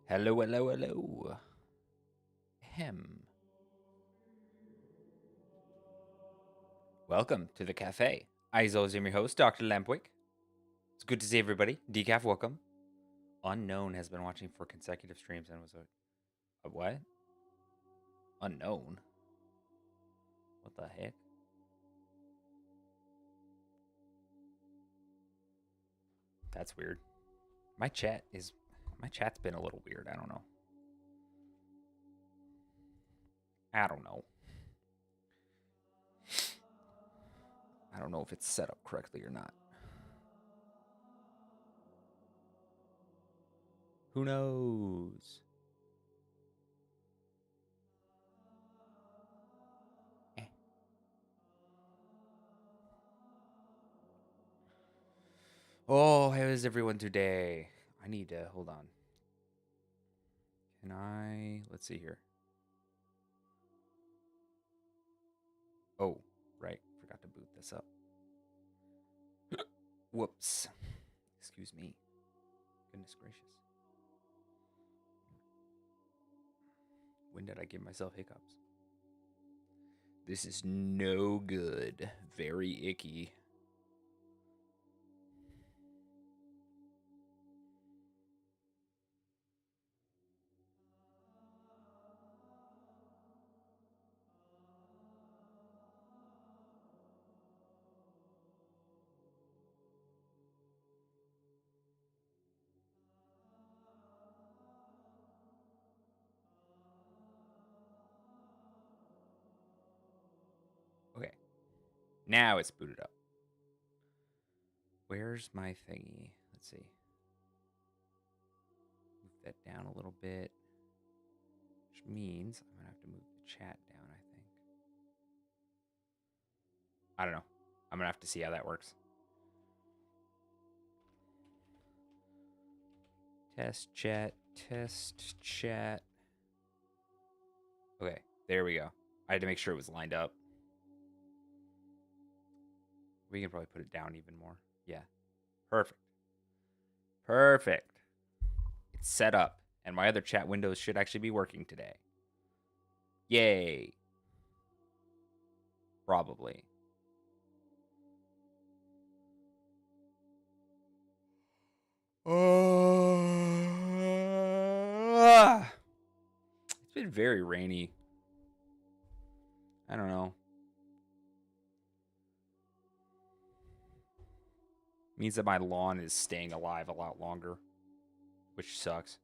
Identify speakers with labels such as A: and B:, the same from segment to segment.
A: Hello, hello, hello. Hem. Welcome to the cafe. As always, I'm your host, Dr. Lampwick. It's good to see everybody. Decaf, welcome. Unknown has been watching for consecutive streams and was a what? Unknown? What the heck? That's weird. My chat's been a little weird. I don't know. I don't know if it's set up correctly or not. Who knows? Oh, how is everyone today? I need to hold on. Let's see here. Oh, right. Forgot to boot this up. Whoops. Excuse me. Goodness gracious. When did I give myself hiccups? This is no good. Very icky. Okay. Now it's booted up. Where's my thingy? Let's see. Move that down a little bit. Which means I'm going to have to move the chat down, I think. I don't know. I'm going to have to see how that works. Test chat. Test chat. Okay. There we go. I had to make sure it was lined up. We can probably put it down even more. Yeah. Perfect. Perfect. It's set up. And my other chat windows should actually be working today. Yay. Probably. It's been very rainy. I don't know. Means that my lawn is staying alive a lot longer, which sucks.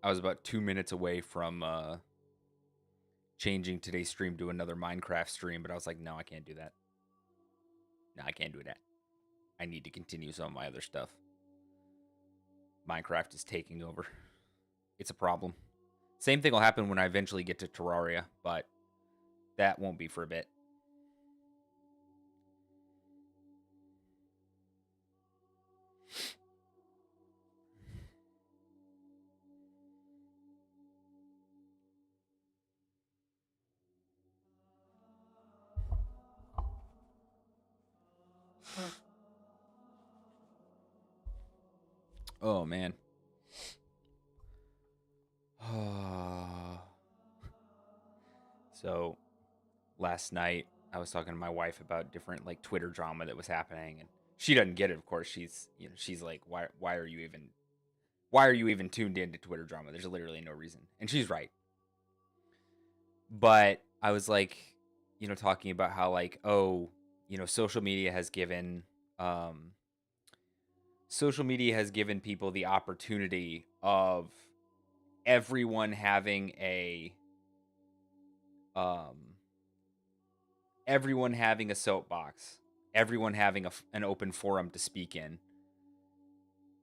A: I was about 2 minutes away from changing today's stream to another Minecraft stream, but I was like, no, I can't do that. No, I can't do that. I need to continue some of my other stuff. Minecraft is taking over. It's a problem. Same thing will happen when I eventually get to Terraria, but that won't be for a bit. Oh, man. So, last night, I was talking to my wife about different, like, Twitter drama that was happening, and she doesn't get it, of course. She's like, why are you even tuned into Twitter drama? There's literally no reason. And she's right. But I was like, talking about how, like, oh, social media has given people the opportunity of everyone having a soapbox, everyone having an open forum to speak in,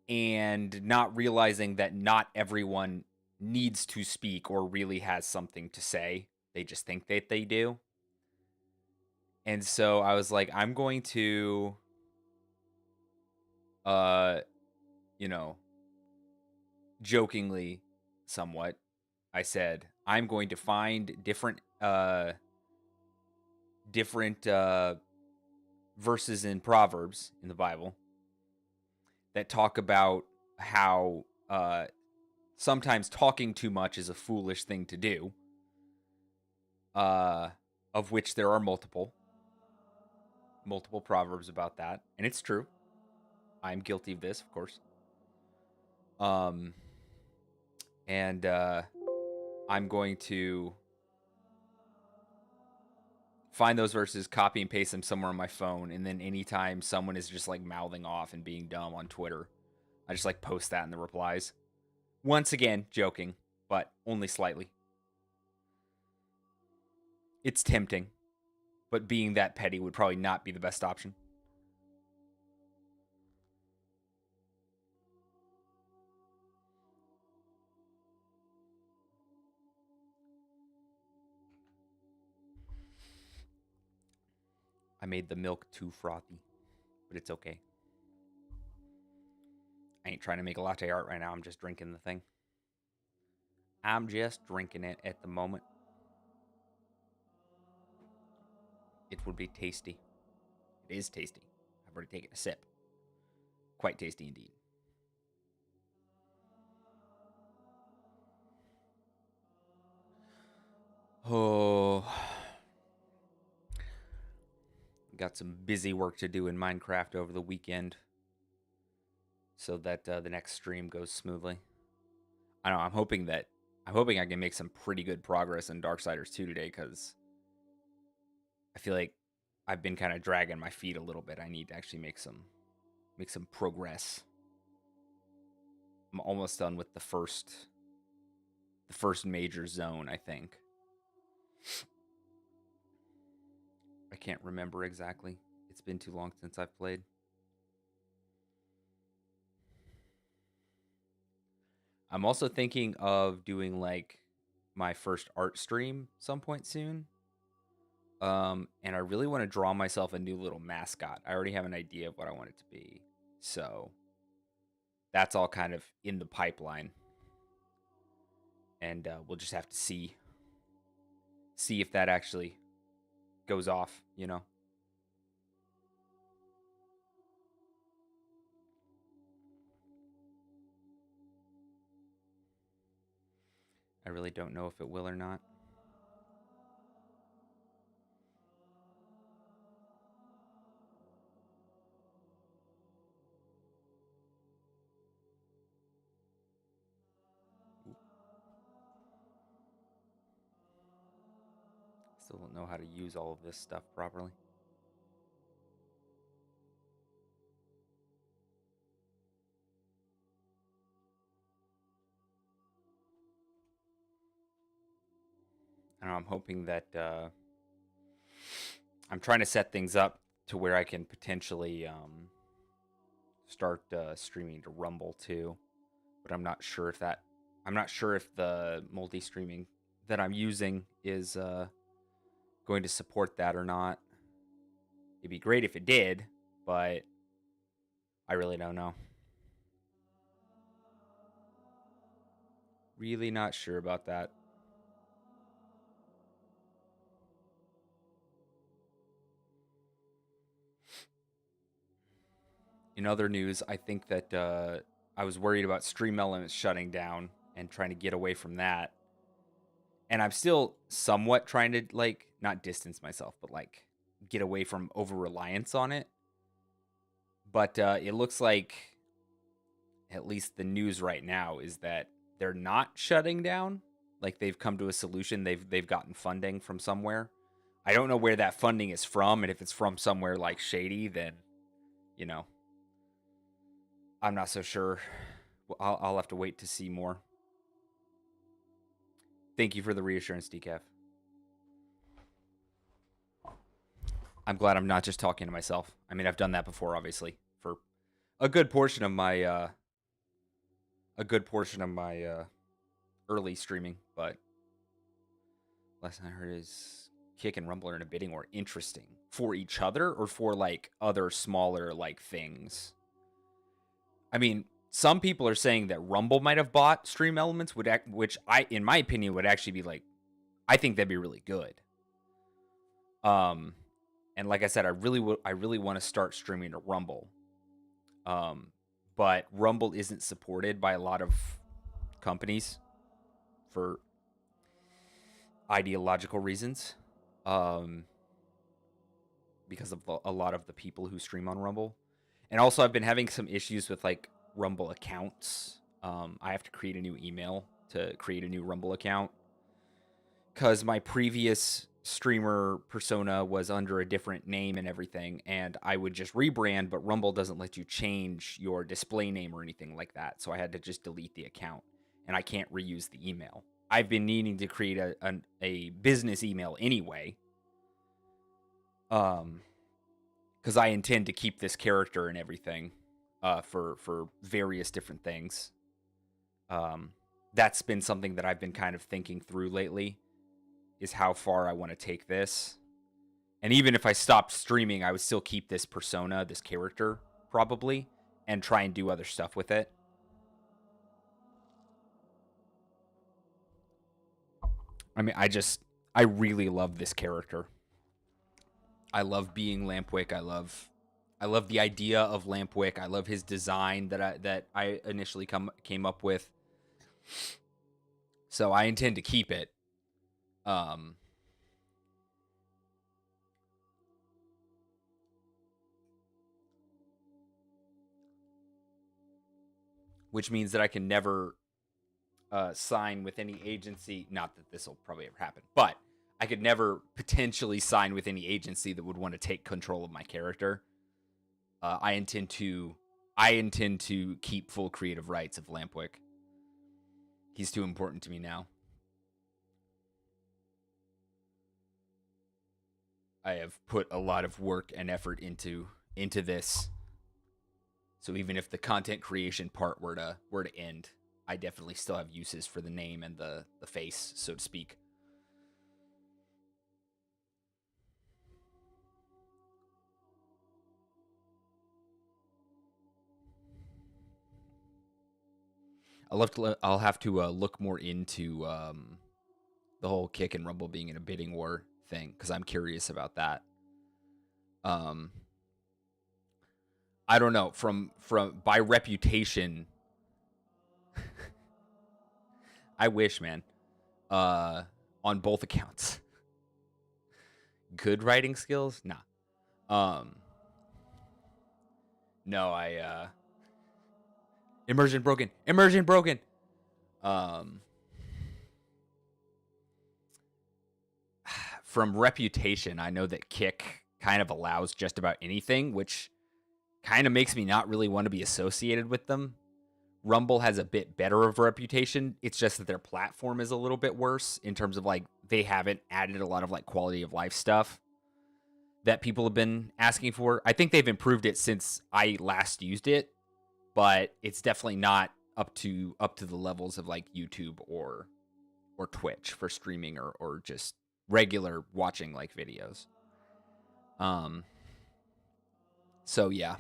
A: and not realizing that not everyone needs to speak or really has something to say. They just think that they do. And so I was like, I'm going to, you know, jokingly, somewhat, I said, I'm going to find different verses in Proverbs in the Bible that talk about how sometimes talking too much is a foolish thing to do, of which there are multiple proverbs about that, and it's true. I'm guilty of this, of course. And I'm going to find those verses, copy and paste them somewhere on my phone, and then anytime someone is just like mouthing off and being dumb on Twitter, I just like post that in the replies. Once again, joking, but only slightly. It's tempting, but being that petty would probably not be the best option. I made the milk too frothy, but it's okay. I ain't trying to make a latte art right now. I'm just drinking the thing. I'm just drinking it at the moment. It would be tasty. It is tasty. I've already taken a sip. Quite tasty indeed. Oh, got some busy work to do in Minecraft over the weekend, so that the next stream goes smoothly. I know. I'm hoping I can make some pretty good progress in Darksiders 2 today, because I feel like I've been kind of dragging my feet a little bit. I need to actually make some progress. I'm almost done with the first major zone, I think. I can't remember exactly. It's been too long since I've played. I'm also thinking of doing like my first art stream some point soon. And I really want to draw myself a new little mascot. I already have an idea of what I want it to be. So that's all kind of in the pipeline. And we'll just have to see if that actually goes off, you know. I really don't know if it will or not. Still don't know how to use all of this stuff properly. I don't know, I'm hoping that I'm trying to set things up to where I can potentially start streaming to Rumble too, but I'm not sure if the multi-streaming that I'm using is going to support that or not. It'd be great if it did, but I really don't know. Really not sure about that. In other news, I think that I was worried about Stream Elements shutting down and trying to get away from that. And I'm still somewhat trying to, like, not distance myself, but, like, get away from over-reliance on it. But it looks like, at least the news right now, is that they're not shutting down. Like, they've come to a solution. They've gotten funding from somewhere. I don't know where that funding is from, and if it's from somewhere, like, shady, then, you know, I'm not so sure. I'll have to wait to see more. Thank you for the reassurance, Decaf. I'm glad I'm not just talking to myself. I mean, I've done that before, obviously, for a good portion of my early streaming, but last I heard is Kick and Rumble are in a bidding war interesting for each other or for like other smaller like things. I mean, some people are saying that Rumble might have bought Stream Elements, which I, in my opinion, would actually be like, I think that'd be really good. And like I said, I really want to start streaming to Rumble. But Rumble isn't supported by a lot of companies for ideological reasons. Because of a lot of the people who stream on Rumble. And also I've been having some issues with like Rumble accounts. I have to create a new email to create a new Rumble account because my previous streamer persona was under a different name and everything, and I would just rebrand, but Rumble doesn't let you change your display name or anything like that, so I had to just delete the account, and I can't reuse the email. I've been needing to create a business email anyway, because I intend to keep this character and everything for various different things. That's been something that I've been kind of thinking through lately, is how far I want to take this. And even if I stopped streaming, I would still keep this persona, this character, probably, and try and do other stuff with it. I mean, I really love this character. I love being Lampwick. I love the idea of Lampwick. I love his design that I initially came up with. So I intend to keep it. Which means that I can never sign with any agency. Not that this will probably ever happen, but I could never potentially sign with any agency that would want to take control of my character. I intend to keep full creative rights of Lampwick. He's too important to me now. I have put a lot of work and effort into this. So even if the content creation part were to end, I definitely still have uses for the name and the face, so to speak. I'll have to look more into the whole Kick and Rumble being in a bidding war thing, because I'm curious about that. I don't know, from by reputation. I wish, man. On both accounts. Good writing skills? Nah. No, immersion broken. From reputation, I know that Kick kind of allows just about anything, which kind of makes me not really want to be associated with them. Rumble has a bit better of a reputation. It's just that their platform is a little bit worse in terms of like they haven't added a lot of like quality of life stuff that people have been asking for. I think they've improved it since I last used it, but it's definitely not up to the levels of like YouTube or Twitch for streaming or just regular watching like videos. So yeah.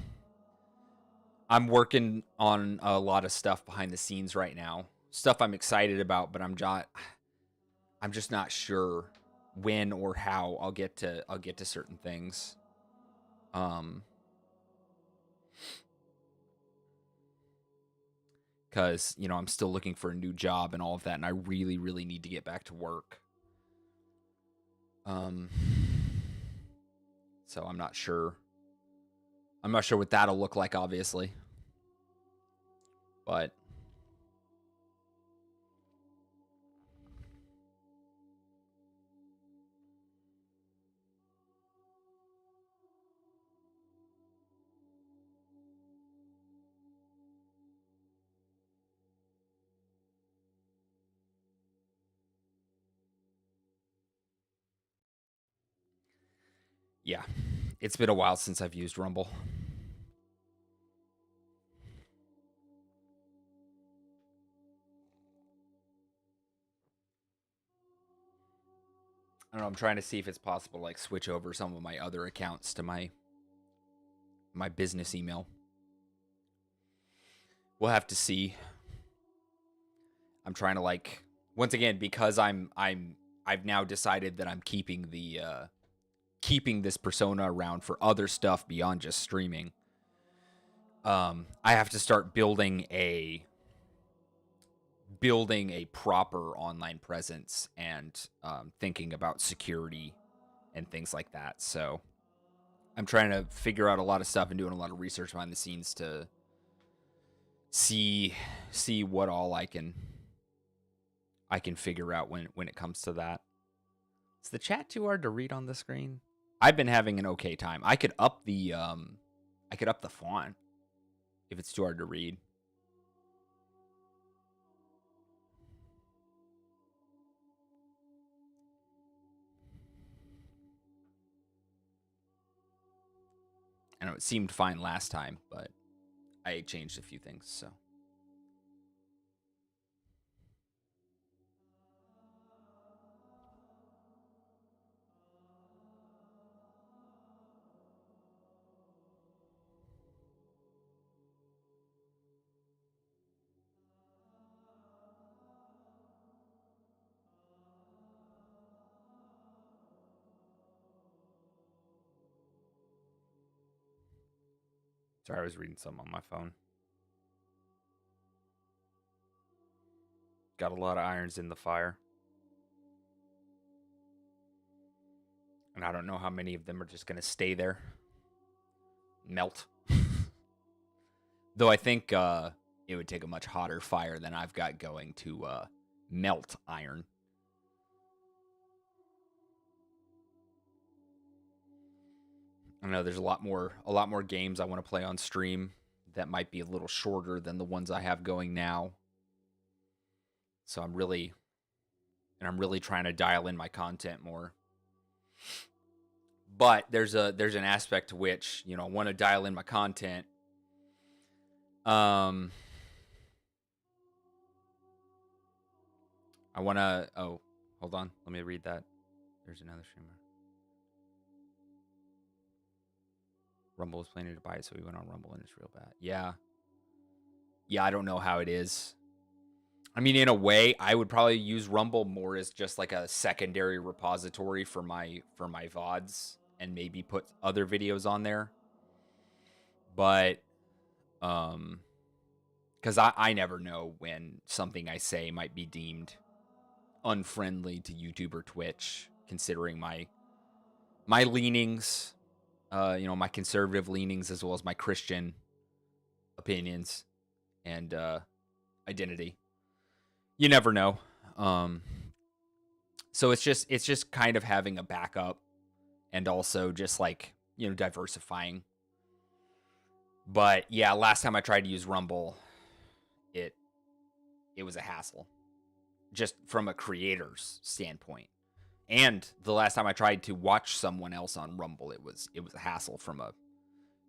A: I'm working on a lot of stuff behind the scenes right now. Stuff I'm excited about, but I'm just not sure when or how I'll get to certain things. Cuz, I'm still looking for a new job and all of that, and I really really need to get back to work. So I'm not sure. I'm not sure what that'll look like, obviously. But yeah, it's been a while since I've used Rumble. don't know, I'm trying to see if it's possible to like switch over some of my other accounts to my business email. We'll have to see. I'm trying to like, once again, because I've now decided that I'm keeping this persona around for other stuff beyond just streaming. I have to start building a proper online presence and thinking about security and things like that. So I'm trying to figure out a lot of stuff and doing a lot of research behind the scenes to see what all I can figure out when it comes to that. Is the chat too hard to read on the screen? I've been having an okay time. I could up the font if it's too hard to read. I know it seemed fine last time, but I changed a few things, so. Sorry, I was reading something on my phone. Got a lot of irons in the fire. And I don't know how many of them are just going to stay there. Melt. Though I think it would take a much hotter fire than I've got going to melt iron. I know there's a lot more games I want to play on stream that might be a little shorter than the ones I have going now. So I'm really trying to dial in my content more. But there's an aspect to which, I want to dial in my content. I want to hold on. Let me read that. There's another streamer. Rumble was planning to buy it, so we went on Rumble, and it's real bad. Yeah, I don't know how it is. I mean, in a way, I would probably use Rumble more as just like a secondary repository for my VODs and maybe put other videos on there. But, because I never know when something I say might be deemed unfriendly to YouTube or Twitch, considering my leanings. My conservative leanings as well as my Christian opinions and identity. You never know. So it's just kind of having a backup and also just like, diversifying. But yeah, last time I tried to use Rumble, it was a hassle just from a creator's standpoint. And the last time I tried to watch someone else on Rumble, it was a hassle from a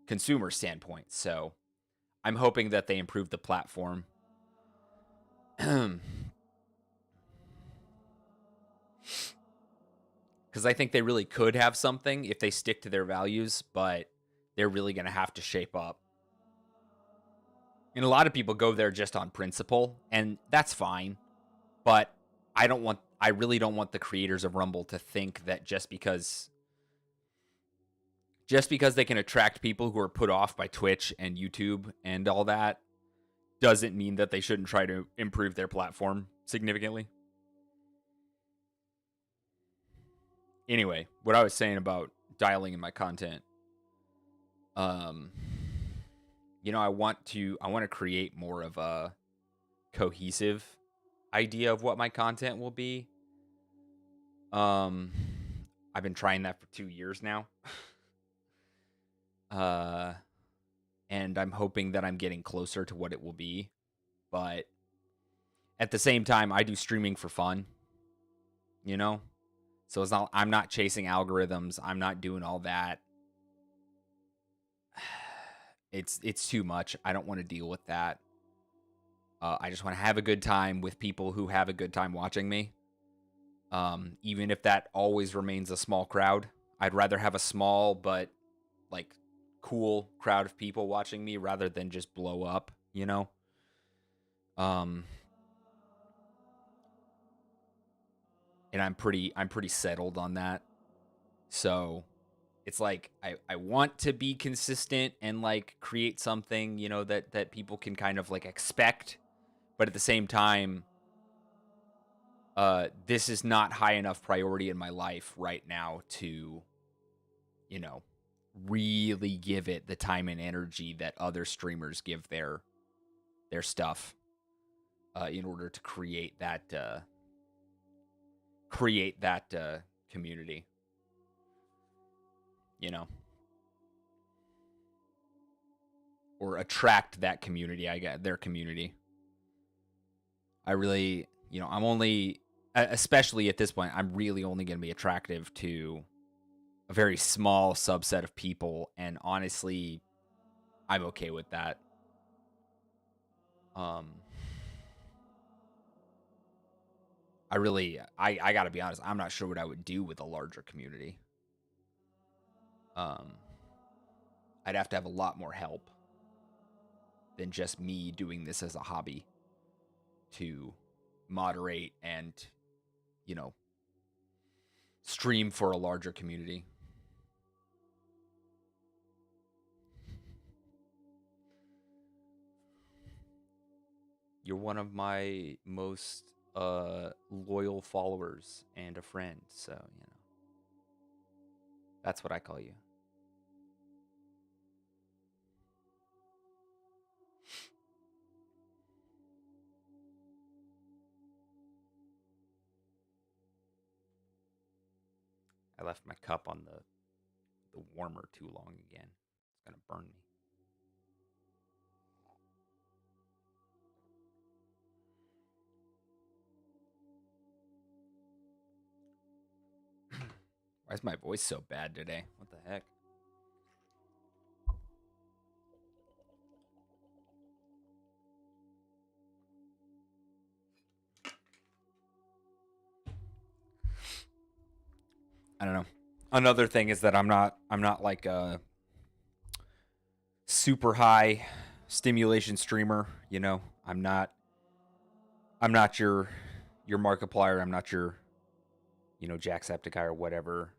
A: consumer standpoint. So I'm hoping that they improve the platform. Because I think they really could have something if they stick to their values, but they're really going to have to shape up. And a lot of people go there just on principle, and that's fine. But I really don't want the creators of Rumble to think that just because they can attract people who are put off by Twitch and YouTube and all that doesn't mean that they shouldn't try to improve their platform significantly. Anyway, what I was saying about dialing in my content, I want to create more of a cohesive idea of what my content will be. I've been trying that for 2 years now. And I'm hoping that I'm getting closer to what it will be. But at the same time, I do streaming for fun. So I'm not chasing algorithms. I'm not doing all that. It's too much. I don't want to deal with that. I just want to have a good time with people who have a good time watching me. Even if that always remains a small crowd. I'd rather have a small but like cool crowd of people watching me rather than just blow up, you know? And I'm pretty settled on that. So it's like I want to be consistent and like create something, you know, that people can kind of like expect, but at the same time, this is not high enough priority in my life right now to, you know, really give it the time and energy that other streamers give their stuff in order to create that community, you know, or attract that community. I get their community. I really, you know, I'm only, especially at this point, I'm really only going to be attractive to a very small subset of people, and honestly, I'm okay with that. I gotta be honest, I'm not sure what I would do with a larger community. I'd have to have a lot more help than just me doing this as a hobby to moderate and, you know, stream for a larger community. You're one of my most loyal followers and a friend, so, you know. That's what I call you. I left my cup on the warmer too long again. It's gonna burn me. Why is my voice so bad today? What the heck? I don't know. Another thing is that I'm not like a super high stimulation streamer, you know. I'm not your Markiplier, I'm not your, you know, Jacksepticeye or whatever.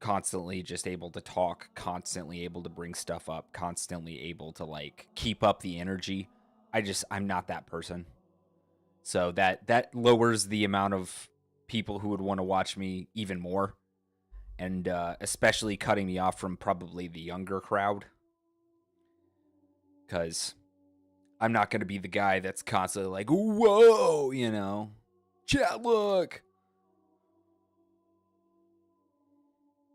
A: Constantly just able to talk, constantly able to bring stuff up, constantly able to like keep up the energy. I'm not that person. So that lowers the amount of people who would want to watch me even more, and especially cutting me off from probably the younger crowd, because I'm not going to be the guy that's constantly like, whoa, you know, chat, look,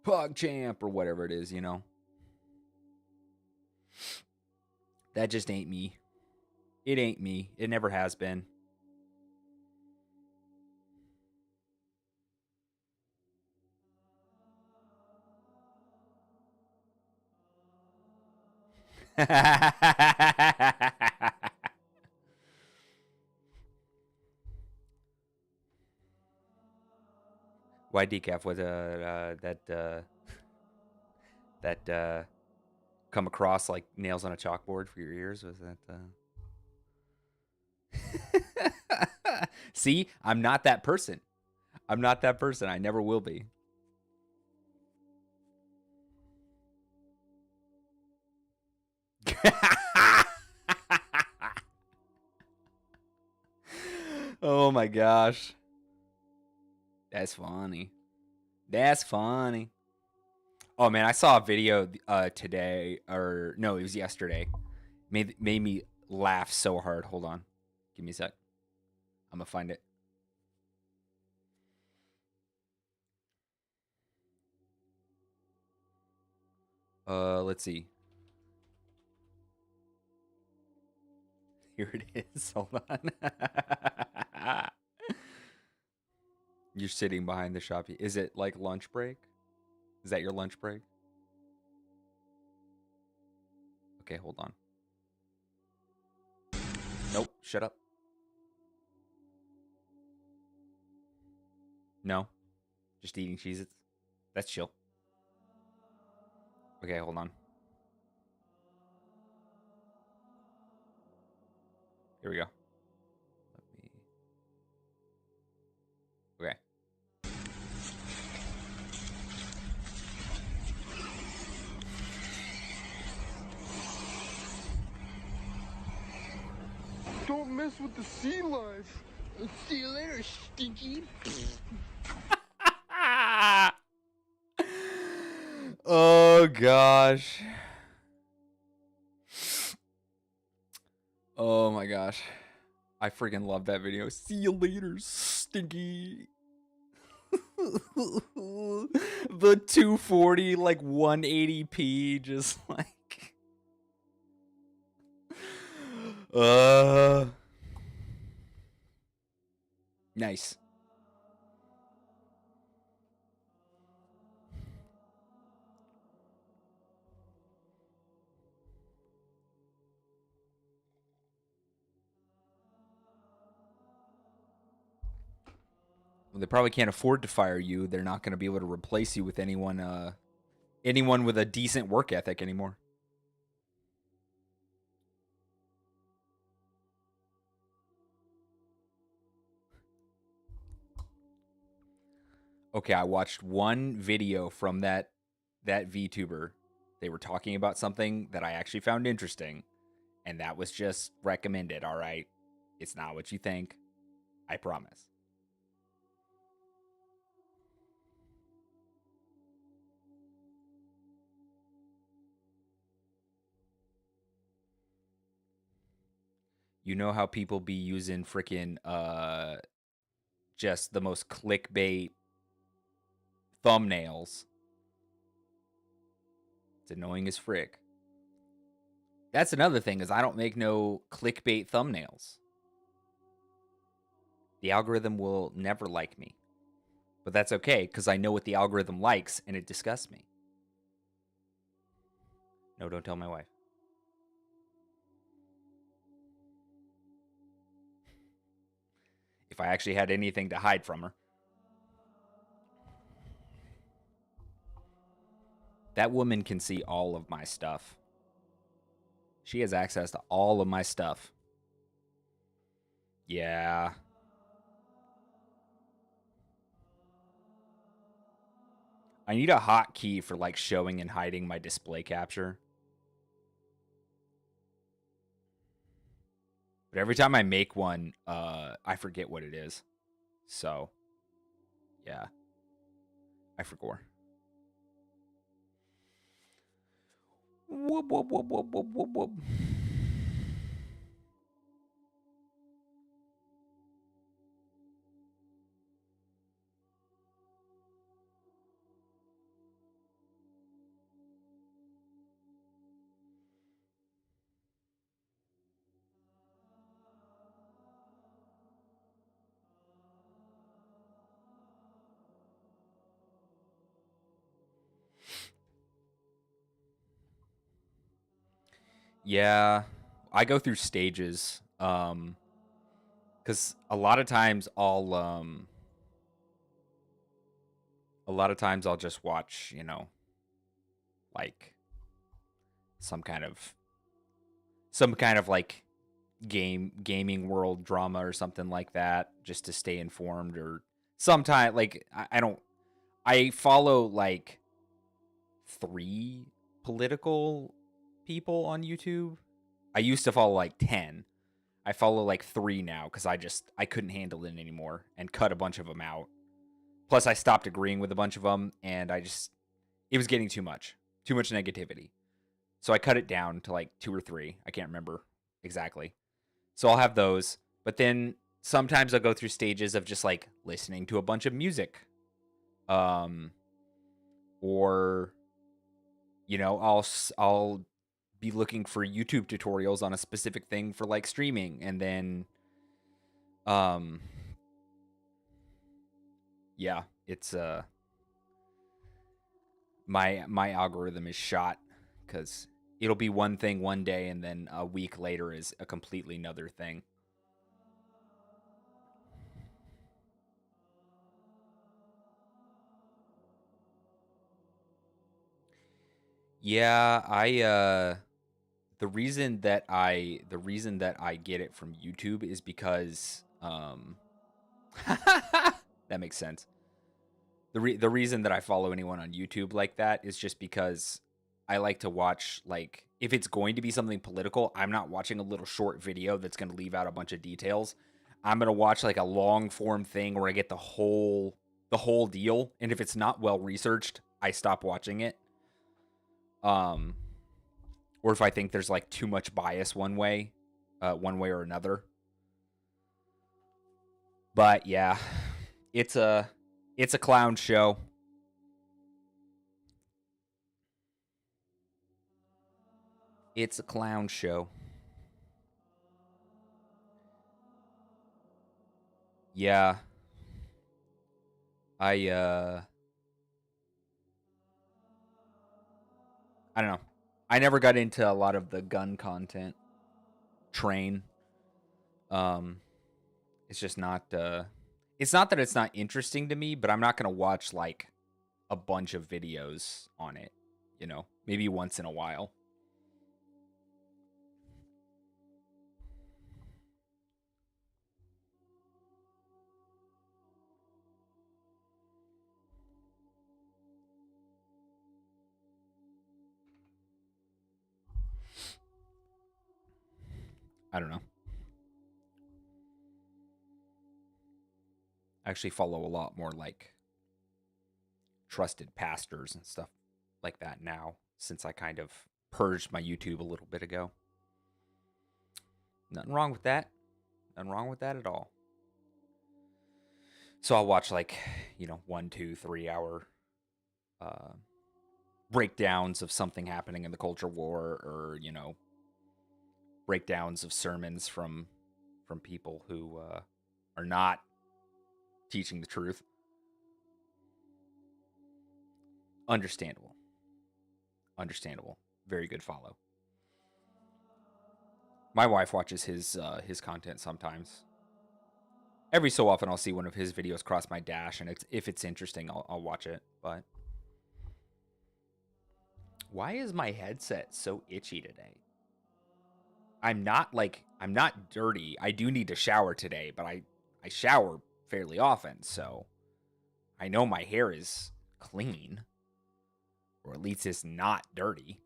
A: PogChamp, or whatever it is, you know. That just ain't me. It ain't me. It never has been. Why decaf was that come across like nails on a chalkboard for your ears? Was that See, I'm not that person. I'm not that person. I never will be. Oh my gosh. That's funny. That's funny. Oh man, I saw a video today, or no, it was yesterday. Made me laugh so hard. Hold on. Give me a sec. I'm gonna find it. Let's see. Here it is. Hold on. You're sitting behind the shop. Is it like lunch break? Is that your lunch break? Okay, hold on. Nope, shut up. No, just eating Cheez-Its. That's chill. Okay, hold on. Here we go. Let me. Okay.
B: Don't mess with the sea life. See you later, stinky.
A: Oh gosh. Oh my gosh. I freaking love that video. See you later, stinky. The 240 like 180p just like nice. Well, they probably can't afford to fire you. They're not going to be able to replace you with anyone with a decent work ethic anymore. Okay, I watched one video from that VTuber. They were talking about something that I actually found interesting, and that was just recommended, all right? It's not what you think. I promise. You know how people be using freaking just the most clickbait thumbnails. It's annoying as frick. That's another thing, is I don't make no clickbait thumbnails. The algorithm will never like me. But that's okay, because I know what the algorithm likes, and it disgusts me. No, don't tell my wife. If I actually had anything to hide from her. That woman can see all of my stuff. She has access to all of my stuff. Yeah. I need a hotkey for like showing and hiding my display capture. But every time I make one, I forget what it is. So, yeah. I forgot. Whoop, whoop, whoop, whoop, whoop, whoop, whoop. Yeah, I go through stages. Because a lot of times I'll just watch, like some kind of like gaming world drama or something like that, just to stay informed. Or sometimes like I follow like 3 political people on YouTube. I used to follow like 10. I follow like 3 now because I couldn't handle it anymore and cut a bunch of them out. Plus, I stopped agreeing with a bunch of them, and it was getting too much negativity. So I cut it down to like 2 or 3. I can't remember exactly. So I'll have those, but then sometimes I'll go through stages of just like listening to a bunch of music, or I'll be looking for YouTube tutorials on a specific thing for like streaming, and then yeah, it's my algorithm is shot, because it'll be one thing one day, and then a week later is a completely another thing. Yeah, the reason that I get it from YouTube is because that makes sense. The reason that I follow anyone on YouTube like that is just because I like to watch, like, if it's going to be something political, I'm not watching a little short video that's going to leave out a bunch of details. I'm going to watch like a long form thing where I get the whole deal, and if it's not well researched, I stop watching it. Um or if I think there's like too much bias one way or another. But yeah, it's a it's a clown show. It's a clown show. Yeah. I uh I don't know. I never got into a lot of the gun content train. Um it's just not it's not that it's not interesting to me, but I'm not going to watch like a bunch of videos on it, maybe once in a while. I don't know. I actually follow a lot more like trusted pastors and stuff like that now, since I kind of purged my YouTube a little bit ago. Nothing wrong with that. Nothing wrong with that at all. So I'll watch like, 1, 2, 3 hour uh, breakdowns of something happening in the culture war, or breakdowns of sermons from people who are not teaching the truth. Understandable. Understandable. Very good follow. My wife watches his content sometimes. Every so often, I'll see one of his videos cross my dash, and if it's interesting, I'll watch it. But why is my headset so itchy today? I'm not dirty. I do need to shower today, but I shower fairly often, so I know my hair is clean, or at least it's not dirty.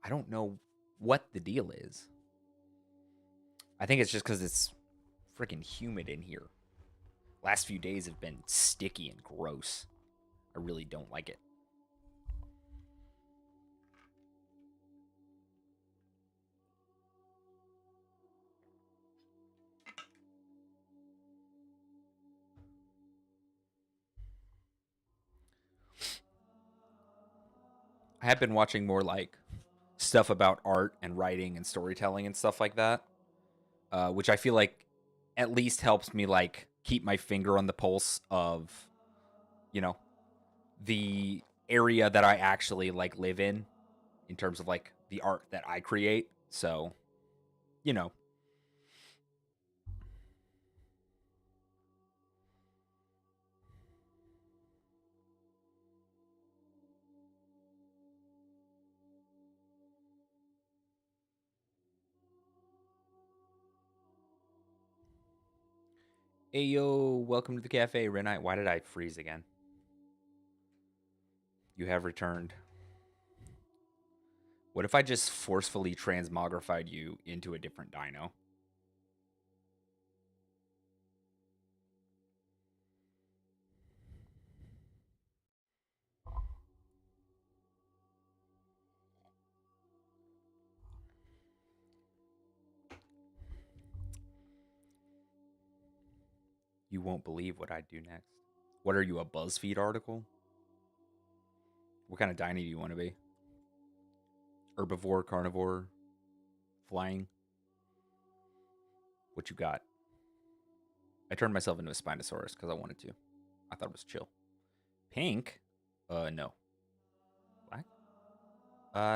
A: I don't know what the deal is. I think it's just because it's freaking humid in here. Last few days have been sticky and gross. I really don't like it. I have been watching more like stuff about art and writing and storytelling and stuff like that, which I feel like at least helps me like keep my finger on the pulse of, you know, the area that I actually like live in terms of like the art that I create. So, you know, hey yo, welcome to the cafe, Renite. Why did I freeze again? You have returned. What if I just forcefully transmogrified you into a different dino? You won't believe what I'd do next. What are you, a BuzzFeed article? What kind of dino do you want to be? Herbivore, carnivore, flying? What you got? I turned myself into a Spinosaurus because I wanted to. I thought it was chill. Pink? No. Black?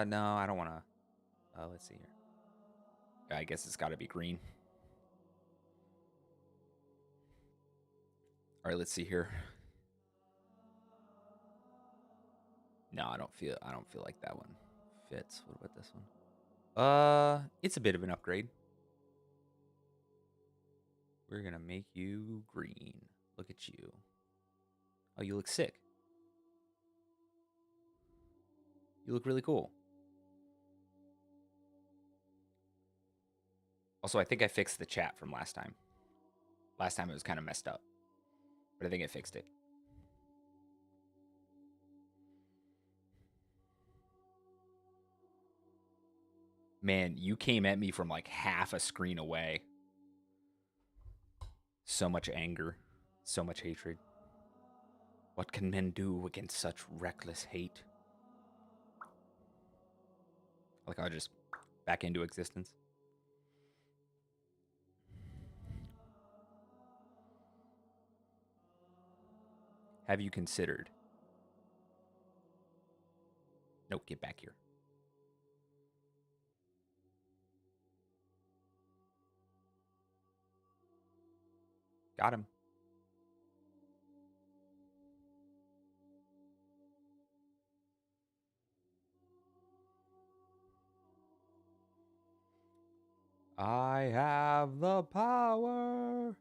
A: No, I don't want to. Let's see here. I guess it's got to be green. All right, let's see here. No, I don't feel like that one. fits. What about this one? It's a bit of an upgrade. We're gonna make you green. Look at you. Oh, you look sick. You look really cool. Also, I think I fixed the chat from last time. Last time it was kind of messed up, but I think I fixed it. Man, you came at me from like half a screen away. So much anger, so much hatred. What can men do against such reckless hate? Like I'll just back into existence. Have you considered? Nope, get back here. Got him. I have the power.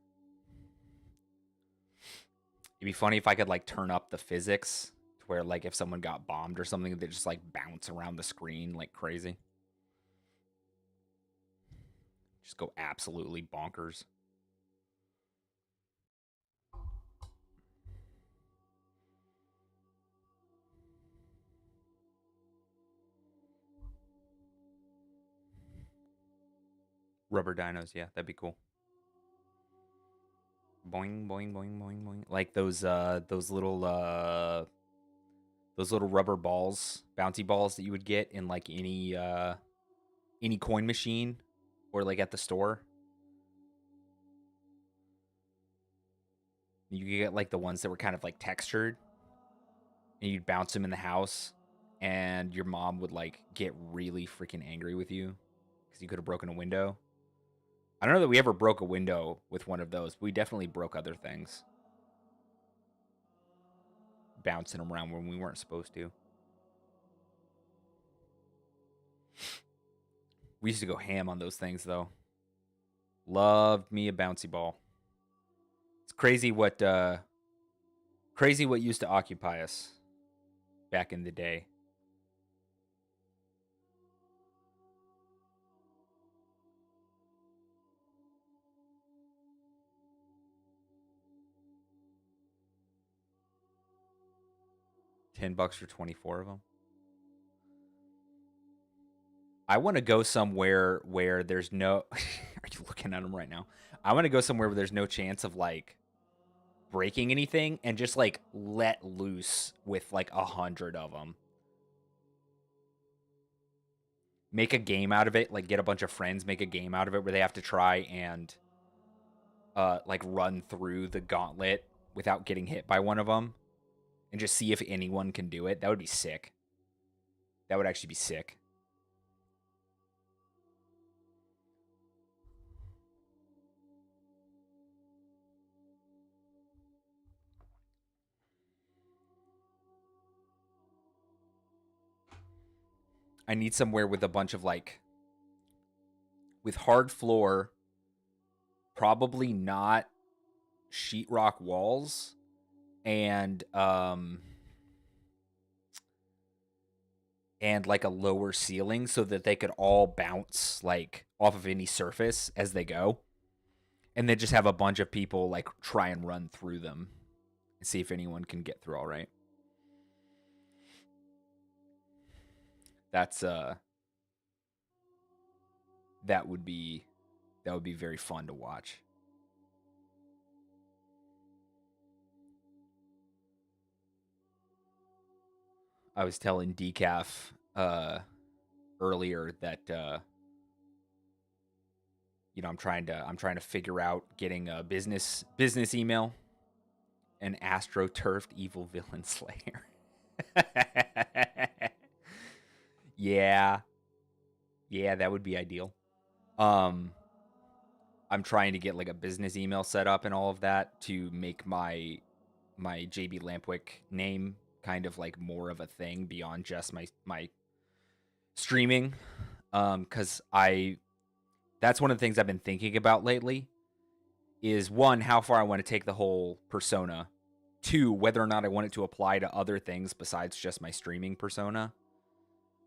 A: It'd be funny if I could like turn up the physics to where like if someone got bombed or something, they just like bounce around the screen like crazy. Just go absolutely bonkers. Rubber dinos, yeah, that'd be cool. Boing, boing, boing, boing, boing. Like those little rubber balls, bouncy balls that you would get in like any coin machine or like at the store. You could get like the ones that were kind of like textured, and you'd bounce them in the house, and your mom would like get really freaking angry with you because you could have broken a window. I don't know that we ever broke a window with one of those, but we definitely broke other things. Bouncing them around when we weren't supposed to. We used to go ham on those things, though. Loved me a bouncy ball. It's crazy what used to occupy us back in the day. $10 for 24 of them. I want to go somewhere where there's no. Are you looking at them right now? I want to go somewhere where there's no chance of like breaking anything and just like let loose with like 100 of them. Make a game out of it. Like get a bunch of friends, make a game out of it where they have to try and like run through the gauntlet without getting hit by one of them, and just see if anyone can do it. That would be sick. That would actually be sick. I need somewhere with a bunch of like with hard floor, probably not sheetrock walls, and like a lower ceiling so that they could all bounce like off of any surface as they go. And then just have a bunch of people like try and run through them and see if anyone can get through all right. That's that would be very fun to watch. I was telling Decaf earlier that I'm trying to figure out getting a business email, an astroturfed evil villain slayer. Yeah, that would be ideal. I'm trying to get like a business email set up and all of that to make my JB Lampwick name kind of like more of a thing beyond just my streaming, because that's one of the things I've been thinking about lately. Is one, how far I want to take the whole persona. Two, whether or not I want it to apply to other things besides just my streaming persona.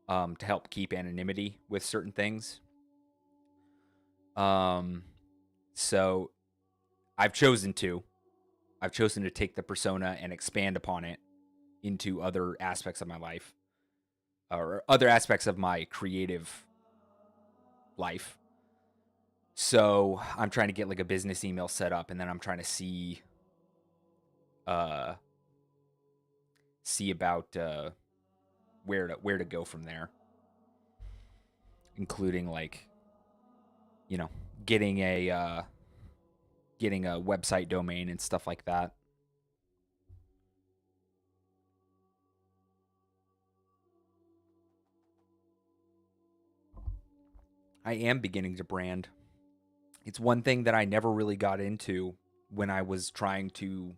A: To help keep anonymity with certain things. So I've chosen to. I've chosen to take the persona and expand upon it into other aspects of my life, or other aspects of my creative life. So I'm trying to get like a business email set up, and then I'm trying to see about where to go from there, including like, you know, getting a website domain and stuff like that. I am beginning to brand. It's one thing that I never really got into when I was trying to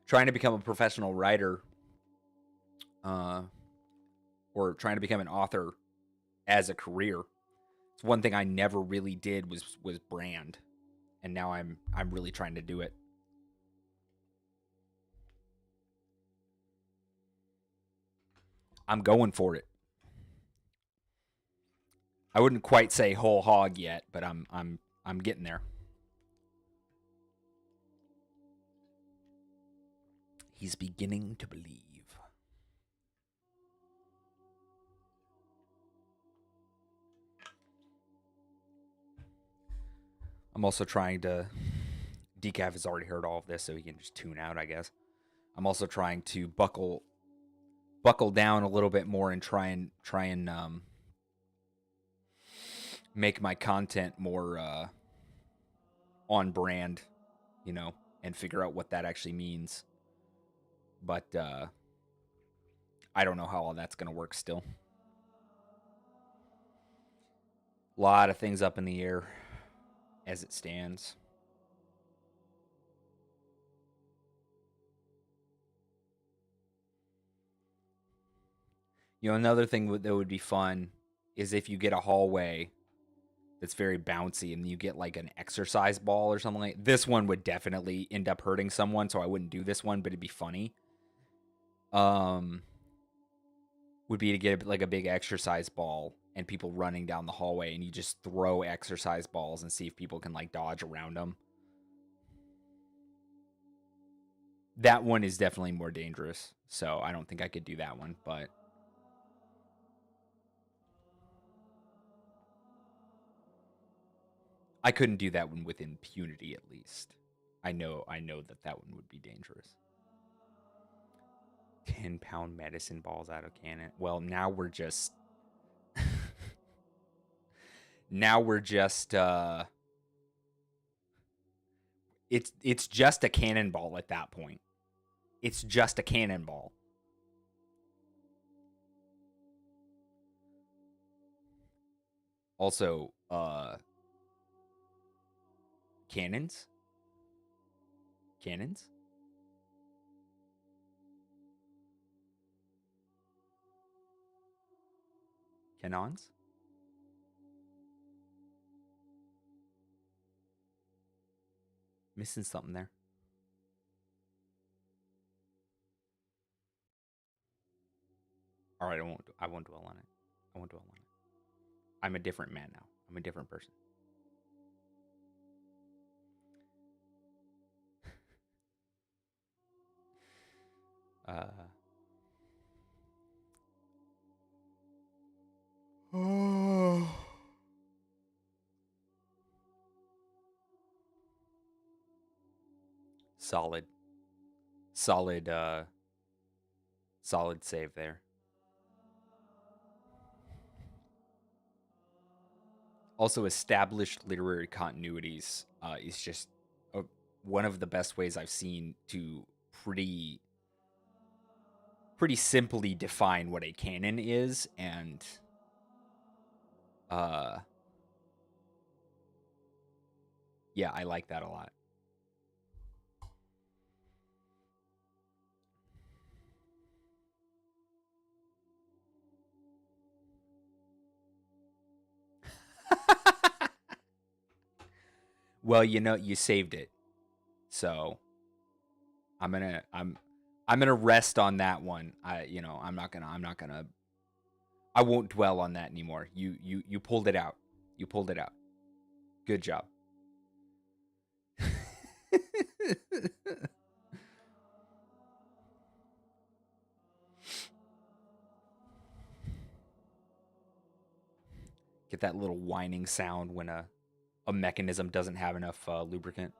A: become a professional writer, or trying to become an author as a career. It's one thing I never really did was brand, and now I'm really trying to do it. I'm going for it. I wouldn't quite say whole hog yet, but I'm getting there. He's beginning to believe. I'm also trying to. Decaf has already heard all of this, so he can just tune out, I guess. I'm also trying to buckle down a little bit more and try and make my content more on brand, and figure out what that actually means. But I don't know how all that's going to work still. A lot of things up in the air as it stands. Another thing that would be fun is if you get a hallway that's very bouncy and you get like an exercise ball or something like this. One would definitely end up hurting someone, so I wouldn't do this one, but it'd be funny. Would be to get like a big exercise ball and people running down the hallway, and you just throw exercise balls and see if people can like dodge around them. That one is definitely more dangerous, so I don't think I could do that one, but I couldn't do that one with impunity, at least. I know that one would be dangerous. 10-pound medicine balls out of cannon. Well, now we're just it's just a cannonball at that point. It's just a cannonball. Also, cannons? Cannons? Cannons? Missing something there. All right, I won't dwell on it. I won't dwell on it. I'm a different man now. I'm a different person. Solid. Solid save there. Also, established literary continuities is just one of the best ways I've seen to pretty simply define what a canon is, and yeah, I like that a lot. Well, you saved it. So I'm gonna rest on that one. I won't dwell on that anymore. You pulled it out. You pulled it out. Good job. Get that little whining sound when a mechanism doesn't have enough lubricant.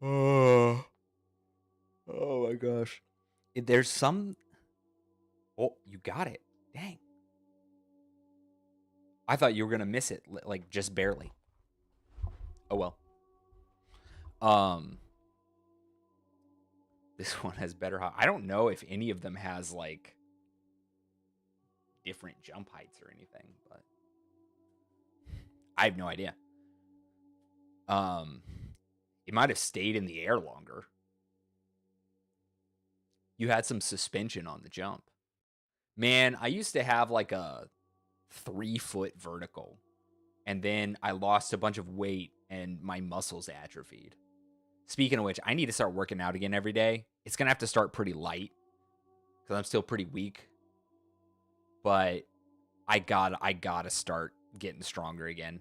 A: Oh, oh my gosh. There's some. Oh, you got it. Dang. I thought you were gonna miss it, like just barely. Oh well. Um, this one has better. I don't know if any of them has like different jump heights or anything, but I have no idea. It might have stayed in the air longer. You had some suspension on the jump. Man, I used to have like a 3-foot vertical, and then I lost a bunch of weight and my muscles atrophied. Speaking of which, I need to start working out again every day. It's gonna have to start pretty light because I'm still pretty weak, but I gotta start getting stronger again.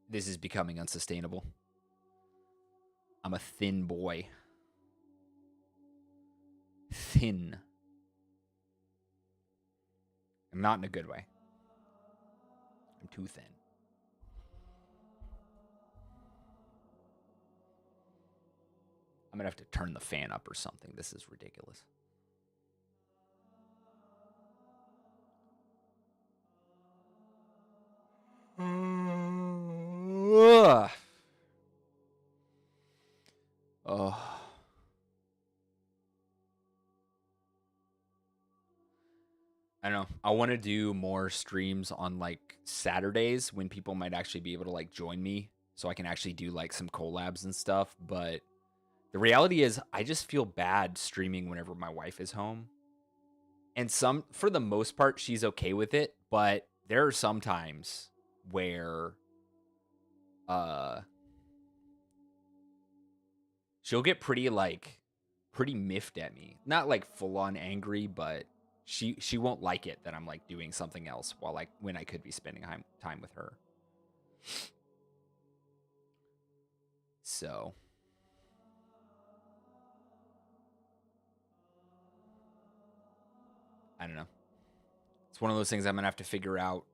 A: This is becoming unsustainable. I'm a thin boy. Thin. I'm not in a good way. I'm too thin. I'm gonna have to turn the fan up or something. This is ridiculous. Oh. I don't know. I want to do more streams on like Saturdays when people might actually be able to like join me so I can actually do like some collabs and stuff. But the reality is, I just feel bad streaming whenever my wife is home. And for the most part, she's okay with it. But there are some times where she'll get pretty miffed at me. Not like full on angry, but she won't like it that I'm like doing something else when I could be spending time with her. So I don't know. It's one of those things I'm gonna have to figure out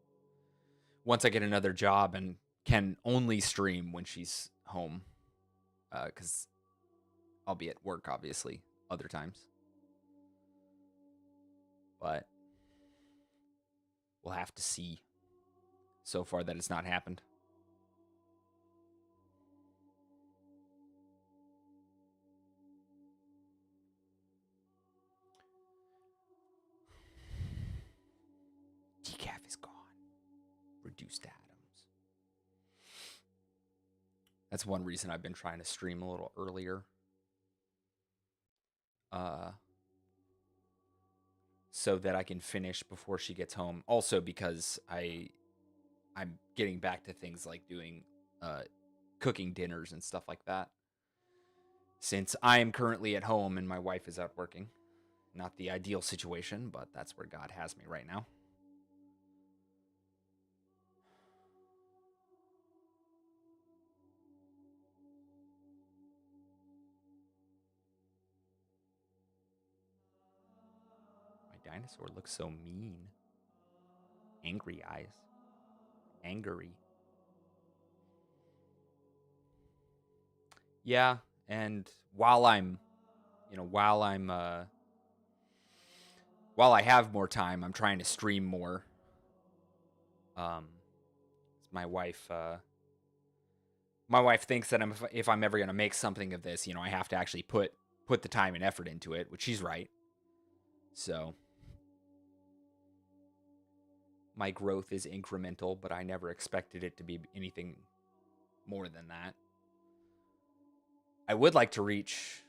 A: once I get another job and can only stream when she's home, because I'll be at work obviously other times. But we'll have to see. So far, that has not happened. Decaf is gone. Reduced atoms. That's one reason I've been trying to stream a little earlier. So that I can finish before she gets home. Also because I'm getting back to things like doing cooking dinners and stuff like that. Since I am currently at home and my wife is out working. Not the ideal situation, but that's where God has me right now. My dinosaur looks so mean. Angry eyes. Angry. Yeah, and while I have more time, I'm trying to stream more. My wife thinks that if I'm ever gonna make something of this, I have to actually put the time and effort into it, which she's right. So my growth is incremental, but I never expected it to be anything more than that. I would like to reach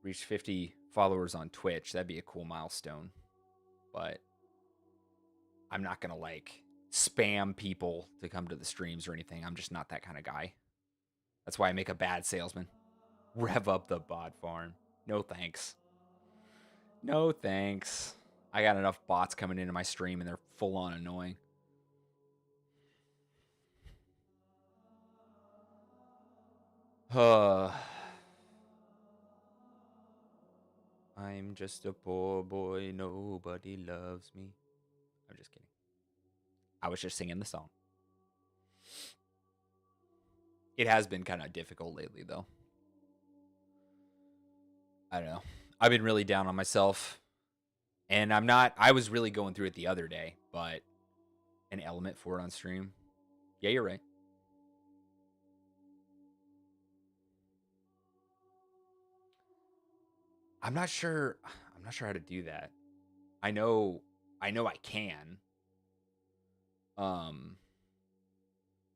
A: 50 followers on Twitch. That'd be a cool milestone. But I'm not going to like spam people to come to the streams or anything. I'm just not that kind of guy. That's why I make a bad salesman. Rev up the bot farm. No thanks. No thanks. I got enough bots coming into my stream and they're full on annoying. I'm just a poor boy. Nobody loves me. I'm just kidding. I was just singing the song. It has been kind of difficult lately, though. I don't know. I've been really down on myself. And I'm not. I was really going through it the other day, but an element for it on stream. Yeah, you're right. I'm not sure how to do that. I know I can. I'm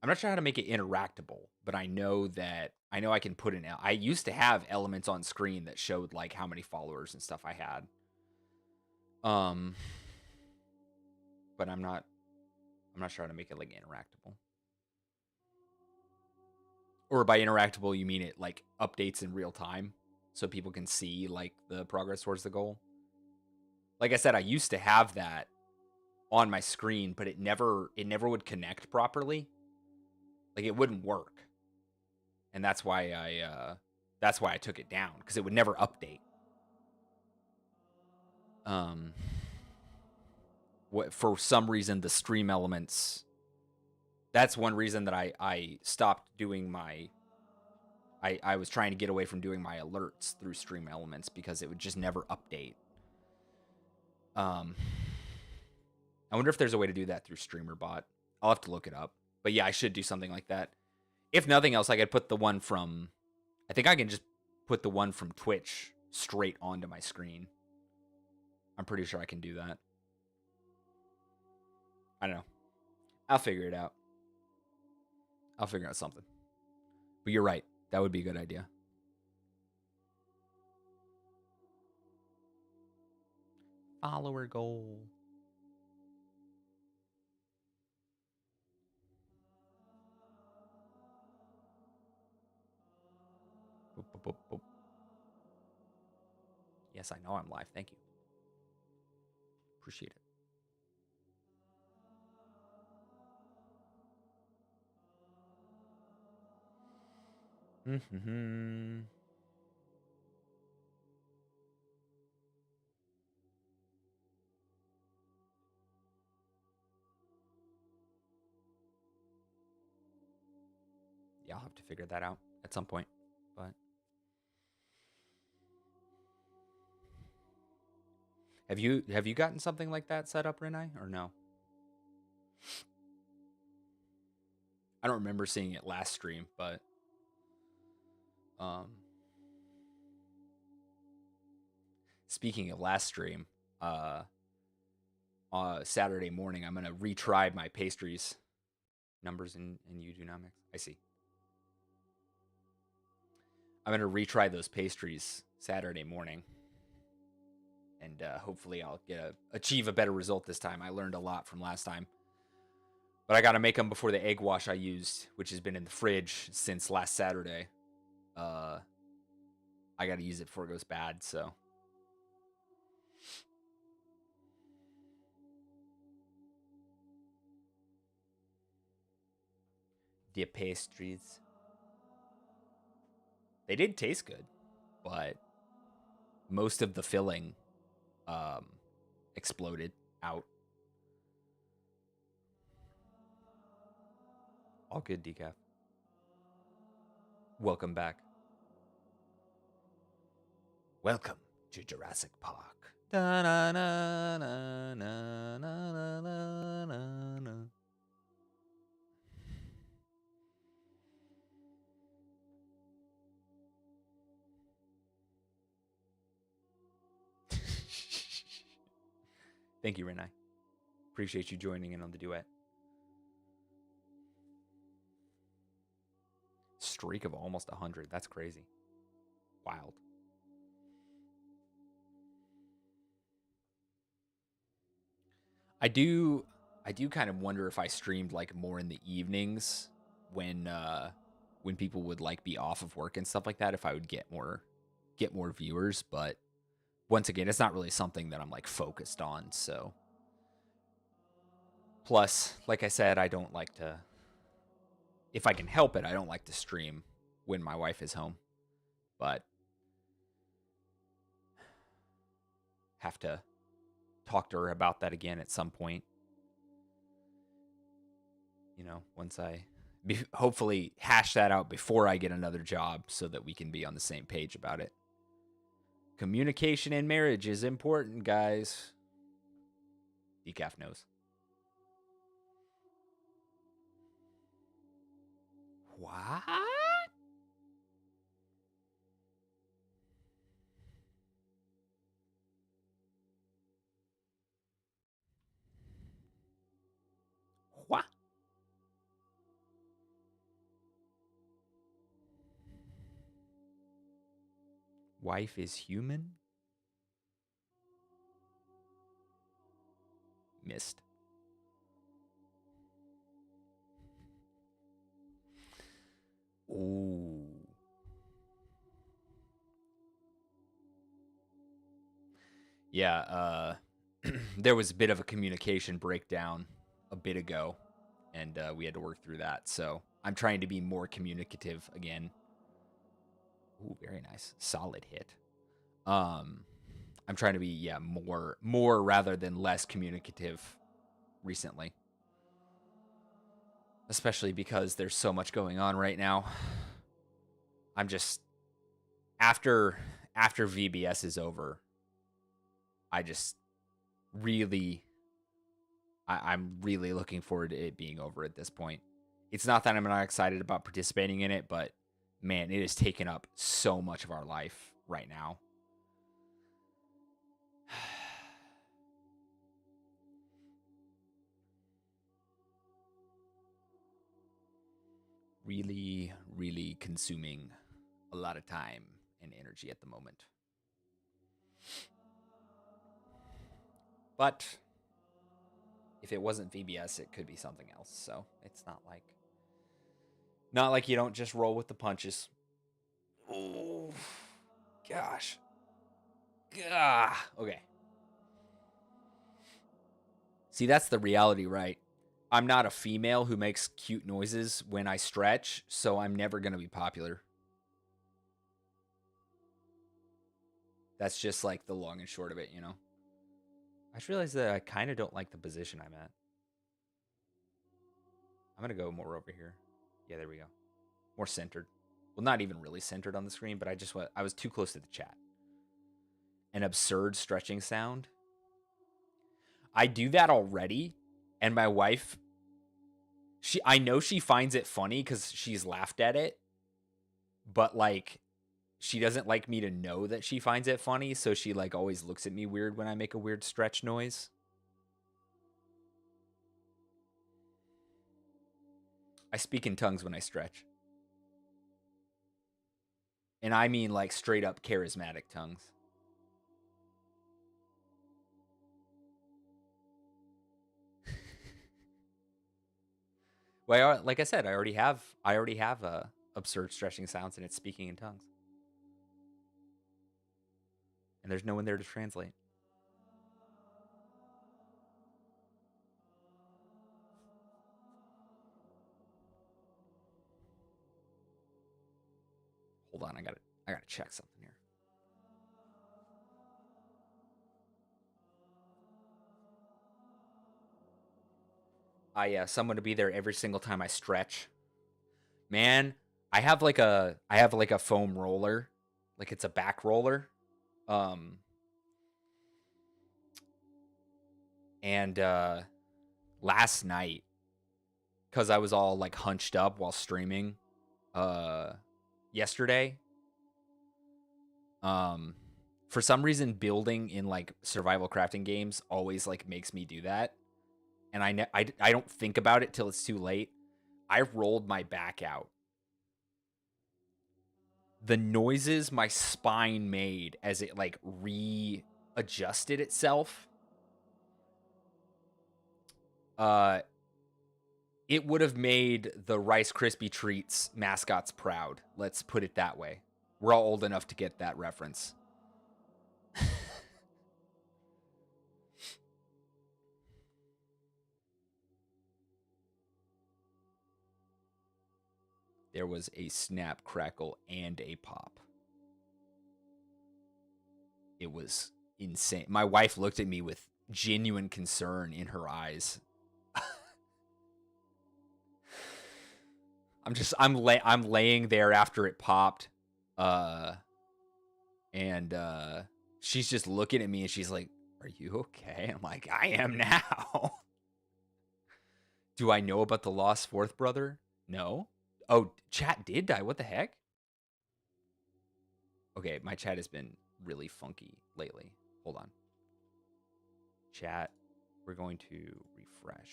A: not sure how to make it interactable, but I know I can put in. I used to have elements on screen that showed like how many followers and stuff I had. But I'm not sure how to make it like interactable. Or by interactable, you mean it like updates in real time so people can see like the progress towards the goal. Like I said, I used to have that on my screen, but it never would connect properly. Like it wouldn't work. And that's why I took it down, because it would never update. For some reason the stream elements, that's one reason that I stopped doing my I was trying to get away from doing my alerts through stream elements because it would just never update. I wonder if there's a way to do that through StreamerBot. I'll have to look it up. But yeah, I should do something like that. If nothing else, I could put the one from... I think I can just put the one from Twitch straight onto my screen. I'm pretty sure I can do that. I don't know. I'll figure it out. I'll figure out something. But you're right. That would be a good idea. Follower goal. Boop, boop, boop, boop. Yes, I know I'm live. Thank you. Appreciate it. Mm-hmm. Yeah, I'll have to figure that out at some point. But have you gotten something like that set up, Renai, or no? I don't remember seeing it last stream, but speaking of last stream, Saturday morning, I'm gonna retry my pastries numbers in Udunamics. I see. I'm gonna retry those pastries Saturday morning, and hopefully I'll achieve a better result this time. I learned a lot from last time, but I gotta make them before the egg wash I used, which has been in the fridge since last Saturday. I gotta use it before it goes bad. So. The pastries. They did taste good, but most of the filling exploded out. All good, Decaf. Welcome back. Welcome to Jurassic Park. Thank you, Renai. Appreciate you joining in on the duet. Streak of almost 100. That's crazy. Wild. I do kind of wonder if I streamed like more in the evenings when people would like be off of work and stuff like that, if I would get more viewers, but once again, it's not really something that I'm like focused on, so plus, like I said, I don't like to, if I can help it, I don't like to stream when my wife is home. But have to talk to her about that again at some point. You know, once I hopefully hash that out before I get another job so that we can be on the same page about it. Communication in marriage is important, guys. Decaf knows. What? What? Wife is human? Missed. Ooh. Yeah, there was a bit of a communication breakdown a bit ago, and we had to work through that. So I'm trying to be more communicative again. Ooh, very nice. Solid hit. I'm trying to be more rather than less communicative recently. Especially because there's so much going on right now. I'm just after VBS is over, I just really I'm really looking forward to it being over at this point. It's not that I'm not excited about participating in it, but man, it has taken up so much of our life right now. Really, really consuming a lot of time and energy at the moment. But if it wasn't VBS, it could be something else. So it's not like you don't just roll with the punches. Oh, gosh. Gah. Okay. See, that's the reality, right? I'm not a female who makes cute noises when I stretch, so I'm never going to be popular. That's just like the long and short of it, you know? I just realized that I kind of don't like the position I'm at. I'm going to go more over here. Yeah, there we go. More centered. Well, not even really centered on the screen, but I was too close to the chat. An absurd stretching sound. I do that already, and my wife, I know she finds it funny because she's laughed at it, but like she doesn't like me to know that she finds it funny, so she like always looks at me weird when I make a weird stretch noise. I speak in tongues when I stretch. And I mean like straight up charismatic tongues. Well, like I said, I already have absurd stretching sounds, and it's speaking in tongues. And there's no one there to translate. Hold on, I gotta check something here. Someone to be there every single time I stretch. Man, I have like a foam roller, like it's a back roller. And last night, because I was all like hunched up while streaming yesterday, for some reason building in like survival crafting games always like makes me do that, and I don't think about it till it's too late. I rolled my back out. The noises my spine made as it like readjusted itself It would have made the Rice Krispie Treats mascots proud. Let's put it that way. We're all old enough to get that reference. There was a snap, crackle, and a pop. It was insane. My wife looked at me with genuine concern in her eyes. I'm laying there after it popped, and she's just looking at me and she's like, "Are you okay?" I'm like, "I am now." Do I know about the lost fourth brother? No. Oh, chat did die. What the heck? Okay, my chat has been really funky lately. Hold on. Chat, we're going to refresh.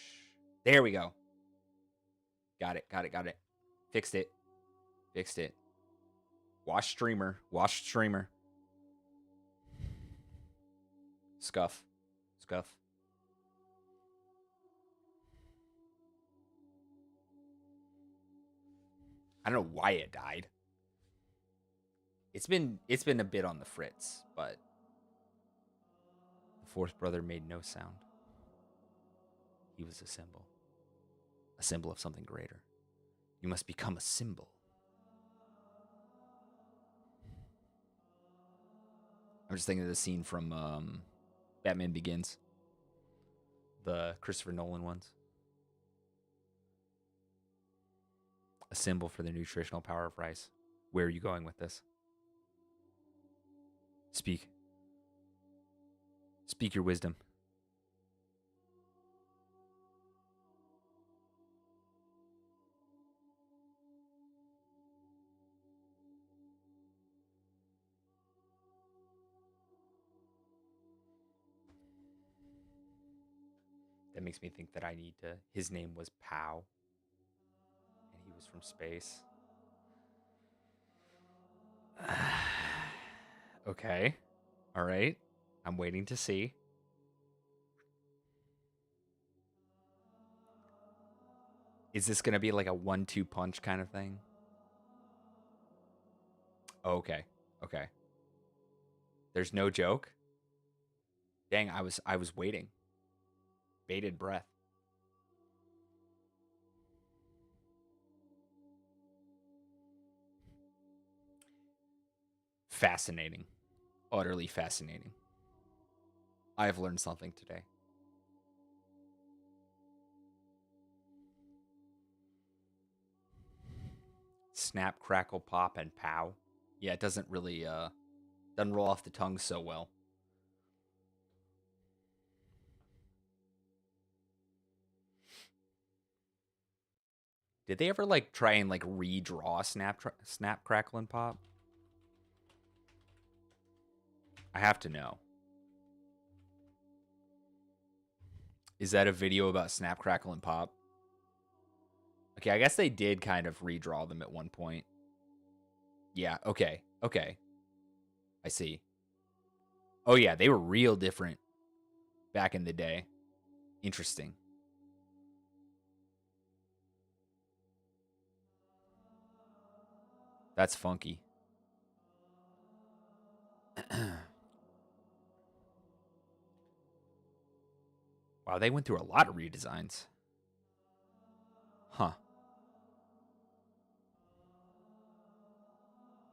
A: There we go. Got it. Fixed it. Wash streamer. Scuff. I don't know why it died. It's been a bit on the fritz, but the fourth brother made no sound. He was a symbol of something greater. You must become a symbol. I'm just thinking of the scene from Batman Begins, the Christopher Nolan ones. A symbol for the nutritional power of rice. Where are you going with this? Speak your wisdom. That makes me think that I need to. His name was Pow, and he was from space. Okay. All right. I'm waiting to see. Is this going to be like a 1-2 punch kind of thing? Okay. There's no joke. Dang, I was waiting. Bated breath. Fascinating. Utterly fascinating. I have learned something today. Snap, crackle, pop, and pow. Yeah, it doesn't really doesn't roll off the tongue so well. Did they ever like try and like redraw snap, crackle, and pop? I have to know. Is that a video about snap, crackle, and pop? Okay, I guess they did kind of redraw them at one point. Yeah, okay. I see. Oh yeah, they were real different back in the day. Interesting. That's funky. Wow, they went through a lot of redesigns. Huh.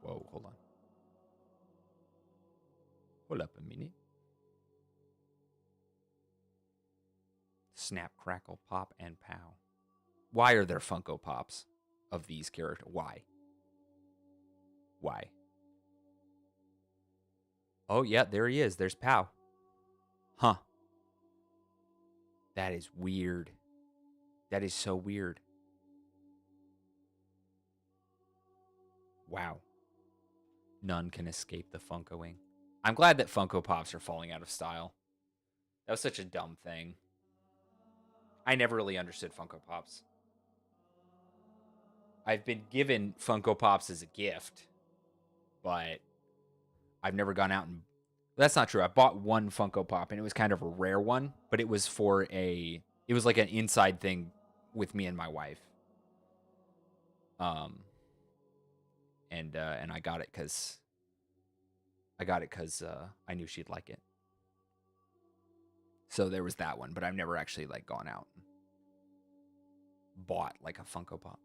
A: Whoa, hold on. Hold up a minute. Snap, crackle, pop, and pow. Why are there Funko Pops of these characters? Why? Oh, yeah, there he is. There's Pow. Huh. That is weird. That is so weird. Wow. None can escape the Funkoing. I'm glad that Funko Pops are falling out of style. That was such a dumb thing. I never really understood Funko Pops. I've been given Funko Pops as a gift, but I've never gone out and... That's not true. I bought one Funko Pop, and it was kind of a rare one, but it was for a It was like an inside thing with me and my wife. And I got it because I knew she'd like it. So there was that one, but I've never actually like gone out and bought like a Funko Pop.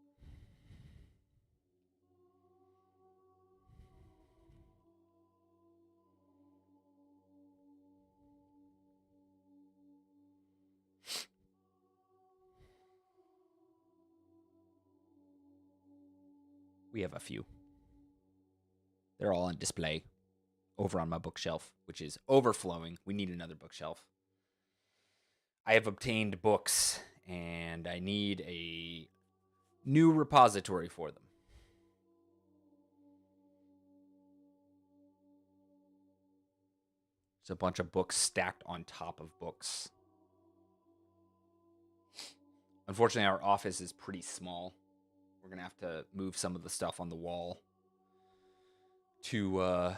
A: We have a few. They're all on display over on my bookshelf, which is overflowing. We need another bookshelf. I have obtained books, and I need a new repository for them. It's a bunch of books stacked on top of books. Unfortunately, our office is pretty small. We're going to have to move some of the stuff on the wall to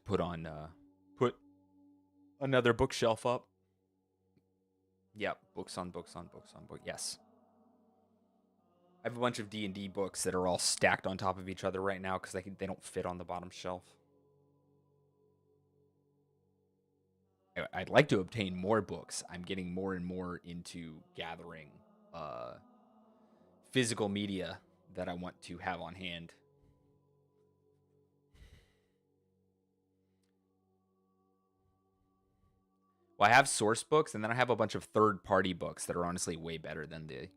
A: put another bookshelf up. Yep, books on books on books on books. Yes. I have a bunch of D&D books that are all stacked on top of each other right now because they don't fit on the bottom shelf. I'd like to obtain more books. I'm getting more and more into gathering physical media that I want to have on hand. Well, I have source books, and then I have a bunch of third-party books that are honestly way better than the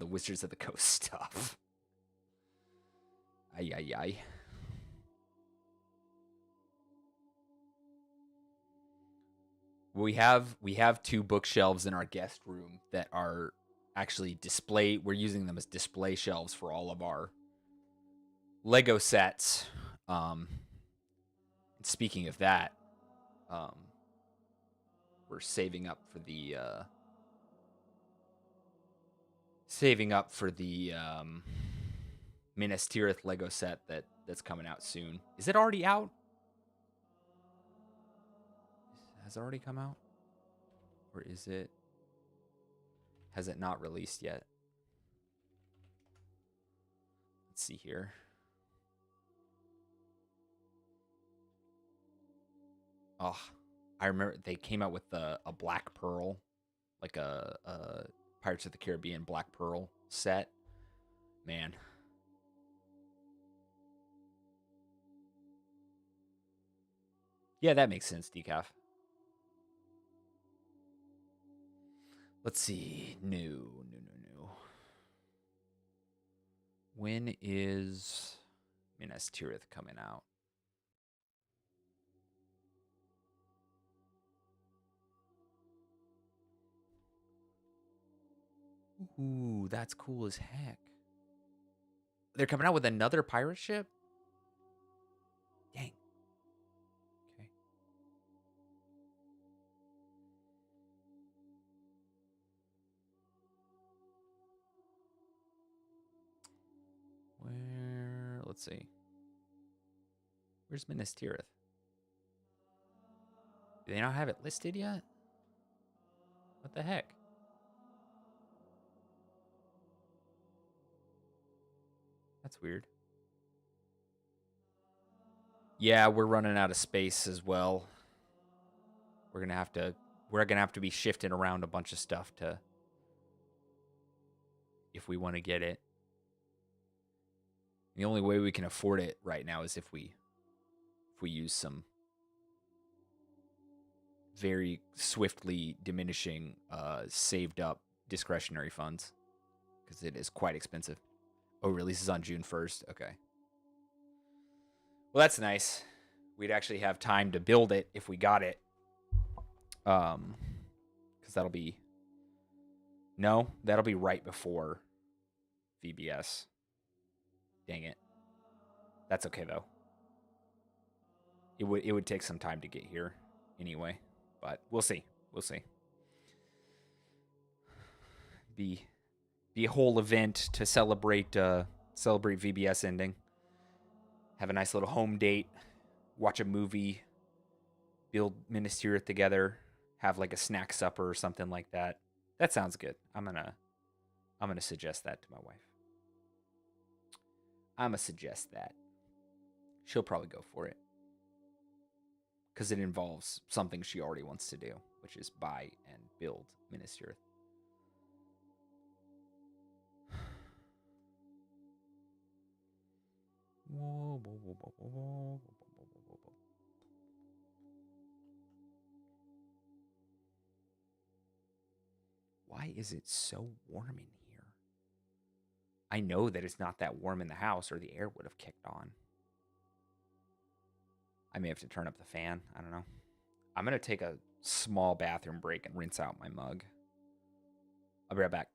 A: Wizards of the Coast stuff. Ay, ay, ay. We have 2 bookshelves in our guest room that are actually display. We're using them as display shelves for all of our Lego sets. Speaking of that, we're saving up for the Minas Tirith Lego set that's coming out soon. Is it already out? Has it already come out? Or has it not released yet? Let's see here. Oh, I remember they came out with a Black Pearl, like a Pirates of the Caribbean Black Pearl set. Man. Yeah, that makes sense, Decaf. Let's see. No. When is Minas Tirith coming out? Ooh, that's cool as heck. They're coming out with another pirate ship? Dang. Okay. Let's see. Where's Minas Tirith? Do they not have it listed yet? What the heck? That's weird. Yeah, we're running out of space as well. We're gonna have to be shifting around a bunch of stuff if we want to get it. The only way we can afford it right now is if we use some very swiftly diminishing saved up discretionary funds, because it is quite expensive. Oh, releases on June 1st. Okay. Well, that's nice. We'd actually have time to build it if we got it. Because that'll be right before VBS. Dang it. That's okay though. It would take some time to get here anyway, but we'll see. Be a whole event to celebrate VBS ending. Have a nice little home date, watch a movie, build Minas Tirith together, have like a snack supper or something like that. That sounds good. I'm gonna suggest that to my wife. I'm gonna suggest that. She'll probably go for it because it involves something she already wants to do, which is buy and build Minas Tirith. Why is it so warm in here? I know that it's not that warm in the house or the air would have kicked on. I may have to turn up the fan. I don't know. I'm going to take a small bathroom break and rinse out my mug. I'll be right back.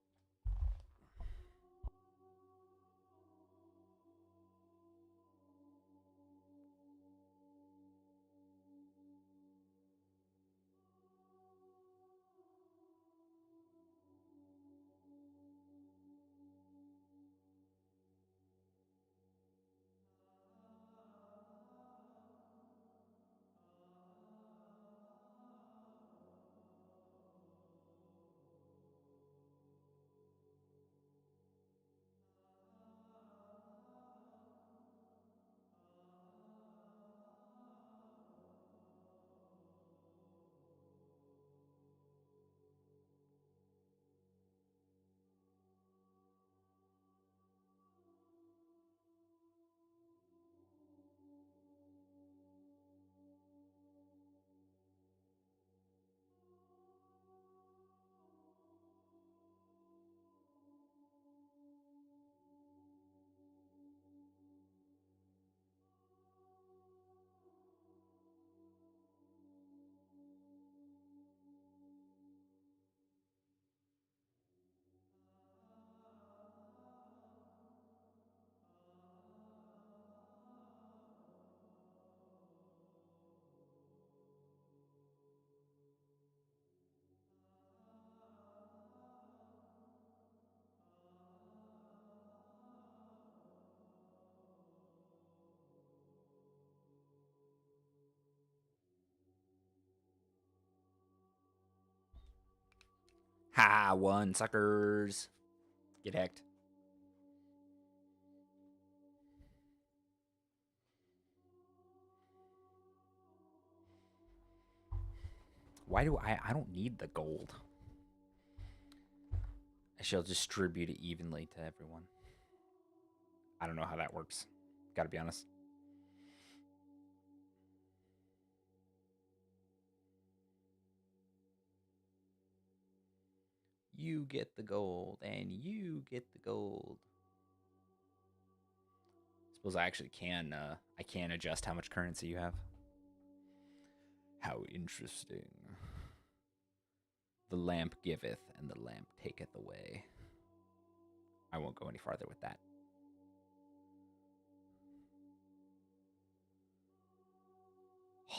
A: Ha, one, suckers. Get hacked. Why do I don't need the gold. I shall distribute it evenly to everyone. I don't know how that works. Gotta be honest. You get the gold, and you get the gold. Suppose I actually can. I can adjust how much currency you have. How interesting. The lamp giveth, and the lamp taketh away. I won't go any farther with that.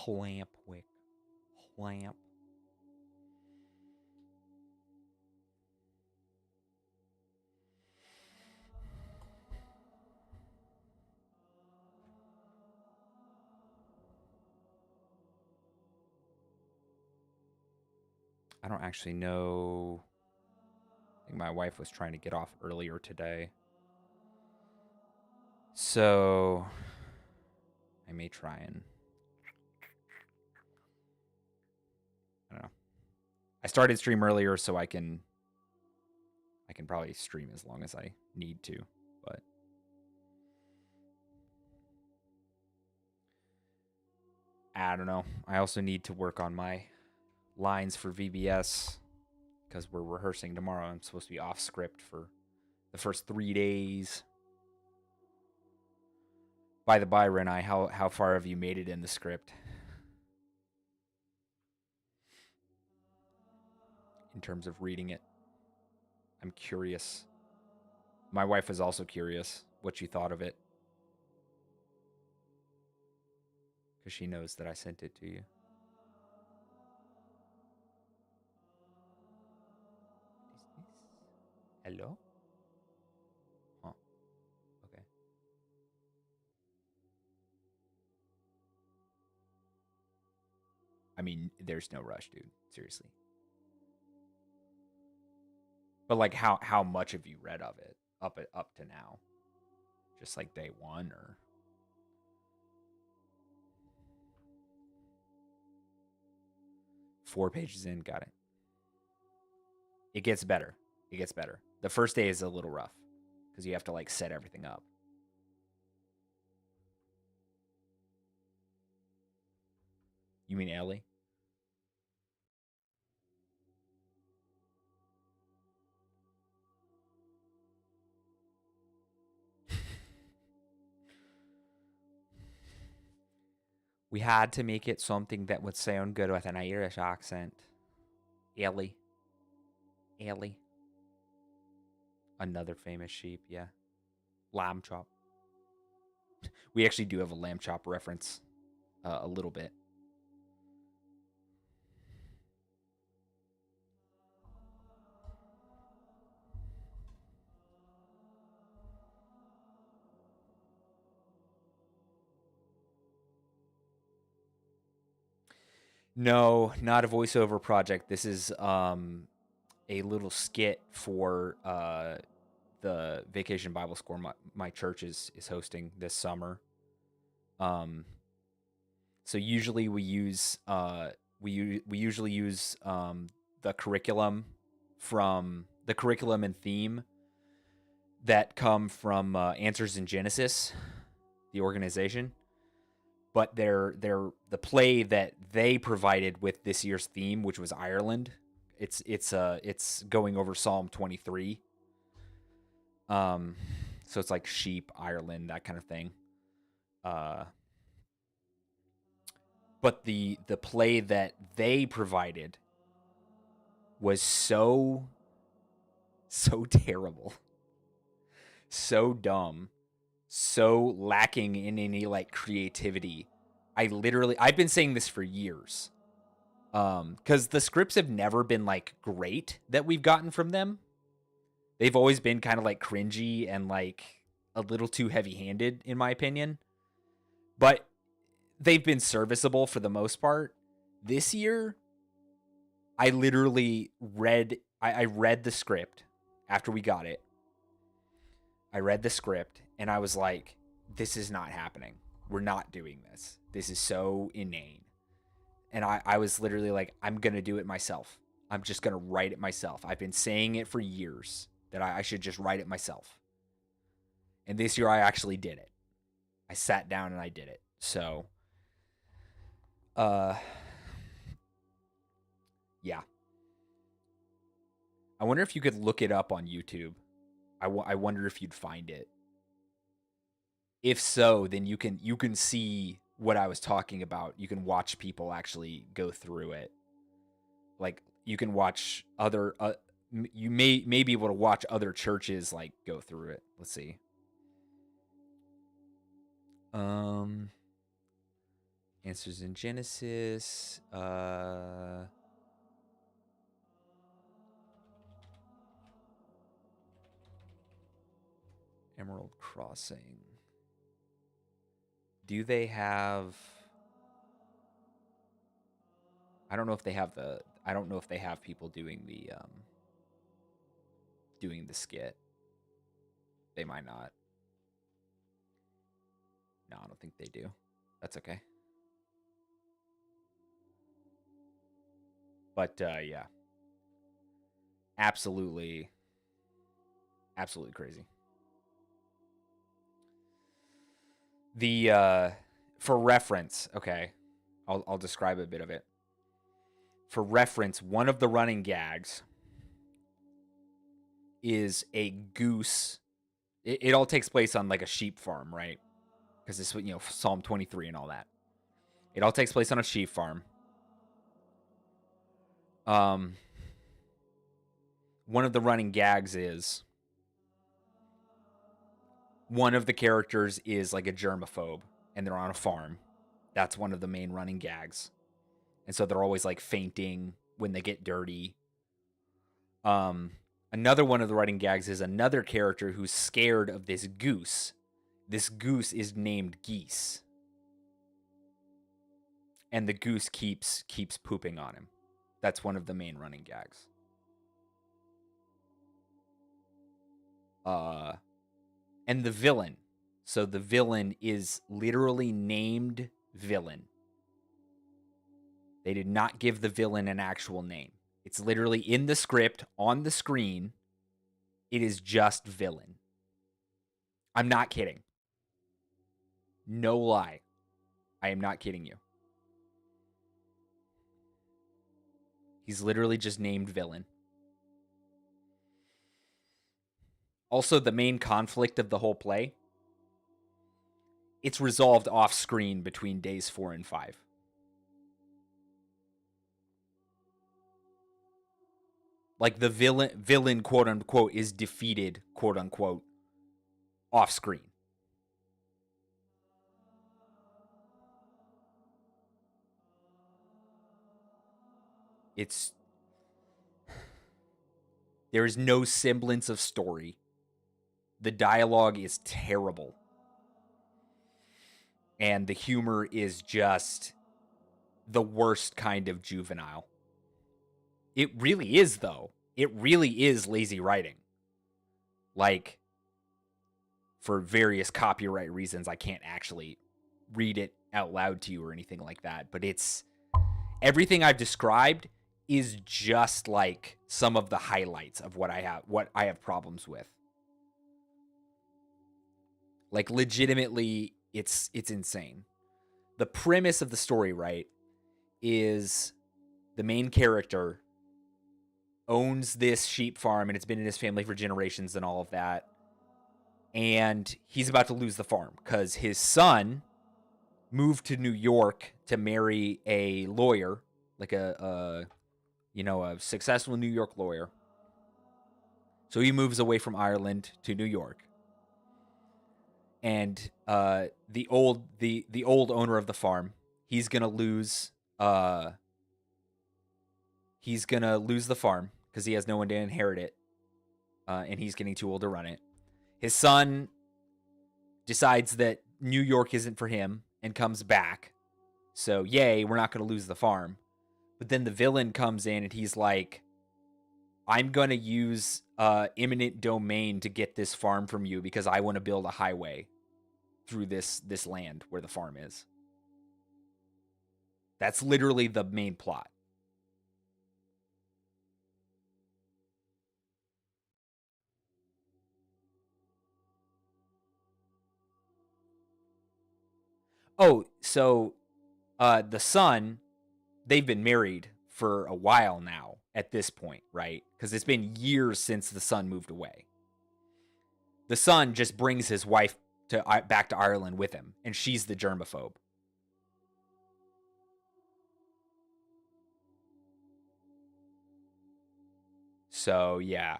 A: Lampwick. Lamp. I don't actually know. I think my wife was trying to get off earlier today. So I may try and I don't know. I started stream earlier so I can probably stream as long as I need to, but I don't know. I also need to work on my lines for VBS because we're rehearsing tomorrow. I'm supposed to be off script for the first 3 days. By the by, Renai, how far have you made it in the script? In terms of reading it. I'm curious. My wife was also curious what you thought of it. Because she knows that I sent it to you. What is this? Hello? Huh. Okay. mean, there's no rush, dude. Seriously. But like, how much have you read of it up to now? Just like day one, or 4 pages in? Got it. It gets better. It gets better. The first day is a little rough because you have to like set everything up. You mean Ellie? We had to make it something that would sound good with an Irish accent. Ellie. Ellie. Another famous sheep, yeah. Lamb chop. We actually do have a lamb chop reference a little bit. No, not a voiceover project. This is a little skit for the Vacation Bible School my church is hosting this summer. So usually we use we usually use the curriculum and theme that come from Answers in Genesis, the organization. But they're the play that they provided with this year's theme, which was Ireland. It's going over Psalm 23. So it's like sheep, Ireland, that kind of thing. But the play that they provided was so terrible, so dumb, so lacking in any like creativity. I've been saying this for years. Because the scripts have never been like great that we've gotten from them. They've always been kind of like cringy and like a little too heavy-handed, in my opinion. But they've been serviceable for the most part. This year, I literally read the script after we got it. I read the script and I was like, this is not happening. We're not doing this. This is so inane. And I was literally like, I'm going to do it myself. I'm just going to write it myself. I've been saying it for years that I should just write it myself. And this year I actually did it. I sat down and I did it. So, yeah. I wonder if you could look it up on YouTube. I wonder if you'd find it. If so, then you can see what I was talking about. You can watch people actually go through it. Like you can watch other you may be able to watch other churches like go through it. Let's see. Answers in Genesis. Emerald Crossing. Do they have? I don't know if they have people doing the skit. They might not. No, I don't think they do. That's okay. But yeah. Absolutely crazy. The for reference, okay. I'll describe a bit of it. For reference, one of the running gags is a goose. It all takes place on like a sheep farm, right? Because it's Psalm 23 and all that. It all takes place on a sheep farm. One of the running gags is one of the characters is like a germaphobe and they're on a farm. That's one of the main running gags. And so they're always like fainting when they get dirty. Another one of the running gags is another character who's scared of this goose. This goose is named Geese. and the goose keeps pooping on him. That's one of the main running gags. And the villain. So the villain is literally named Villain. They did not give the villain an actual name. It's literally in the script, on the screen. It is just Villain. I'm not kidding. No lie. I am not kidding you. He's literally just named Villain. Also, the main conflict of the whole play, it's resolved off screen between days 4 and 5. Like the villain quote unquote is defeated quote unquote off screen. There is no semblance of story. The dialogue is terrible. And the humor is just the worst kind of juvenile. It really is, though. It really is lazy writing. Like, for various copyright reasons, I can't actually read it out loud to you or anything like that. But it's everything I've described is just like some of the highlights of what I have problems with. Like, legitimately, it's insane. The premise of the story, right, is the main character owns this sheep farm and it's been in his family for generations and all of that. And he's about to lose the farm because his son moved to New York to marry a lawyer, like a successful New York lawyer. So he moves away from Ireland to New York. And the old owner of the farm, he's gonna lose the farm because he has no one to inherit it, and he's getting too old to run it. His son decides that New York isn't for him and comes back. So yay, we're not gonna lose the farm. But then the villain comes in and he's like, I'm gonna use eminent domain to get this farm from you because I want to build a highway through this land where the farm is. That's literally the main plot. Oh, so the son, they've been married for a while now at this point, right? Because it's been years since the son moved away. The son just brings his wife back to Ireland with him, and she's the germaphobe. So, yeah.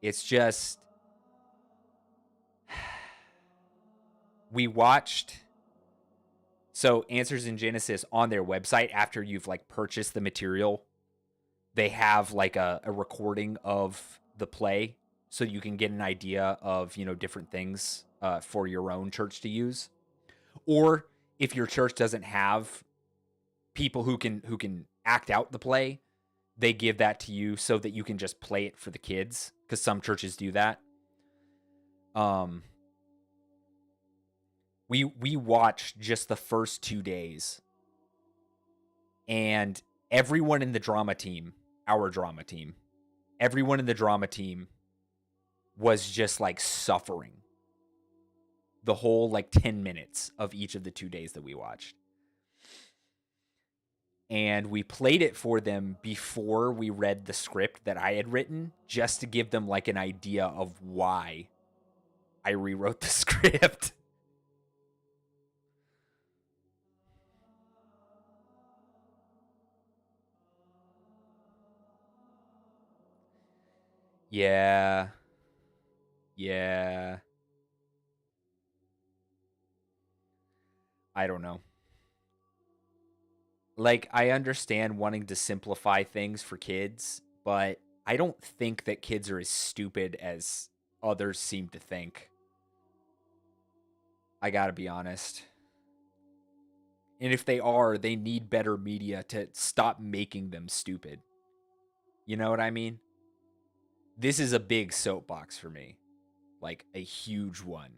A: It's just... We watched... So, Answers in Genesis, on their website, after you've, like, purchased the material, they have, like, a recording of the play, so you can get an idea of, different things for your own church to use. Or, if your church doesn't have people who can act out the play, they give that to you so that you can just play it for the kids, because some churches do that. We watched just the first 2 days, and everyone in the drama team, our drama team, everyone in the drama team was just like suffering the whole like 10 minutes of each of the 2 days that we watched. And we played it for them before we read the script that I had written, just to give them like an idea of why I rewrote the script. Yeah. I don't know. Like, I understand wanting to simplify things for kids, but I don't think that kids are as stupid as others seem to think. I gotta be honest. And if they are, they need better media to stop making them stupid. You know what I mean? This is a big soapbox for me. Like a huge one.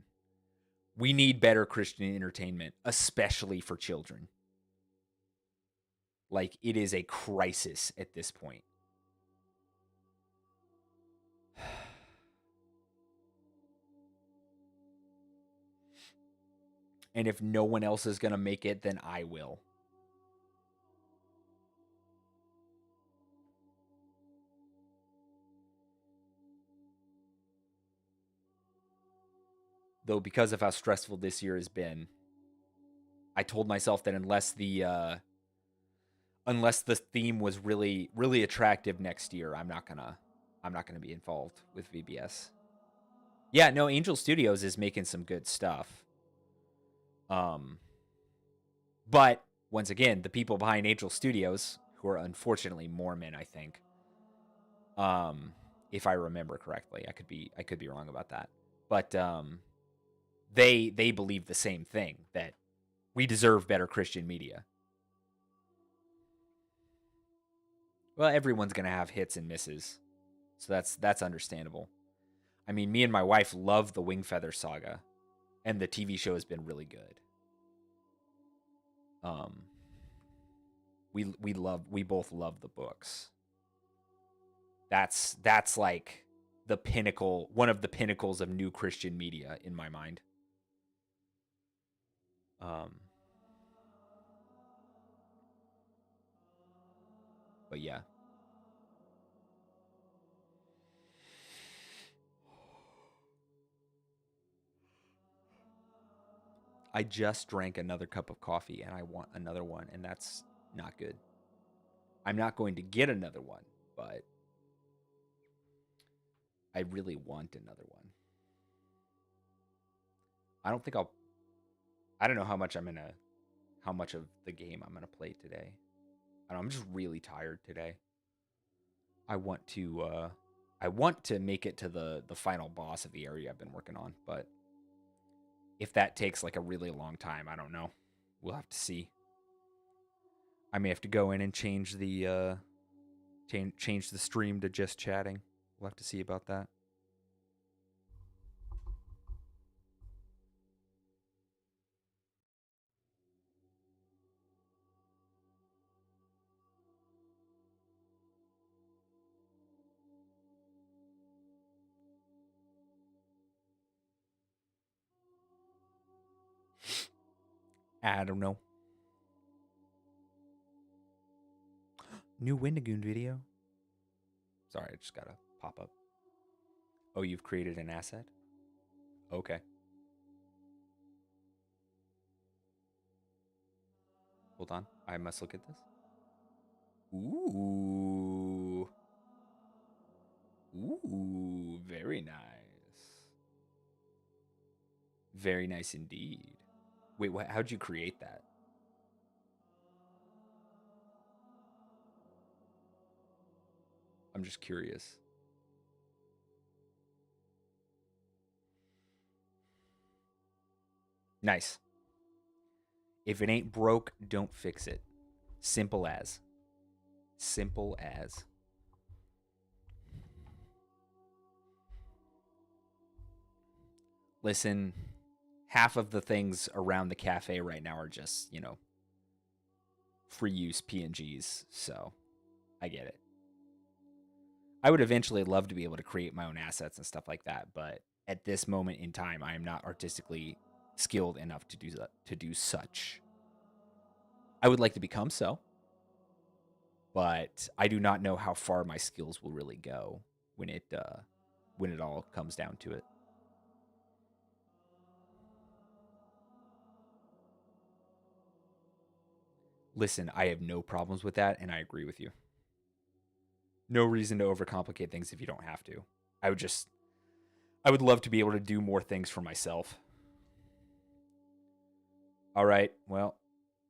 A: We need better Christian entertainment, especially for children. Like, it is a crisis at this point. And if no one else is going to make it, then I will. Though, because of how stressful this year has been, I told myself that unless the theme was really, really attractive next year, I'm not gonna be involved with VBS. Yeah, no, Angel Studios is making some good stuff. But once again, the people behind Angel Studios, who are unfortunately Mormon, I think, if I remember correctly, I could be wrong about that, but they believe the same thing, that we deserve better Christian media. Well, everyone's gonna have hits and misses, so that's understandable. I mean, me and my wife love the Wingfeather saga, and the TV show has been really good. We both love the books. That's like the pinnacle, one of the pinnacles of new Christian media in my mind. But yeah. I just drank another cup of coffee and I want another one, and that's not good. I'm not going to get another one, but I really want another one. I don't know how much of the game I'm gonna play today. I'm just really tired today. I want to make it to the final boss of the area I've been working on, but if that takes like a really long time, I don't know. We'll have to see. I may have to go in and change the stream to just chatting. We'll have to see about that. I don't know. New Windigoon video. Sorry, I just got a pop up. Oh, you've created an asset? Okay. Hold on. I must look at this. Ooh. Ooh, very nice. Very nice indeed. Wait, how'd you create that? I'm just curious. Nice. If it ain't broke, don't fix it. Simple as. Simple as. Listen, half of the things around the cafe right now are just, free use PNGs, so I get it. I would eventually love to be able to create my own assets and stuff like that, but at this moment in time, I am not artistically skilled enough to do such. I would like to become so, but I do not know how far my skills will really go when it all comes down to it. Listen, I have no problems with that, and I agree with you. No reason to overcomplicate things if you don't have to. I would love to be able to do more things for myself. All right, well,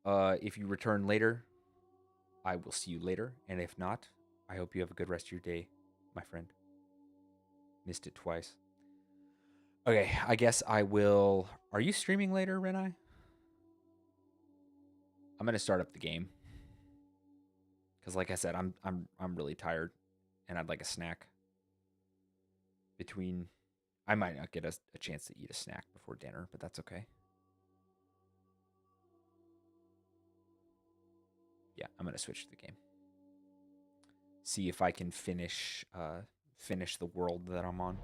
A: if you return later, I will see you later, and if not, I hope you have a good rest of your day, my friend. Missed it twice. Okay, I guess I will. Are you streaming later, Renai? I'm gonna start up the game because, like I said, I'm really tired, and I'd like a snack. Between, I might not get a chance to eat a snack before dinner, but that's okay. Yeah, I'm gonna switch to the game. See if I can finish the world that I'm on.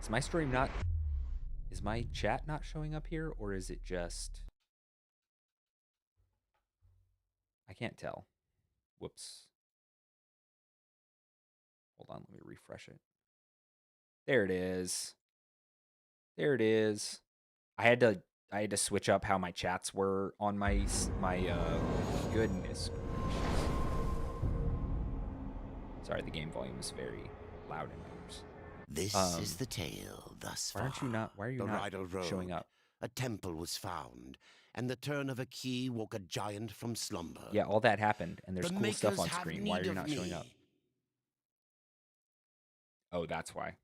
A: Is my stream not? Is my chat not showing up here, or is it just? I can't tell. Whoops. Hold on, let me refresh it. There it is. There it is. I had to switch up how my chats were on my goodness gracious. Sorry, the game volume is very loud in my ears.
C: This is the tale thus far.
A: Why are you not showing up?
C: A temple was found, and the turn of a key woke a giant from slumber.
A: Yeah, all that happened, and there's
C: The
A: cool stuff on
C: makers have
A: screen. Why are
C: need
A: you
C: of
A: not showing
C: me.
A: up? Oh, that's why.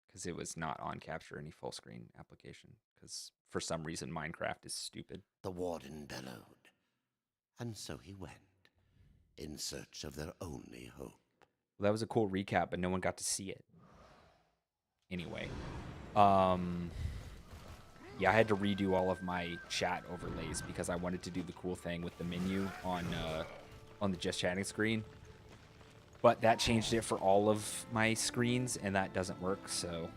A: Because it was not on Capture Any full screen application. Because for some reason Minecraft is stupid.
C: The warden bellowed, and so he went, in search of their only hope.
A: Well, that was a cool recap, but no one got to see it. Anyway, yeah, I had to redo all of my chat overlays because I wanted to do the cool thing with the menu on the just chatting screen. But that changed it for all of my screens, and that doesn't work, so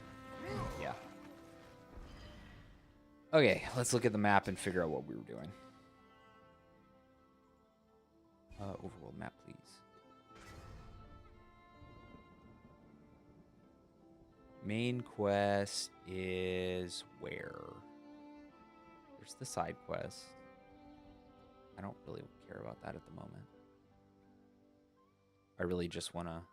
A: yeah. Okay, let's look at the map and figure out what we were doing. Overworld map, please. Main quest is where? There's the side quest. I don't really care about that at the moment. I really just want to...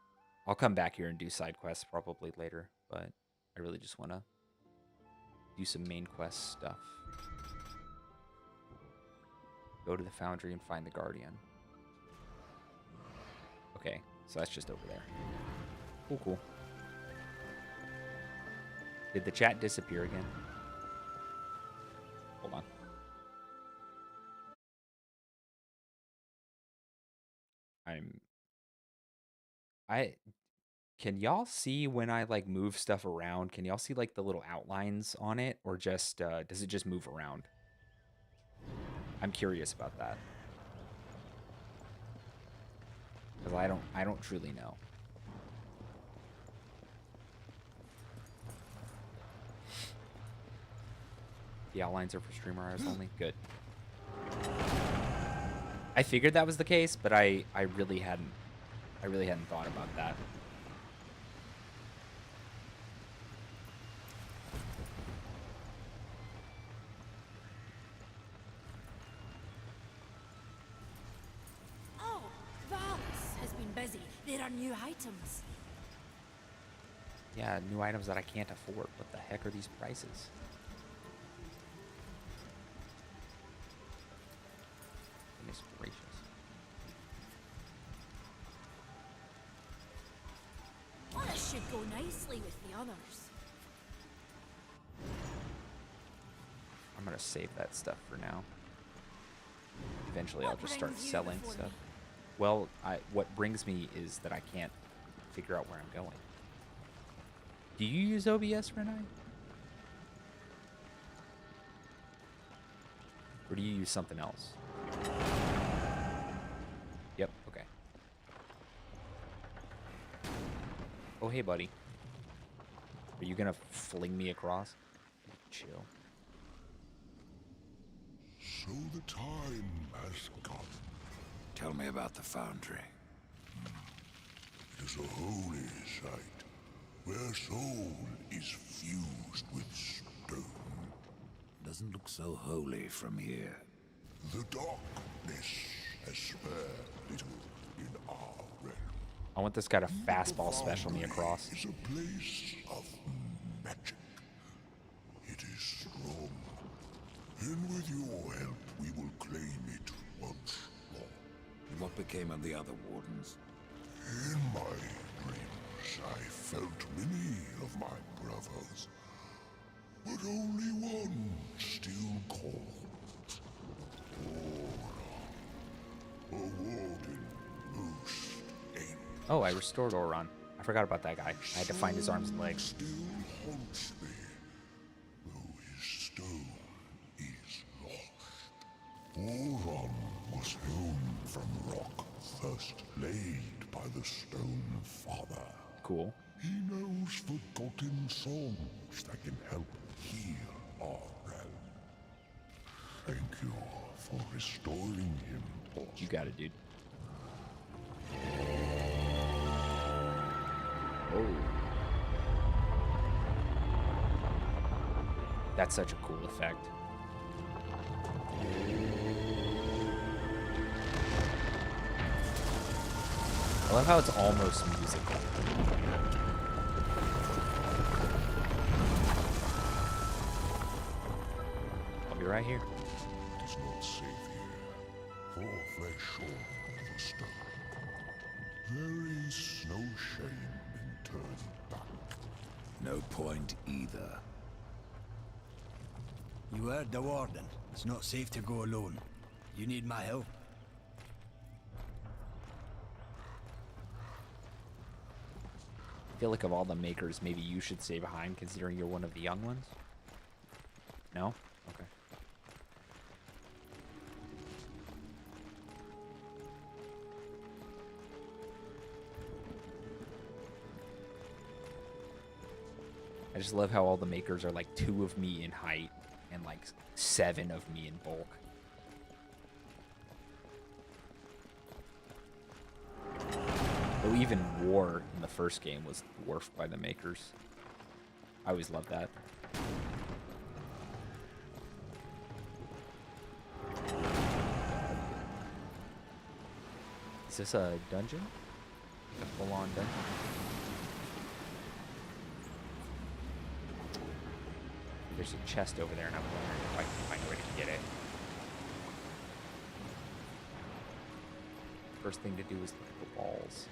A: I'll come back here and do side quests probably later, but I really just want to do some main quest stuff. Go to the foundry and find the Guardian. Okay, so that's just over there. Cool, cool. Did the chat disappear again? Hold on. Can y'all see when I like move stuff around? Can y'all see like the little outlines on it, or just does it just move around? I'm curious about that. Because I don't truly know. The outlines are for streamer eyes only. Good. I figured that was the case, but I really hadn't thought about that.
D: Oh, Valis has been busy. There are new items.
A: Yeah, new items that I can't afford. What the heck are these prices? Goodness gracious.
D: Well, this should go nicely with the others.
A: I'm gonna save that stuff for now. Eventually, I'll just start
D: brings you
A: selling
D: before
A: stuff.
D: me?
A: Well, what brings me is that I can't figure out where I'm going. Do you use OBS, Renai? Or do you use something else? Yep, okay. Oh, hey, buddy. Are you gonna fling me across? Chill.
E: So the time has come.
F: Tell me about the foundry.
E: It is a holy site, where soul is fused with stone.
F: Doesn't look so holy from here.
E: The darkness has spared little in our realm.
A: I want this guy to fastball special me across.
E: It's a place of magic. It is strong. And with your help, we will claim it once more.
F: What became of the other wardens?
E: In my dreams, I felt many of my brothers. but only one still called Aura, a warden most ancient.
A: Oh, I restored Oron. I forgot about that guy. I had to find his arms and legs.
E: Still haunts me, though his stone is lost. Oron was hewn from rock first laid by the Stone Father.
A: Cool.
E: He knows forgotten songs that can help heal our realm. Thank you for restoring him, boss.
A: You got it, dude. Oh. That's such a cool effect. I love how it's almost musical. I'll be right here.
E: It is not safe here, for flesh short of the stone. There is no shame in turning back.
F: No point either.
G: You heard the warden. It's not safe to go alone. You need my help.
A: I feel like of all the makers, maybe you should stay behind, considering you're one of the young ones. No? Okay. I just love how all the makers are like 2 of me in height and like 7 of me in bulk. Though even War in the first game was dwarfed by the makers. I always loved that. Is this a dungeon? A full-on dungeon? There's a chest over there, and I'm wondering if I can find a way to get it. First thing to do is look at the walls.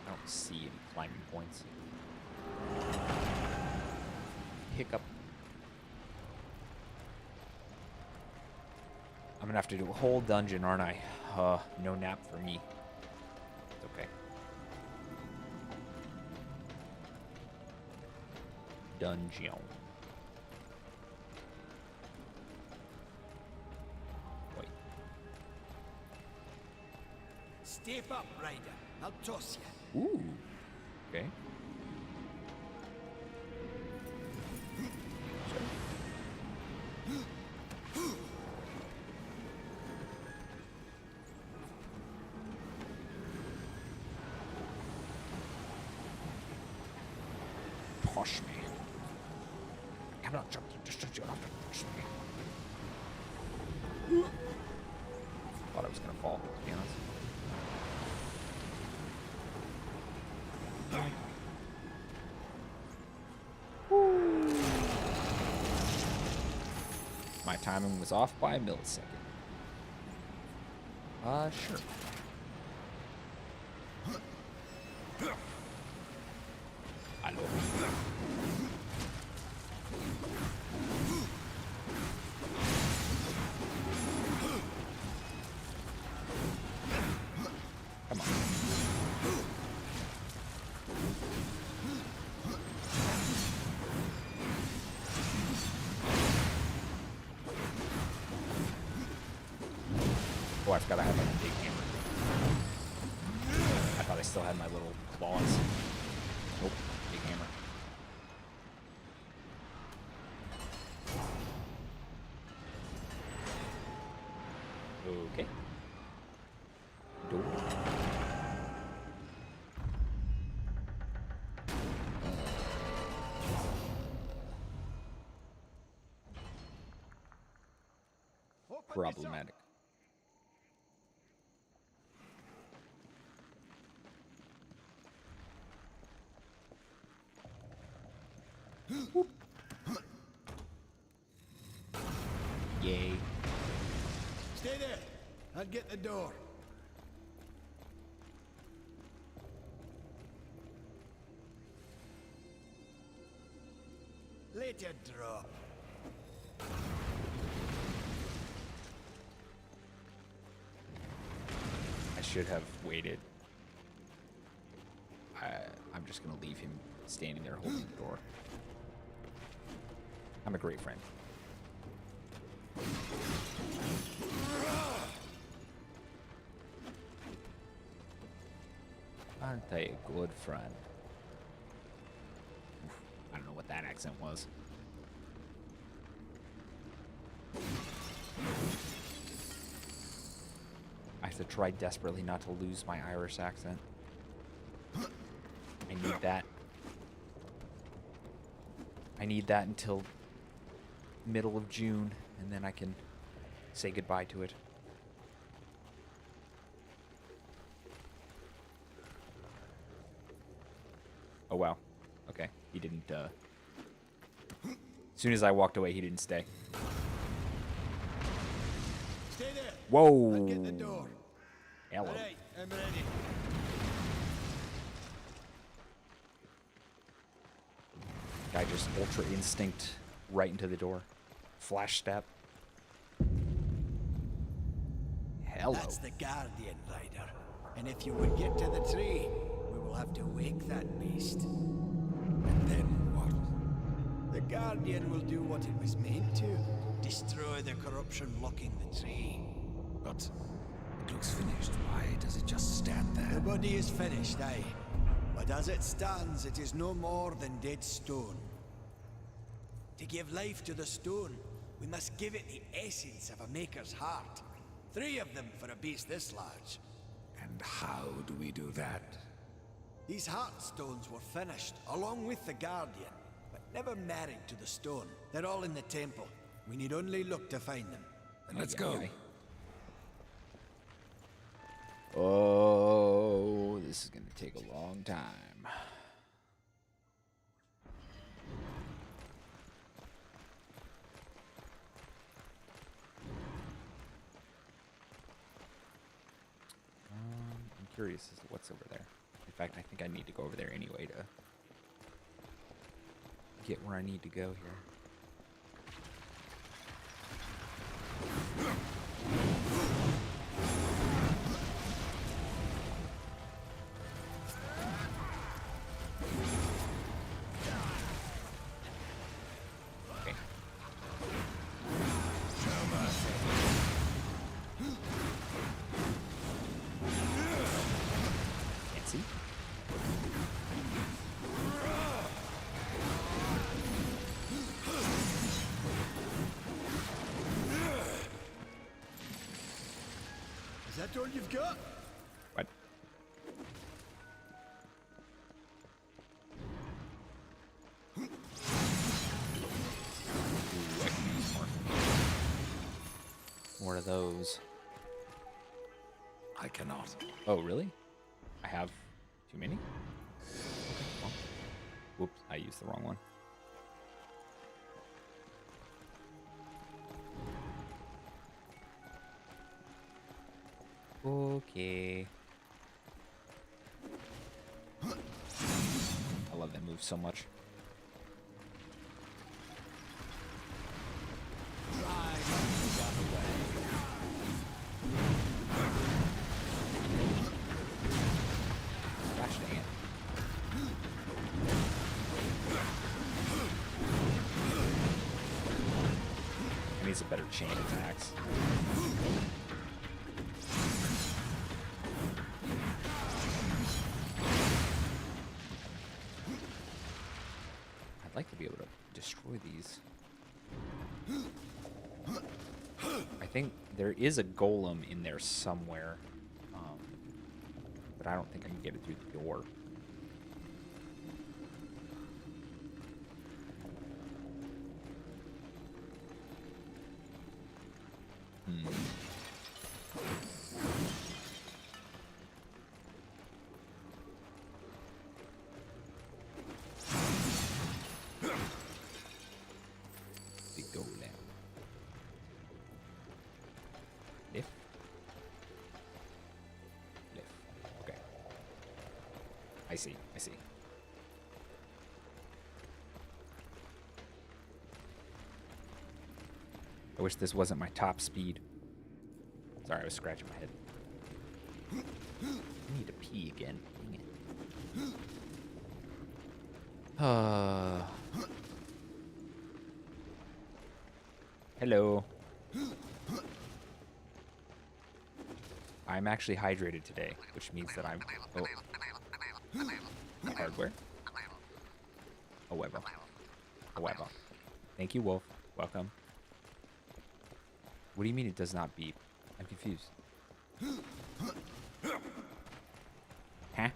A: I don't see any climbing points. Hiccup. I'm gonna have to do a whole dungeon, aren't I? No nap for me. It's okay. Dungeon. Wait.
G: Step up, Ryder. I'll toss you.
A: Ooh. Okay. Push me. I cannot jump through distance. You'll have to push me. Thought I was gonna fall, to be honest. My timing was off by a millisecond. Sure. Hello. Come on. Oh, I forgot I had my big hammer. I thought I still had my little claws. Nope, big hammer. Okay. Door. Problematic. Yay.
G: Stay there. I'll get the door. Let it drop.
A: I should have waited. I'm just gonna leave him standing there holding the door. I'm a great friend. Aren't they a good friend? Oof, I don't know what that accent was. I have to try desperately not to lose my Irish accent. I need that. I need that until middle of June, and then I can say goodbye to it. Oh, wow. Okay. He didn't, As soon as I walked away, he didn't stay.
G: Stay there.
A: Whoa.
G: I'll get the door.
A: Hello.
G: All right, I'm ready.
A: Guy just ultra instinct right into the door. Flash step. Hello.
G: That's the Guardian, Rider. And if you would get to the tree, we will have to wake that beast. And then what? The Guardian will do what it was meant to. Destroy the corruption blocking the tree.
F: But it looks finished. Why does it just stand there?
G: The body is finished, aye. But as it stands, it is no more than dead stone. To give life to the stone, we must give it the essence of a maker's heart. 3 of them for a beast this large.
F: And how do we do that?
G: These heartstones were finished, along with the Guardian, but never married to the stone. They're all in the temple. We need only look to find them.
F: Then let's go.
A: Oh, this is going to take a long time. I'm curious as to what's over there. In fact, I think I need to go over there anyway to get where I need to go here. Okay. Can't see.
G: Is that all you've got?
A: What? Ooh, I can use more. More of those.
F: I cannot.
A: Oh, really? I have too many? Okay, well. Whoops, I used the wrong one. Okay. I love that move so much. Gosh dang it. It needs a better chain attacks. I'd like to be able to destroy these. I think there is a golem in there somewhere, but I don't think I can get it through the door. The golem. Lift. Lift. Okay. I see. I see. I wish this wasn't my top speed. Sorry, I was scratching my head. I need to pee again. Dang it. Hello. I'm actually hydrated today, which means that I'm... Oh. Hardware? Oh, webber. Oh, webber. Thank you, Wolf. Welcome. What do you mean it does not beep? I'm confused. Huh? How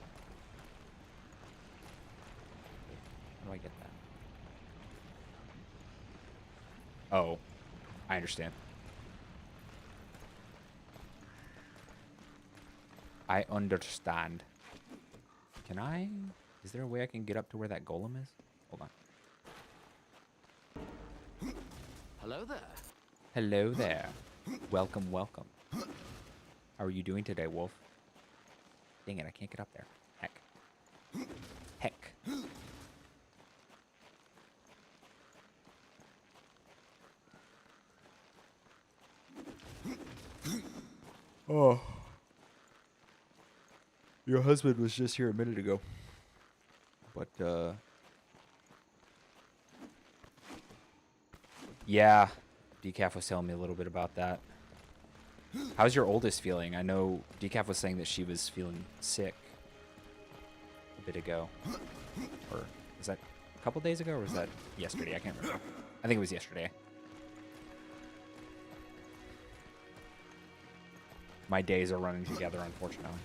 A: do I get that? Oh. I understand. I understand. Can I? Is there a way I can get up to where that golem is? Hold on.
G: Hello there.
A: Hello there. Welcome, welcome. How are you doing today, Wolf? Dang it, I can't get up there. Heck. Heck. Oh. Your husband was just here a minute ago. But, yeah. Decaf was telling me a little bit about that. How's your oldest feeling? I know Decaf was saying that she was feeling sick a bit ago. Or was that a couple days ago, or was that yesterday? I can't remember. I think it was yesterday. My days are running together, unfortunately.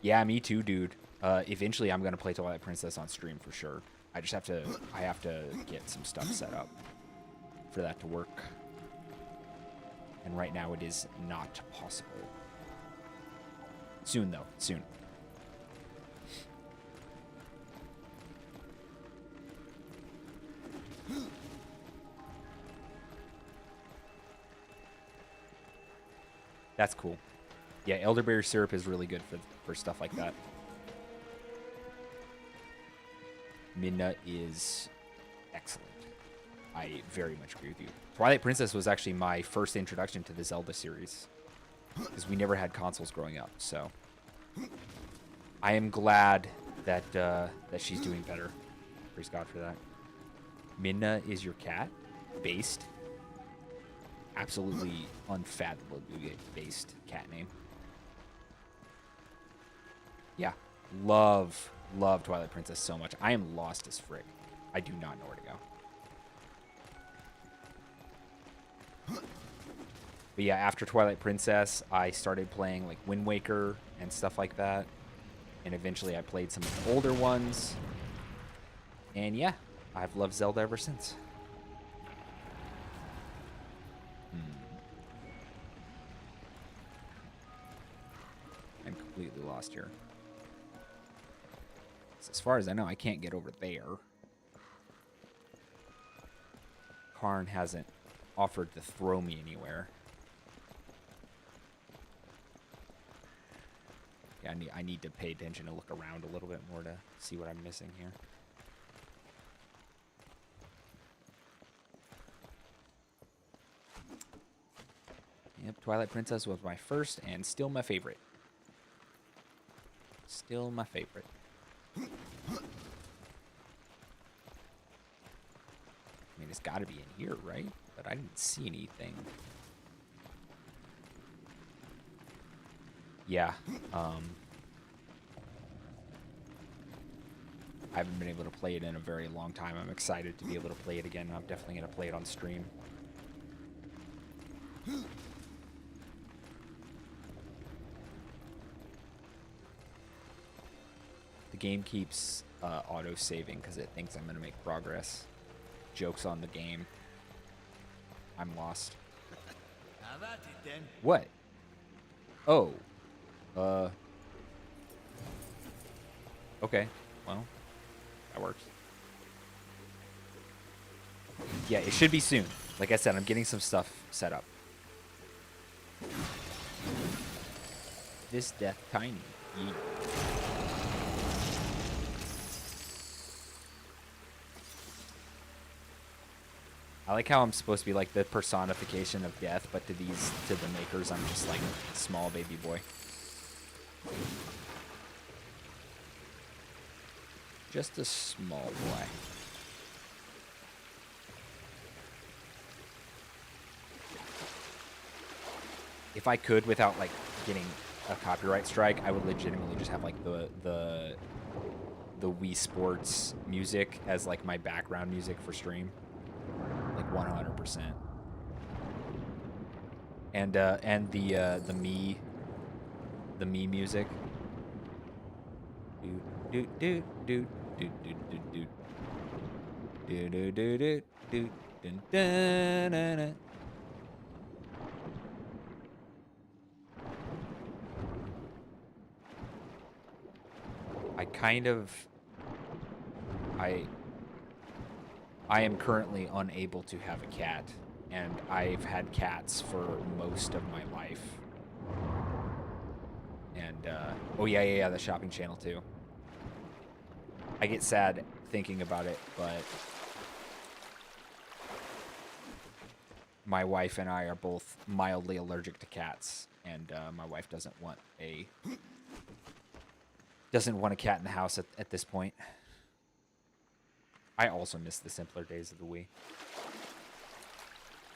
A: Yeah, me too, dude. Eventually, I'm gonna play Twilight Princess on stream for sure. I just have to. I have to get some stuff set up for that to work. And right now, it is not possible. Soon, though. Soon. That's cool. Yeah, elderberry syrup is really good for stuff like that. Minna is excellent. I very much agree with you. Twilight Princess was actually my first introduction to the Zelda series, because we never had consoles growing up. So I am glad that that she's doing better. Praise God for that. Minna is your cat? Based? Absolutely unfathomably based cat name. Yeah, love Twilight Princess so much. I am lost as frick. I do not know where to go. But yeah, after Twilight Princess, I started playing like Wind Waker and stuff like that. And eventually I played some of the older ones. And yeah, I've loved Zelda ever since. I'm completely lost here. As far as I know, I can't get over there. Karn hasn't offered to throw me anywhere. Yeah, I need to pay attention and look around a little bit more to see what I'm missing here. Yep, Twilight Princess was my first and still my favorite. Still my favorite. I mean, it's got to be in here, right? But I didn't see anything. Yeah. I haven't been able to play it in a very long time. I'm excited to be able to play it again. I'm definitely going to play it on stream. The game keeps auto-saving because it thinks I'm going to make progress. Joke's on the game. I'm lost.
G: Have at it then.
A: What? Oh. Okay. Well, that works. Yeah, it should be soon. Like I said, I'm getting some stuff set up. This death tiny. Yeet. I like how I'm supposed to be like the personification of death, but to the makers, I'm just like a small baby boy. Just a small boy. If I could, without like getting a copyright strike, I would legitimately just have like the Wii Sports music as like my background music for stream, like 100%. And the Mii music. Do do do do do do do do do do do do dun dun dun dun. I am currently unable to have a cat, and I've had cats for most of my life. And oh yeah, the shopping channel too. I get sad thinking about it, but my wife and I are both mildly allergic to cats, and my wife doesn't want a cat in the house at this point. I also miss the simpler days of the Wii.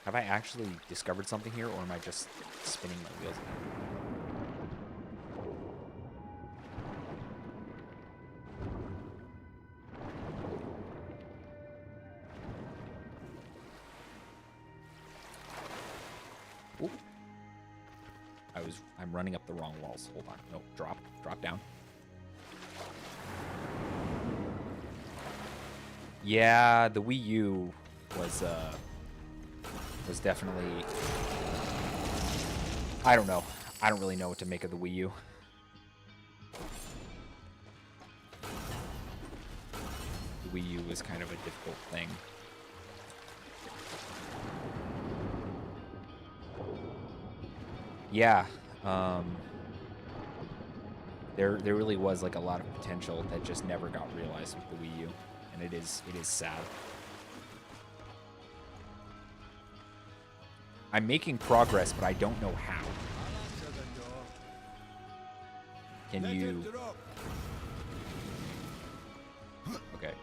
A: Have I actually discovered something here, or am I just spinning my wheels? Ooh. I'm running up the wrong walls. Hold on. No, drop down. Yeah, the Wii U was definitely, I don't know. I don't really know what to make of the Wii U. The Wii U was kind of a difficult thing. Yeah, there really was like a lot of potential that just never got realized with the Wii U. And it is sad. I'm making progress, but I don't know how. Can you? Okay.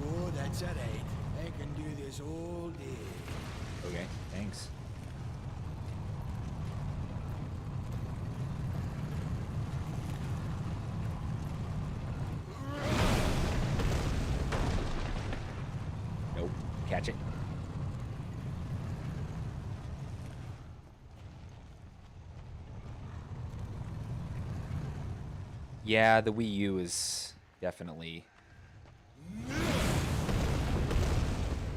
G: Oh, that's all right. I can do this all day.
A: Okay, thanks. Catch it. Yeah, the Wii U is definitely...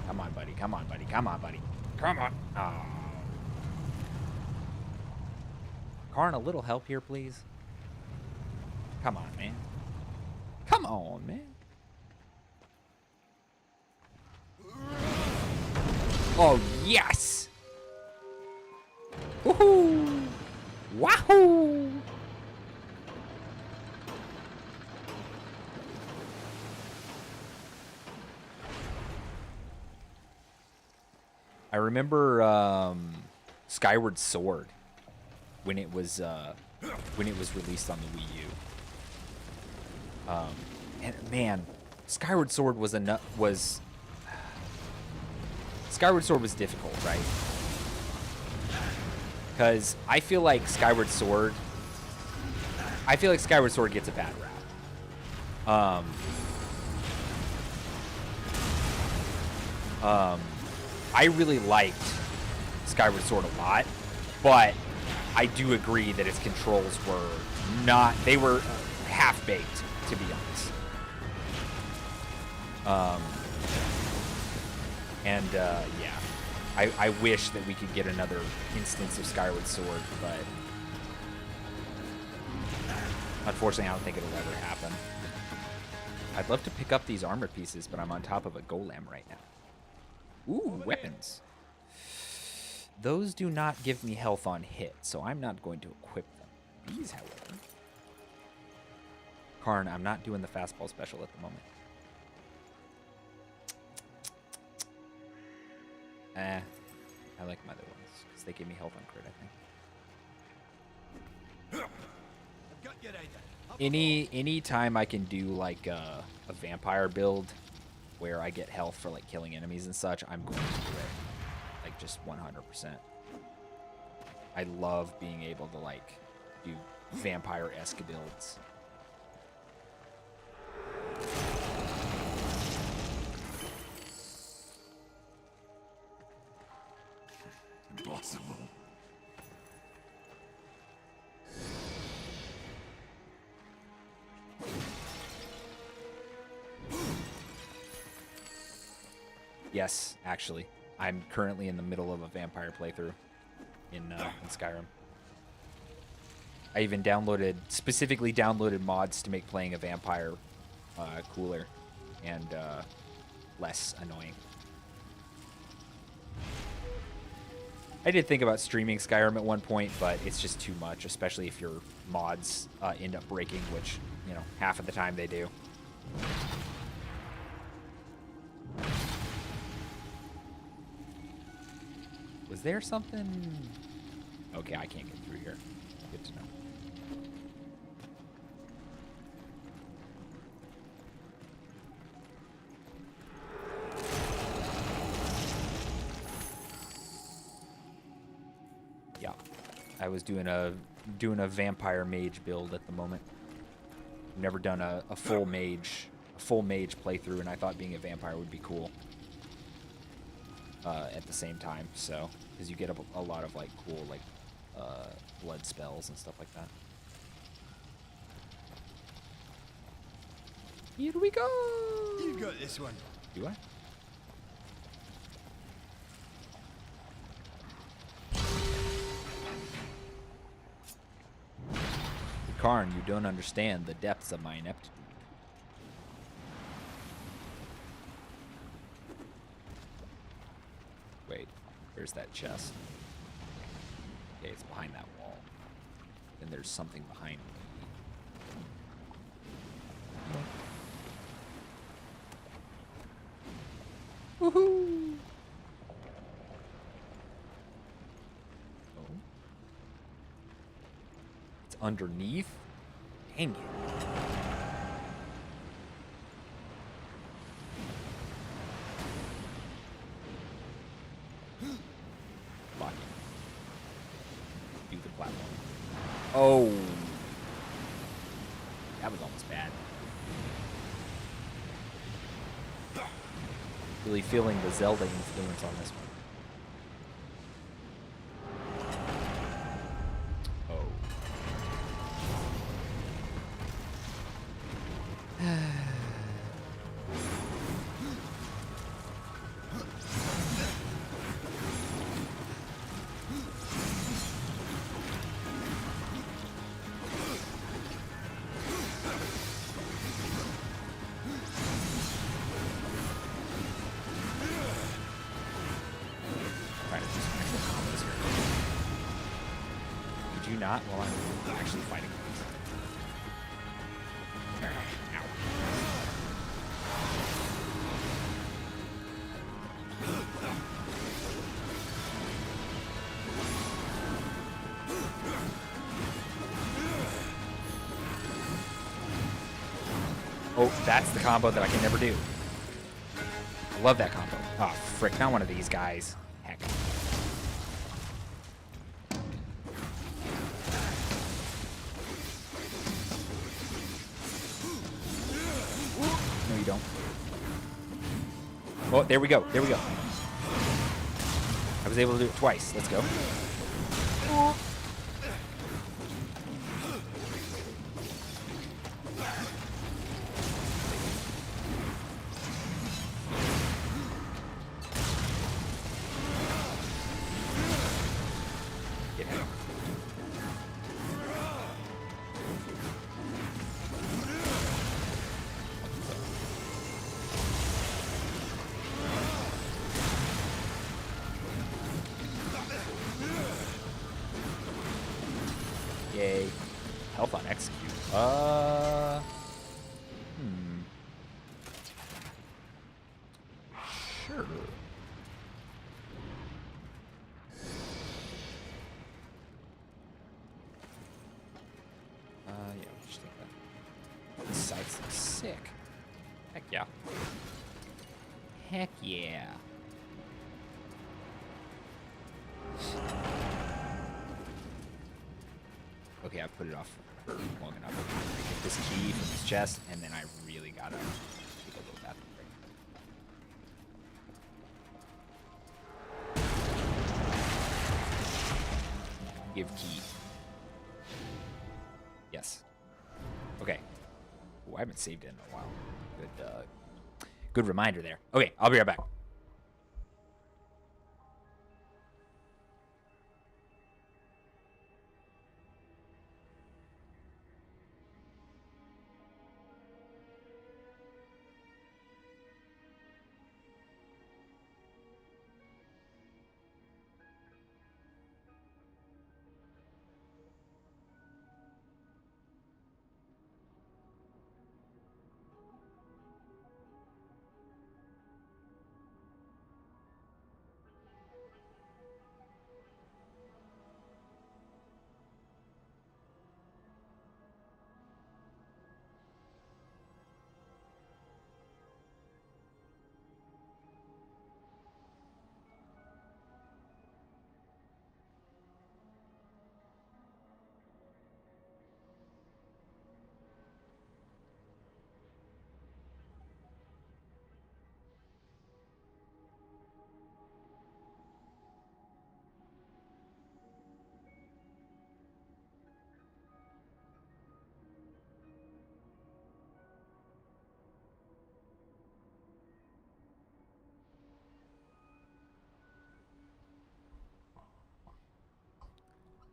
A: Come on, buddy. Come on, buddy. Come on, buddy. Come on. Oh. Karn, a little help here, please. Come on, man. Come on, man. Oh, yes! Woohoo! Wahoo! I remember Skyward Sword when it was released on the Wii U. And man, Skyward Sword was Skyward Sword was difficult, right? Because I feel like Skyward Sword gets a bad rap. I really liked Skyward Sword a lot, but I do agree that its controls were they were half-baked, to be honest. Yeah, I wish that we could get another instance of Skyward Sword, but unfortunately I don't think it'll ever happen. I'd love to pick up these armor pieces, but I'm on top of a golem right now. Ooh, weapons. Those do not give me health on hit, so I'm not going to equip them. These, however. Karn, I'm not doing the fastball special at the moment. I like my other ones because they give me health on crit, I think.
G: I've got your idea.
A: Any time I can do like a vampire build where I get health for like killing enemies and such, I'm going to do it. Like just 100%. I love being able to like do vampire-esque builds.
E: Impossible.
A: Yes, actually. I'm currently in the middle of a vampire playthrough in Skyrim. I even specifically downloaded mods to make playing a vampire cooler and less annoying. I did think about streaming Skyrim at one point, but it's just too much, especially if your mods end up breaking, which, you know, half of the time they do. Was there something? Okay, I can't get through here. Good to know. Yeah, I was doing a vampire mage build at the moment. I've never done a full mage playthrough, and I thought being a vampire would be cool. At the same time, so because you get a lot of like cool like blood spells and stuff like that. Here we go.
G: You got this one.
A: Do I? Karn, you don't understand the depths of my ineptitude. Wait, where's that chest? Okay, it's behind that wall. Then there's something behind me. Woohoo! Oh. It's underneath? Dang it. Do the platform. Oh. That was almost bad. Really feeling the Zelda influence on this one. Oh. Could you not while I'm actually fighting things? Ow. Oh, that's the combo that I can never do. I love that combo. Oh, frick, not one of these guys. Heck. No, you don't. Oh, there we go. There we go. I was able to do it twice. Let's go. Get him. Yay. Health on execute. Sure. Heck yeah. Heck yeah. Okay, I put it off long enough. Get this key from this chest, and then I really gotta take a little bathroom break. Give key. Yes. Okay. Ooh, I haven't saved it in a while. Good reminder there. Okay, I'll be right back.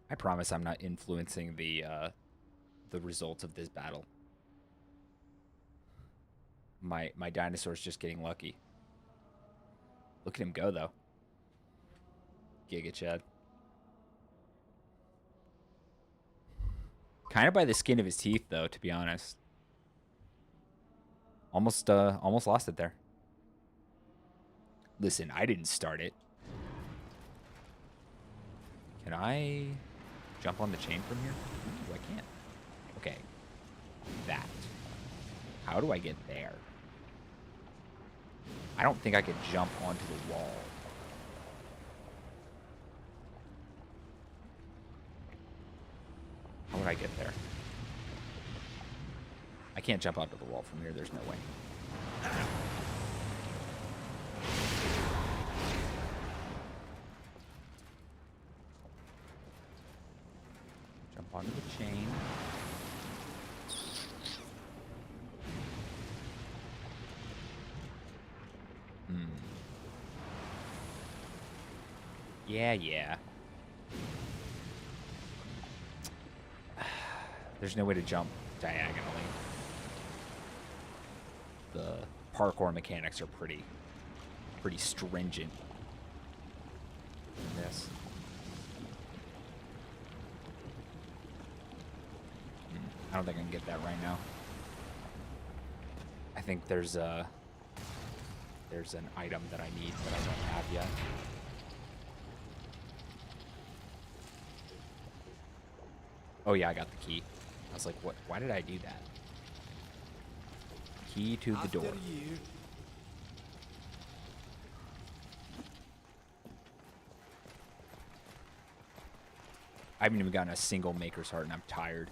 A: I promise I'm not influencing the results of this battle. My dinosaur's just getting lucky. Look at him go, though. Giga Chad. Kind of by the skin of his teeth, though, to be honest. Almost lost it there. Listen, I didn't start it. Can I jump on the chain from here? Ooh, I can't. Okay. That. How do I get there? I don't think I could jump onto the wall. How would I get there? I can't jump onto the wall from here. There's no way. Jump onto the chain. Yeah. There's no way to jump diagonally. The parkour mechanics are pretty stringent in this. I don't think I can get that right now. I think there's an item that I need that I don't have yet. Oh yeah, I got the key. I was like, what? Why did I do that? Key to the door. I haven't even gotten a single Maker's Heart and I'm tired.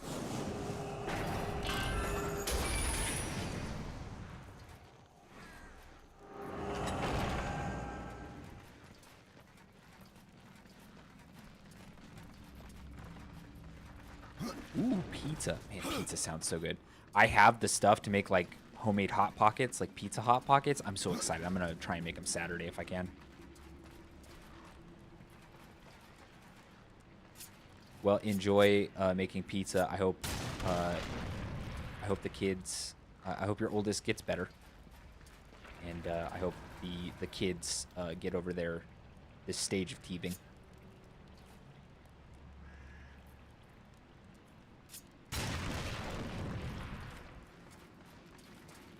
A: Ooh, pizza. Man, pizza sounds so good. I have the stuff to make like homemade hot pockets, like pizza hot pockets. I'm so excited. I'm gonna try and make them Saturday if I can. Well, enjoy making pizza. I hope the kids. I hope your oldest gets better, and I hope the kids get over this stage of teething.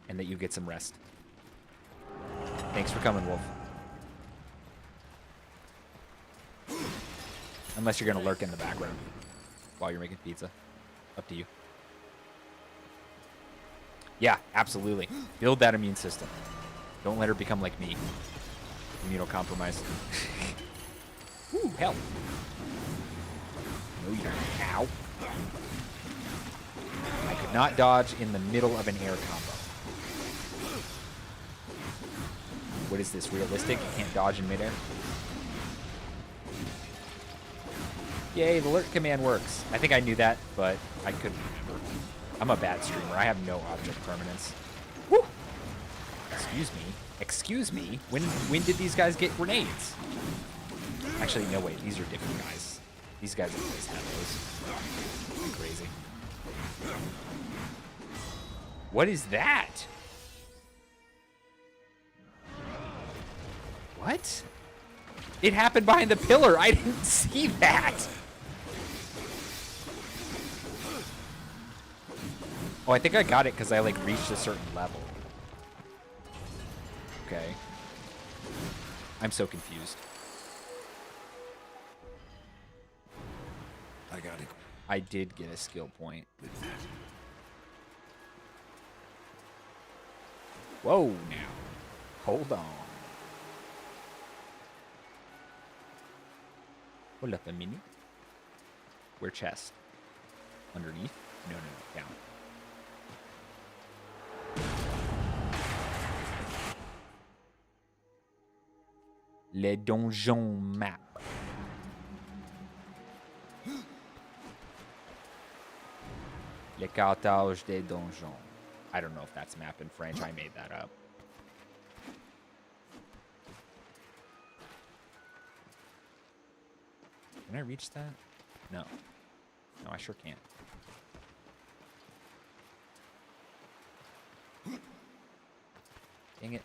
A: And that you get some rest. Thanks for coming, Wolf. Unless you're going to lurk in the background while you're making pizza. Up to you. Yeah, absolutely. Build that immune system. Don't let her become like me. Immunocompromised. Ooh, hell. No, you don't. Ow. I could not dodge in the middle of an air combo. What is this, realistic? You can't dodge in midair? Yay, the alert command works. I think I knew that, but I couldn't remember. I'm a bad streamer. I have no object permanence. Woo! Excuse me. Excuse me? When did these guys get grenades? Actually, no, wait. These are different guys. These guys always have those. Crazy. What is that? What? It happened behind the pillar. I didn't see that. Oh, I think I got it because I, like, reached a certain level. Okay. I'm so confused.
F: I got it.
A: I did get a skill point. Whoa, now. Hold on. Hold up a minute. Where chest? Underneath? No, down. Le donjon map. Le cartage des donjons. I don't know if that's map in French. I made that up. Can I reach that? No. No, I sure can't. Dang it.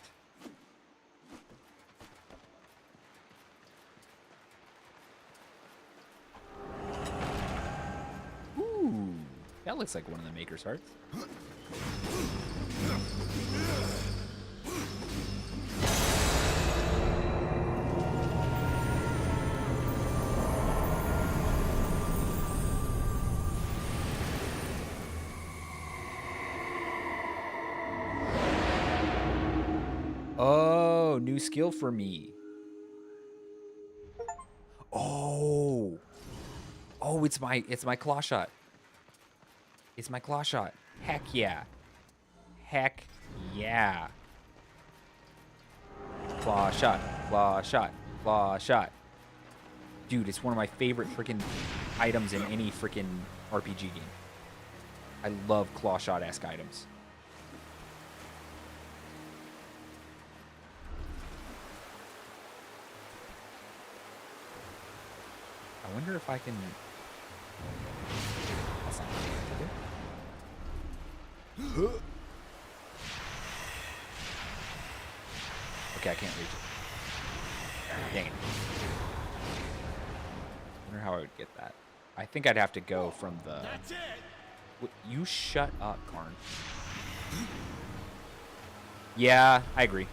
A: Ooh, that looks like one of the Maker's Hearts. Oh, new skill for me. Oh. Oh, it's my claw shot. It's my claw shot. Heck yeah. Heck yeah. Claw shot. Claw shot. Claw shot. Dude, it's one of my favorite freaking items in any freaking RPG game. I love claw shot-esque items. I wonder if I can... That's not what I have to do. Okay, I can't reach it. Dang it. I wonder how I would get that. I think I'd have to go from the... That's it! You shut up, Karn. Yeah, I agree.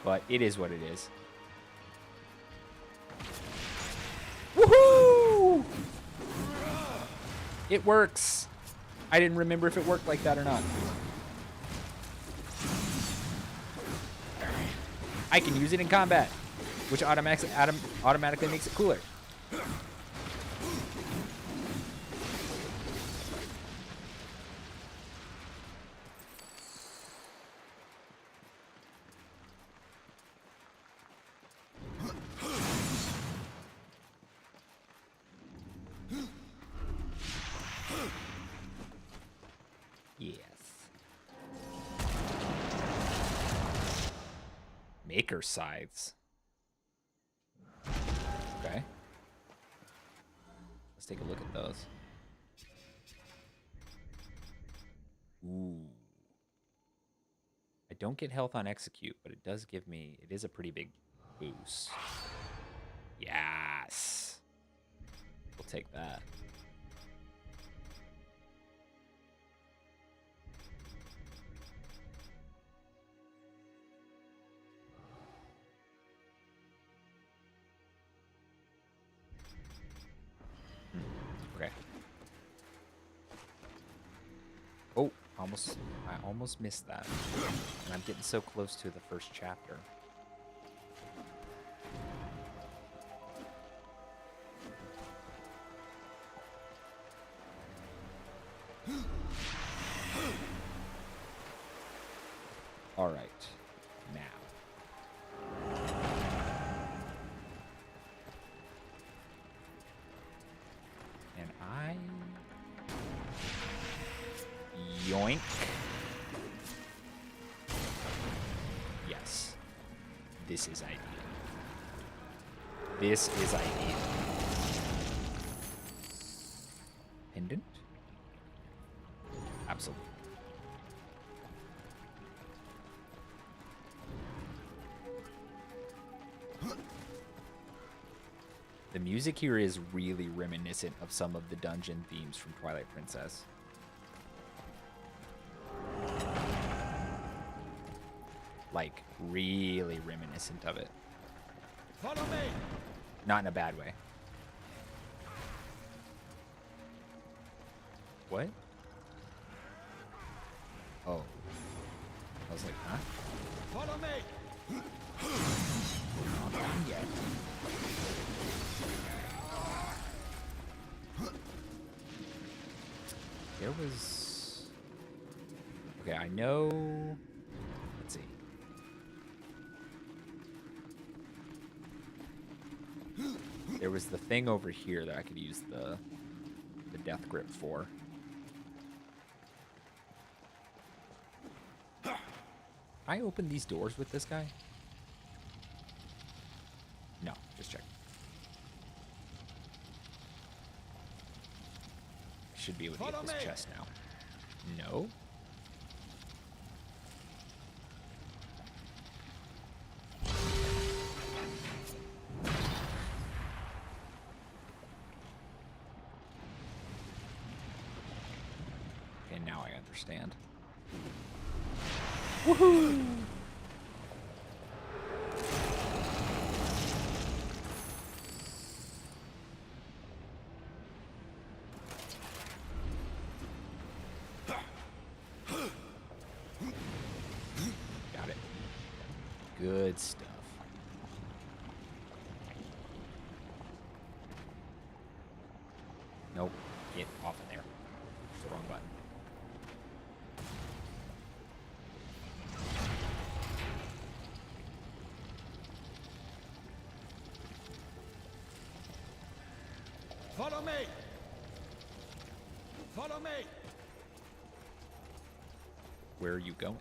A: But it is what it is. Woohoo! It works. I didn't remember if it worked like that or not. I can use it in combat, which automatically makes it cooler. Maker scythes. Okay. Let's take a look at those. Ooh. I don't get health on execute, but it does give me, it is a pretty big boost. Yes. We'll take that. I almost missed that. And I'm getting so close to the first chapter. All right. Now. And I yoink. Yes. This is ideal. This is ideal. Pendant? Absolutely. The music here is really reminiscent of some of the dungeon themes from Twilight Princess. Like, really reminiscent of it.
G: Follow me!
A: Not in a bad way. What? Oh. I was like, huh?
G: Follow me!
A: Not done yet. There was... Okay, I know... Let's see. There was the thing over here that I could use the death grip for. I open these doors with this guy? No, just check. Should be able to get this chest now. No? Okay, now I understand. Woohoo! Got it. Good stuff. Nope. Get off of there. It's the wrong button.
G: Follow me! Follow me!
A: Where are you going?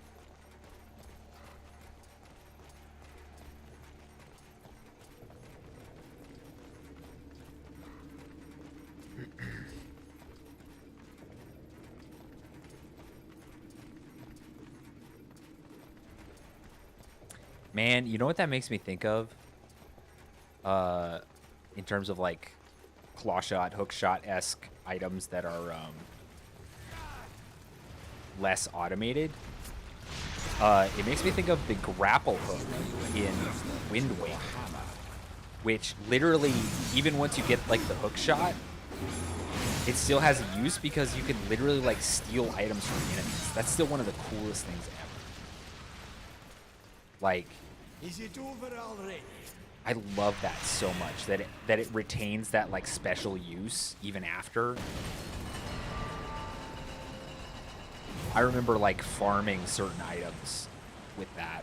A: Man, you know what that makes me think of? In terms of like claw shot, hook shot-esque items that are less automated. It makes me think of the grapple hook in Wind Waker, which literally, even once you get like the hook shot, it still has a use because you can literally like steal items from enemies. That's still one of the coolest things ever. Like,
G: Is it over already?
A: I love that so much that it retains that like special use even after. I remember like farming certain items with that.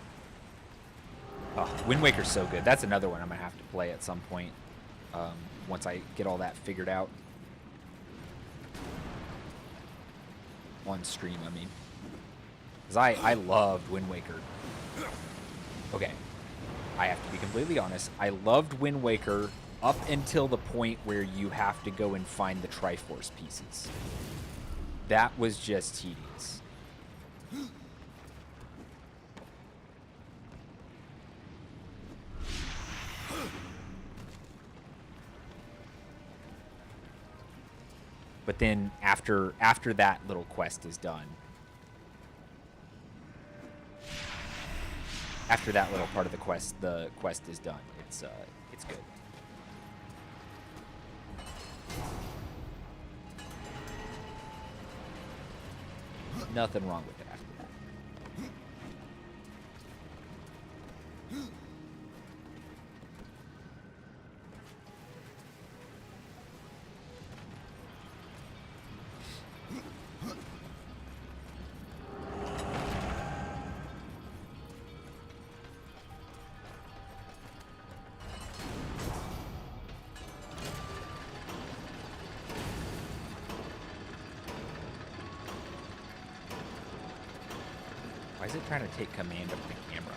A: Oh, Wind Waker's so good. That's another one I'm gonna have to play at some point once I get all that figured out. On stream, I mean. Because I loved Wind Waker. Okay. I have to be completely honest. I loved Wind Waker up until the point where you have to go and find the Triforce pieces. That was just tedious. But then after that little quest is done, after that little part of the quest is done, it's good. Nothing wrong with it after that. Why is it trying to take command of the camera?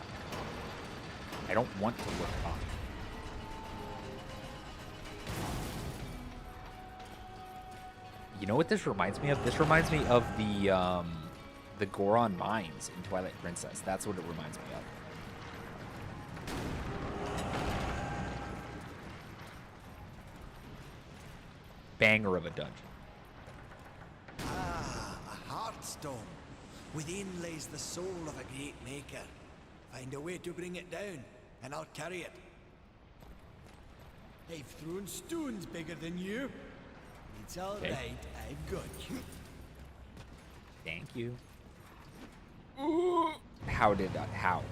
A: I don't want to look up. You know what this reminds me of? This reminds me of the Goron mines in Twilight Princess. That's what it reminds me of. Banger of a dungeon.
G: Ah, a heartstone. Within lays the soul of a great maker. Find a way to bring it down, and I'll carry it. I've thrown stones bigger than you. It's all
A: Okay.
G: right, I've got you.
A: Thank you. How did how?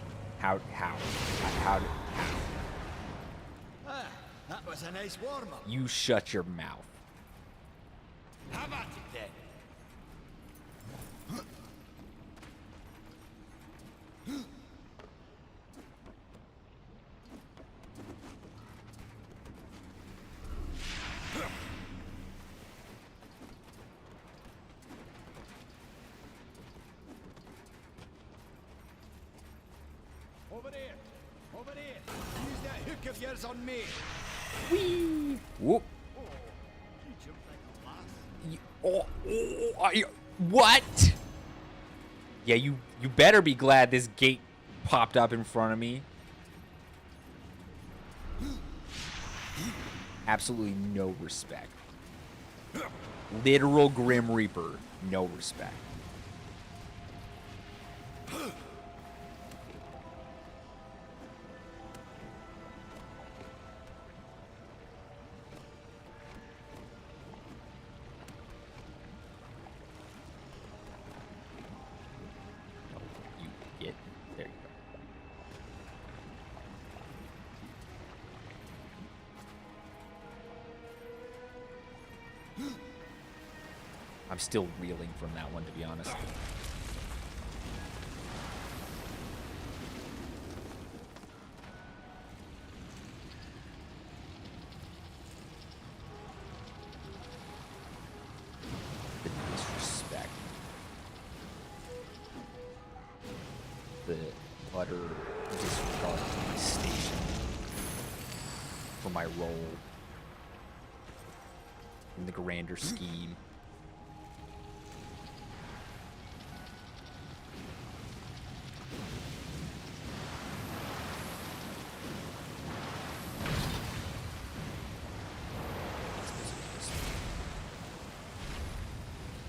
G: Ah, that was a nice warm-up.
A: You shut your mouth.
G: Have at it then. Over there! Over there! Use that hook of yours on me!
A: Whee! Whoop.
G: You jumped like a lass.
A: What? Yeah, you better be glad this gate popped up in front of me. Absolutely no respect. Literal Grim Reaper, no respect. You get there you go. I'm still reeling from that one, to be honest. The disrespect. The utter disregard for my station. For my role. In the grander scheme.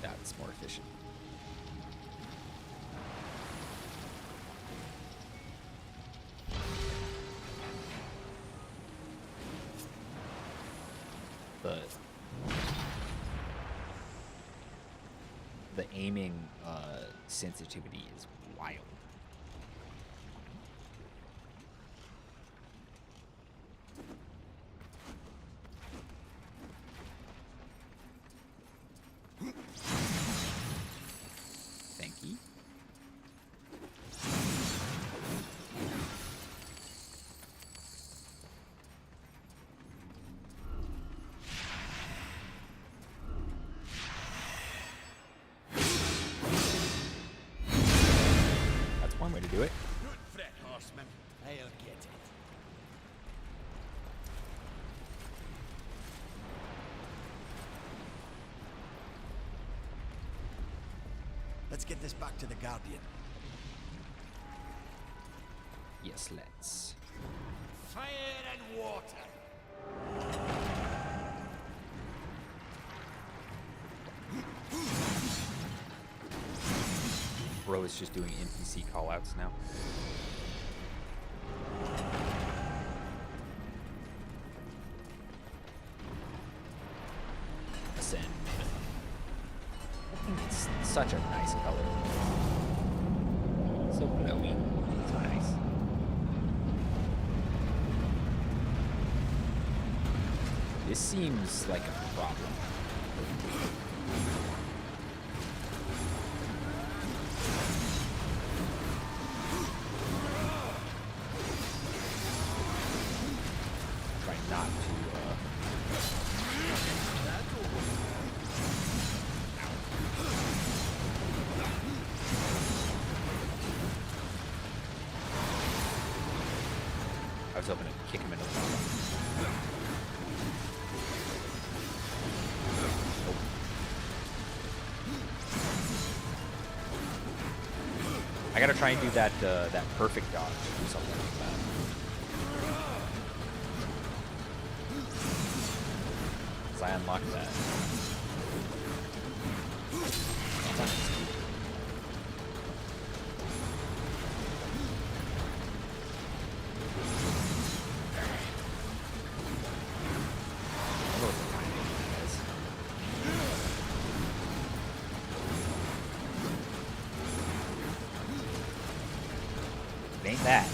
A: That's more efficient. The aiming sensitivity is wild. Thank you. That's one way to do it.
G: Don't fret, horseman. I'll get it. Let's get this back to the Guardian.
A: Yes, let's.
G: Fire and water!
A: Bro is just doing NPC callouts now. Ascend. I think it's Such a nice color. So glowy. So nice. This seems like a problem. Try not to, I was hoping to kick him into the lava. I gotta try and do that that perfect dodge or something like that. Cause I unlocked that. Ain't that?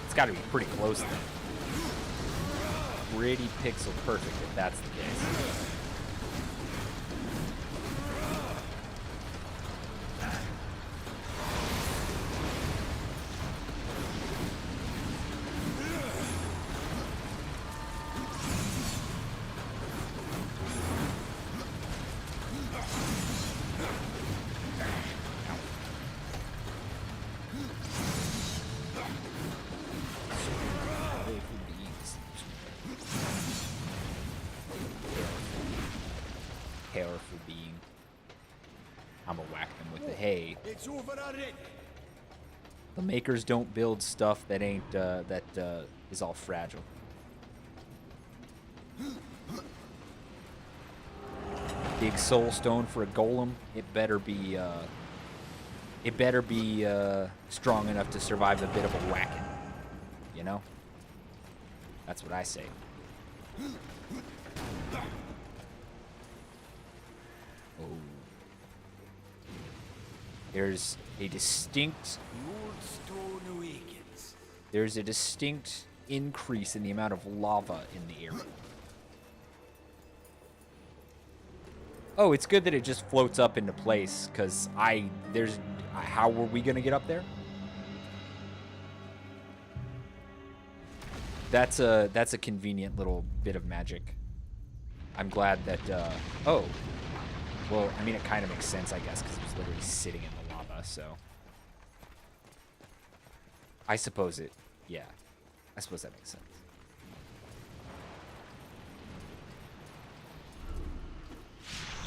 A: It's got to be pretty close then. Pretty pixel perfect if that's the case. Powerful being. I'm gonna whack them with the hay.
G: It's over already.
A: The makers don't build stuff that ain't is all fragile. Big soul stone for a golem. It better be strong enough to survive a bit of a whacking. You know? That's what I say. Oh. There's a distinct increase in the amount of lava in the area. Oh, it's good that it just floats up into place, because how were we gonna get up there? That's a convenient little bit of magic. I'm glad that, oh. Well, I mean, it kind of makes sense, I guess, because it was literally sitting in the lava, so. I suppose it, yeah. I suppose that makes sense.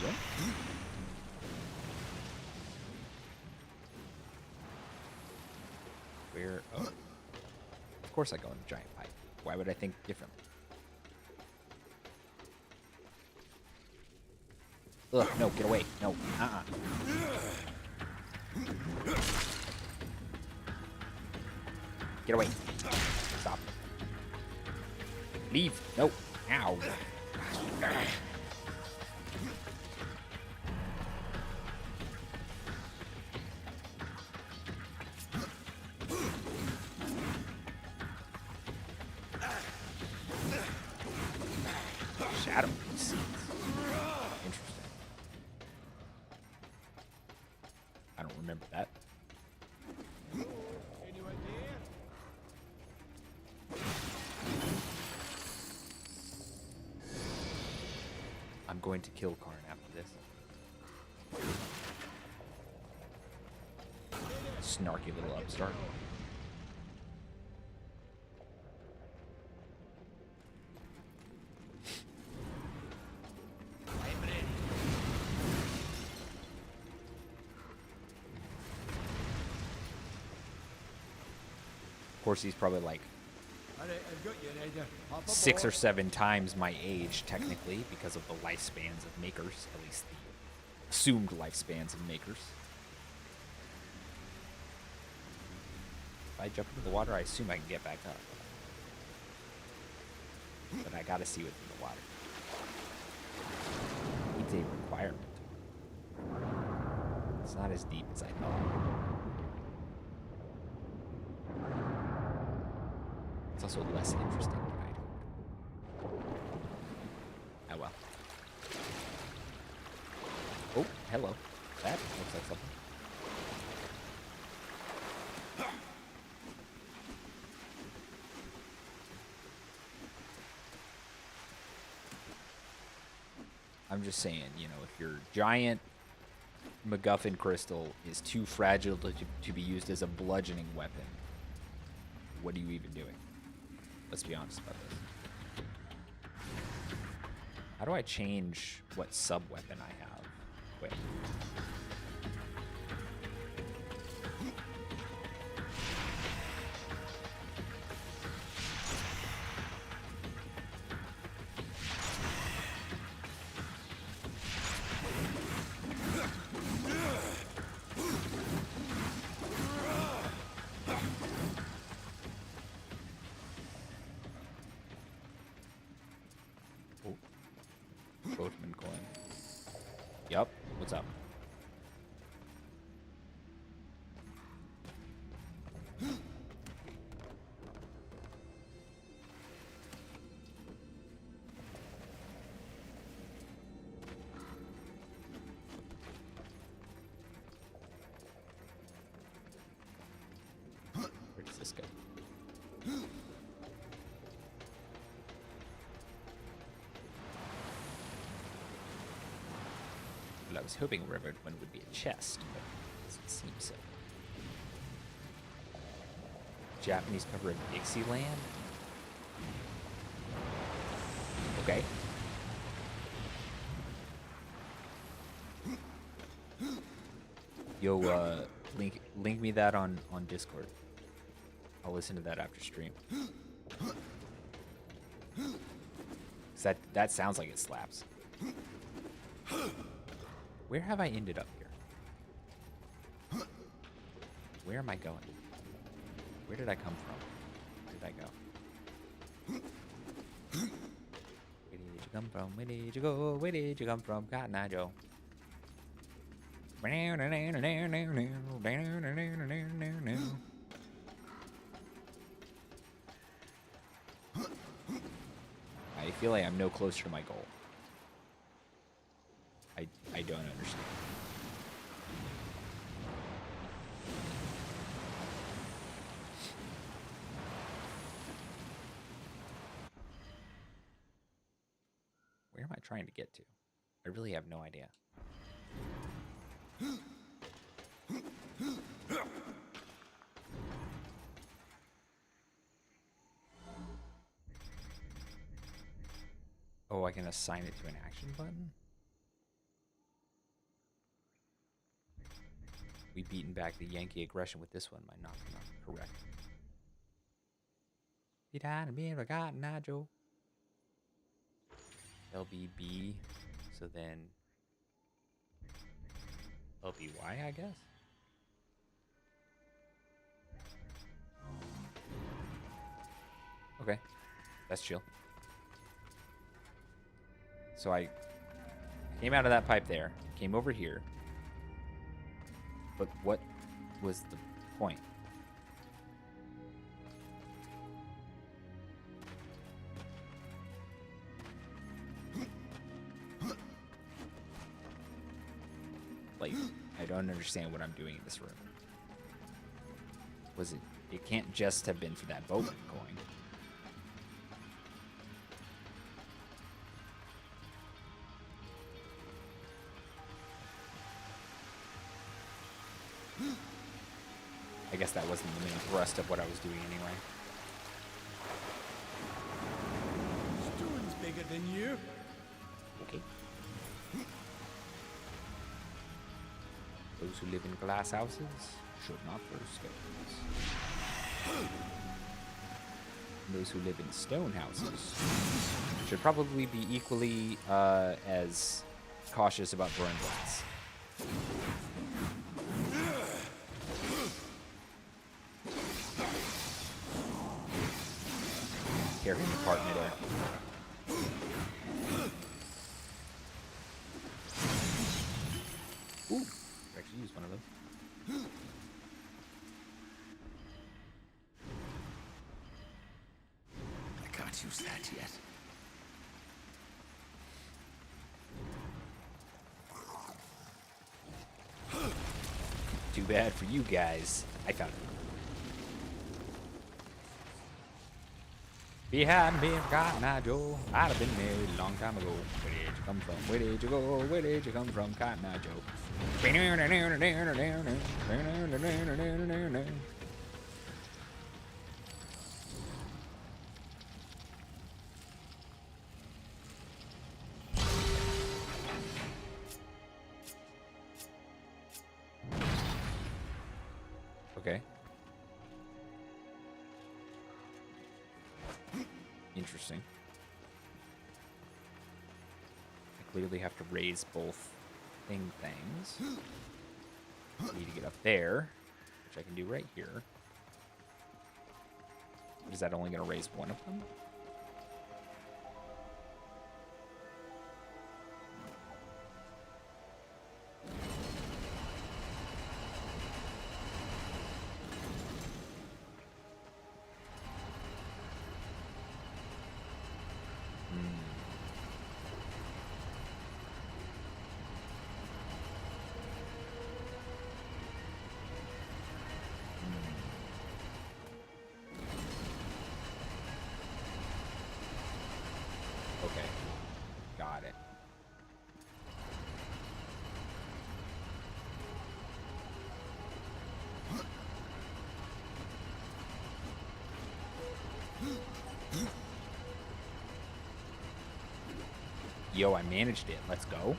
A: Yeah. Where, oh. Of course I go in the giant pipe. Why would I think differently? Ugh, no, get away. No, Get away. Stop. Leave. No. Ow. Shadow seeds. Interesting. I don't remember that. I'm going to kill Karn after this. Snarky little upstart. Of course, he's probably like 6 or 7 times my age, technically, because of the lifespans of makers, at least the assumed lifespans of makers. If I jump into the water, I assume I can get back up. But I gotta see what's in the water. It's a requirement. It's not as deep as I thought. It's also less interesting than I'd hoped. Oh well. Oh, hello. That looks like something. I'm just saying, you know, if your giant MacGuffin crystal is too fragile to be used as a bludgeoning weapon, what are you even doing? Let's be honest about this. How do I change what sub-weapon I have? Wait. Boatman coin. Yup. What's up? Where does this go? I was hoping River one would be a chest, but it doesn't seem so. Japanese cover of Dixieland? Okay. Yo, link me that on Discord. I'll listen to that after stream. 'Cause that sounds like it slaps. Where have I ended up here? Where am I going? Where did I come from? Where did I go? Where did you come from? Where did you go? Where did you come from? Cotton Eye Joe. I feel like I'm no closer to my goal. I don't understand. Where am I trying to get to? I really have no idea. Oh, I can assign it to an action button? We've beaten back the Yankee aggression with this one by not correct. LBB, so then LBY, I guess? Okay, that's chill. So I came out of that pipe there, came over here. But what was the point? Like, I don't understand what I'm doing in this room. Was it? It can't just have been for that boatman coin. I guess that wasn't the main thrust of what I was doing anyway.
G: Stone's bigger than you.
A: Okay. Those who live in glass houses should not throw stones. Those who live in stone houses should probably be equally as cautious about throwing glass. Tear him apart midair. Ooh, I actually used one of those.
C: I can't use that yet.
A: Too bad for you guys. I found it. Behind me, Cotton Eye Joe. I'd have been married a long time ago. Where did you come from? Where did you go? Where did you come from, Cotton Eye Joe? Okay. Interesting. I clearly have to raise both things. I need to get up there, which I can do right here. Is that only going to raise one of them? Okay, got it. Yo, I managed it. Let's go.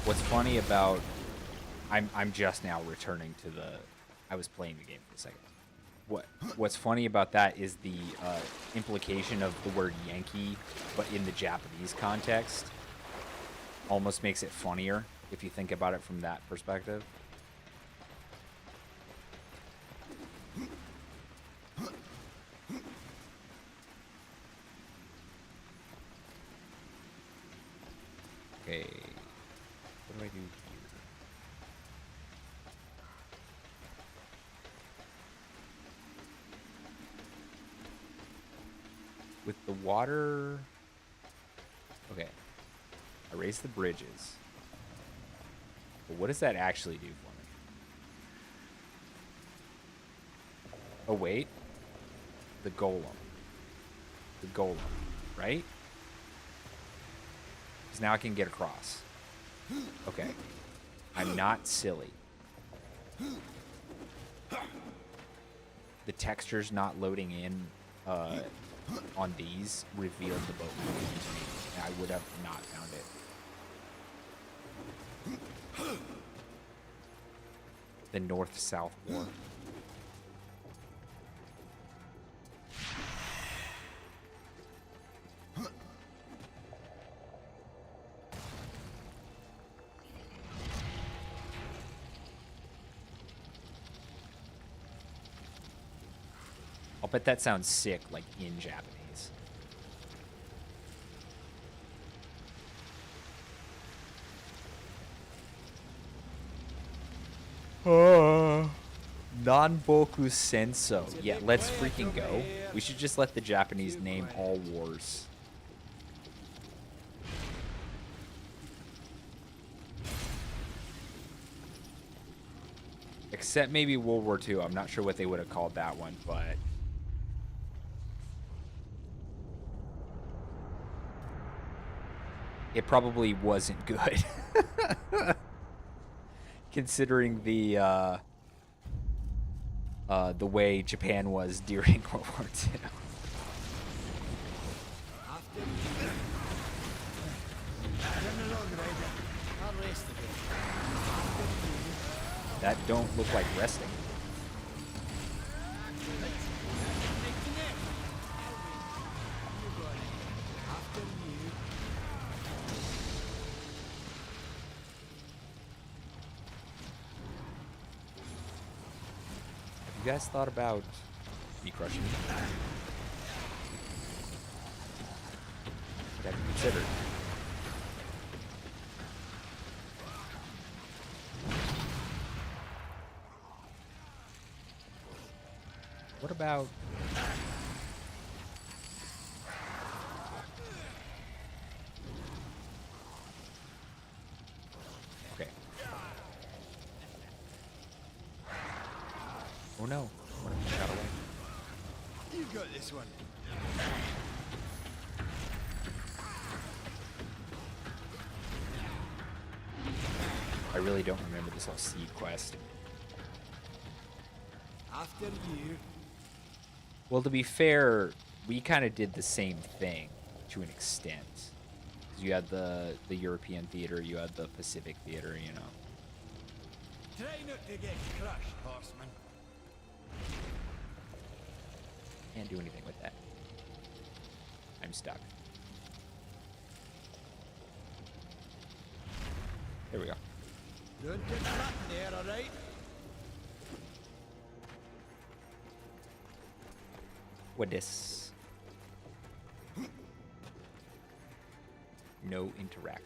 A: What's funny about I'm just now returning to the I was playing the game for a second. What's funny about that is the implication of the word Yankee, but in the Japanese context, almost makes it funnier if you think about it from that perspective. Okay. What do I do here? With the water... Okay. I raise the bridges. But what does that actually do for me? Oh, wait. The golem. The golem, right? Because now I can get across. Okay. I'm not silly. The texture's not loading in on these revealed the boat to me. I would have not found it. The north-south war. I'll bet that sounds sick, like, in Japanese. Nanboku Senso. Yeah, let's freaking go. We should just let the Japanese name all wars. Except maybe World War II. I'm not sure what they would have called that one, but... it probably wasn't good. Considering the way Japan was during World War II. That don't look like resting. Have you guys thought about me crushing? Have you considered? What about... Okay. Oh no. What if I got away?
G: You got this one.
A: I really don't remember this whole seed quest.
G: After you.
A: Well, to be fair, we kind of did the same thing to an extent. 'Cause you had the European theater, you had the Pacific theater, you know.
G: Try not to get crushed, horseman.
A: Can't do anything with that. I'm stuck. There we go.
G: Don't get caught in there, alright?
A: What this? No interact.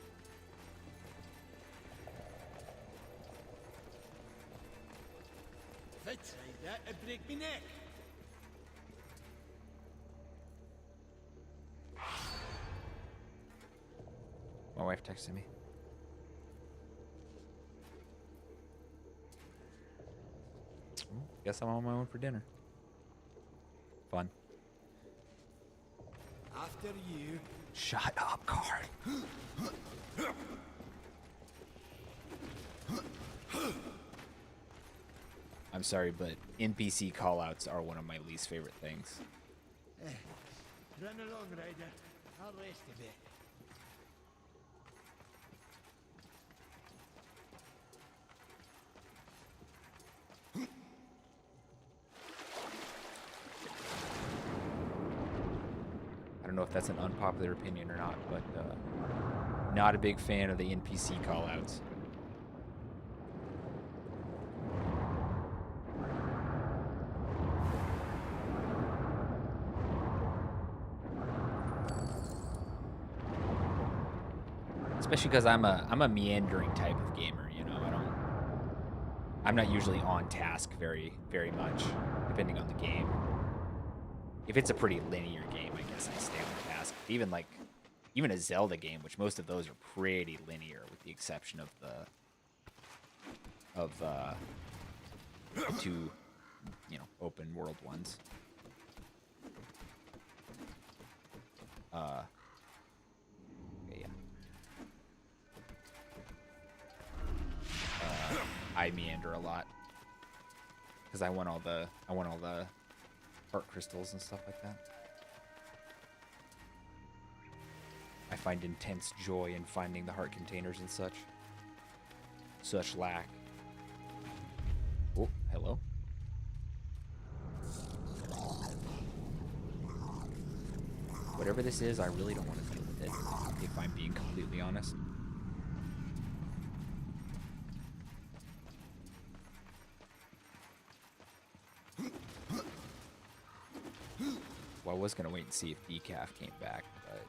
G: If I tried that, I'd break me neck.
A: My wife texted me. Guess I'm on my own for dinner. Fun.
G: After you.
A: Shut up, Carl. I'm sorry, but NPC callouts are one of my least favorite things.
G: Run along, Ryder. I'll rest a bit.
A: I don't know if that's an unpopular opinion or not, but not a big fan of the NPC callouts. Especially because I'm a meandering type of gamer, you know. I'm not usually on task very much, depending on the game. If it's a pretty linear game, I guess I stay on task. Even a Zelda game, which most of those are pretty linear, with the exception of the two, you know, open world ones. Okay, yeah. I meander a lot because I want all the heart crystals and stuff like that. I find intense joy in finding the heart containers and such. Such lack. Oh, hello. Whatever this is, I really don't want to deal with it, if I'm being completely honest. Well, I was going to wait and see if Decaf came back, but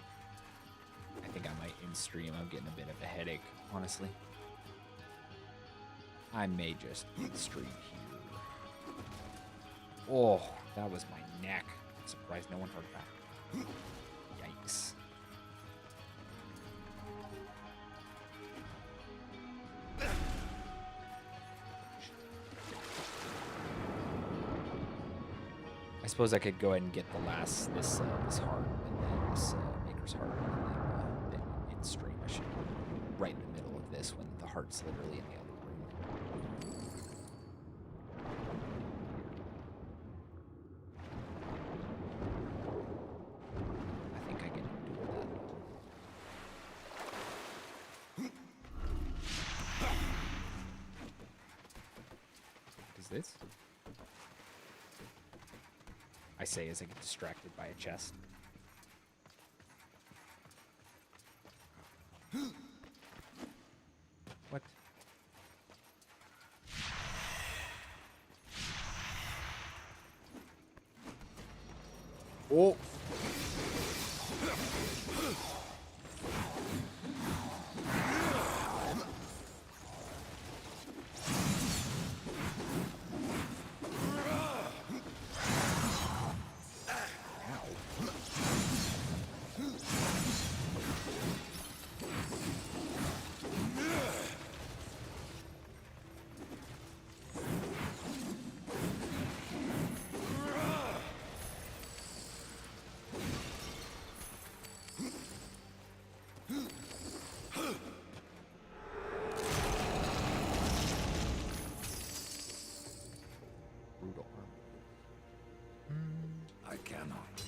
A: I think I might end stream. I'm getting a bit of a headache, honestly. I may just end stream here. Oh, that was my neck. I'm surprised no one heard that. Yikes. I suppose I could go ahead and get this heart, and then this Maker's Heart, and then in stream I should be right in the middle of this when the heart's literally in the other room. I think I can do that. is this? I say as I get distracted by a chest. What? Oh!
F: I cannot.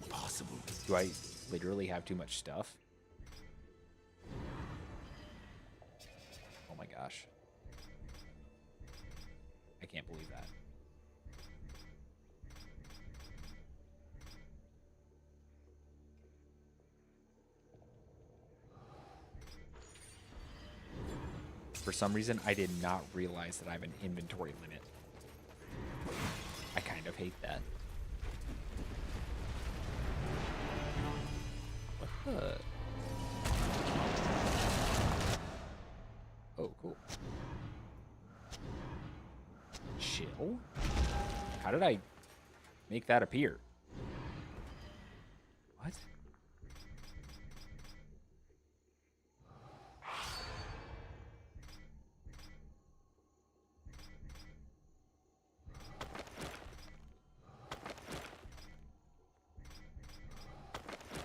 C: Impossible.
A: Do I literally have too much stuff? Oh my gosh. I can't believe that. For some reason, I did not realize that I have an inventory limit. I kind of hate that. What the? Oh, cool. Chill? How did I make that appear? What?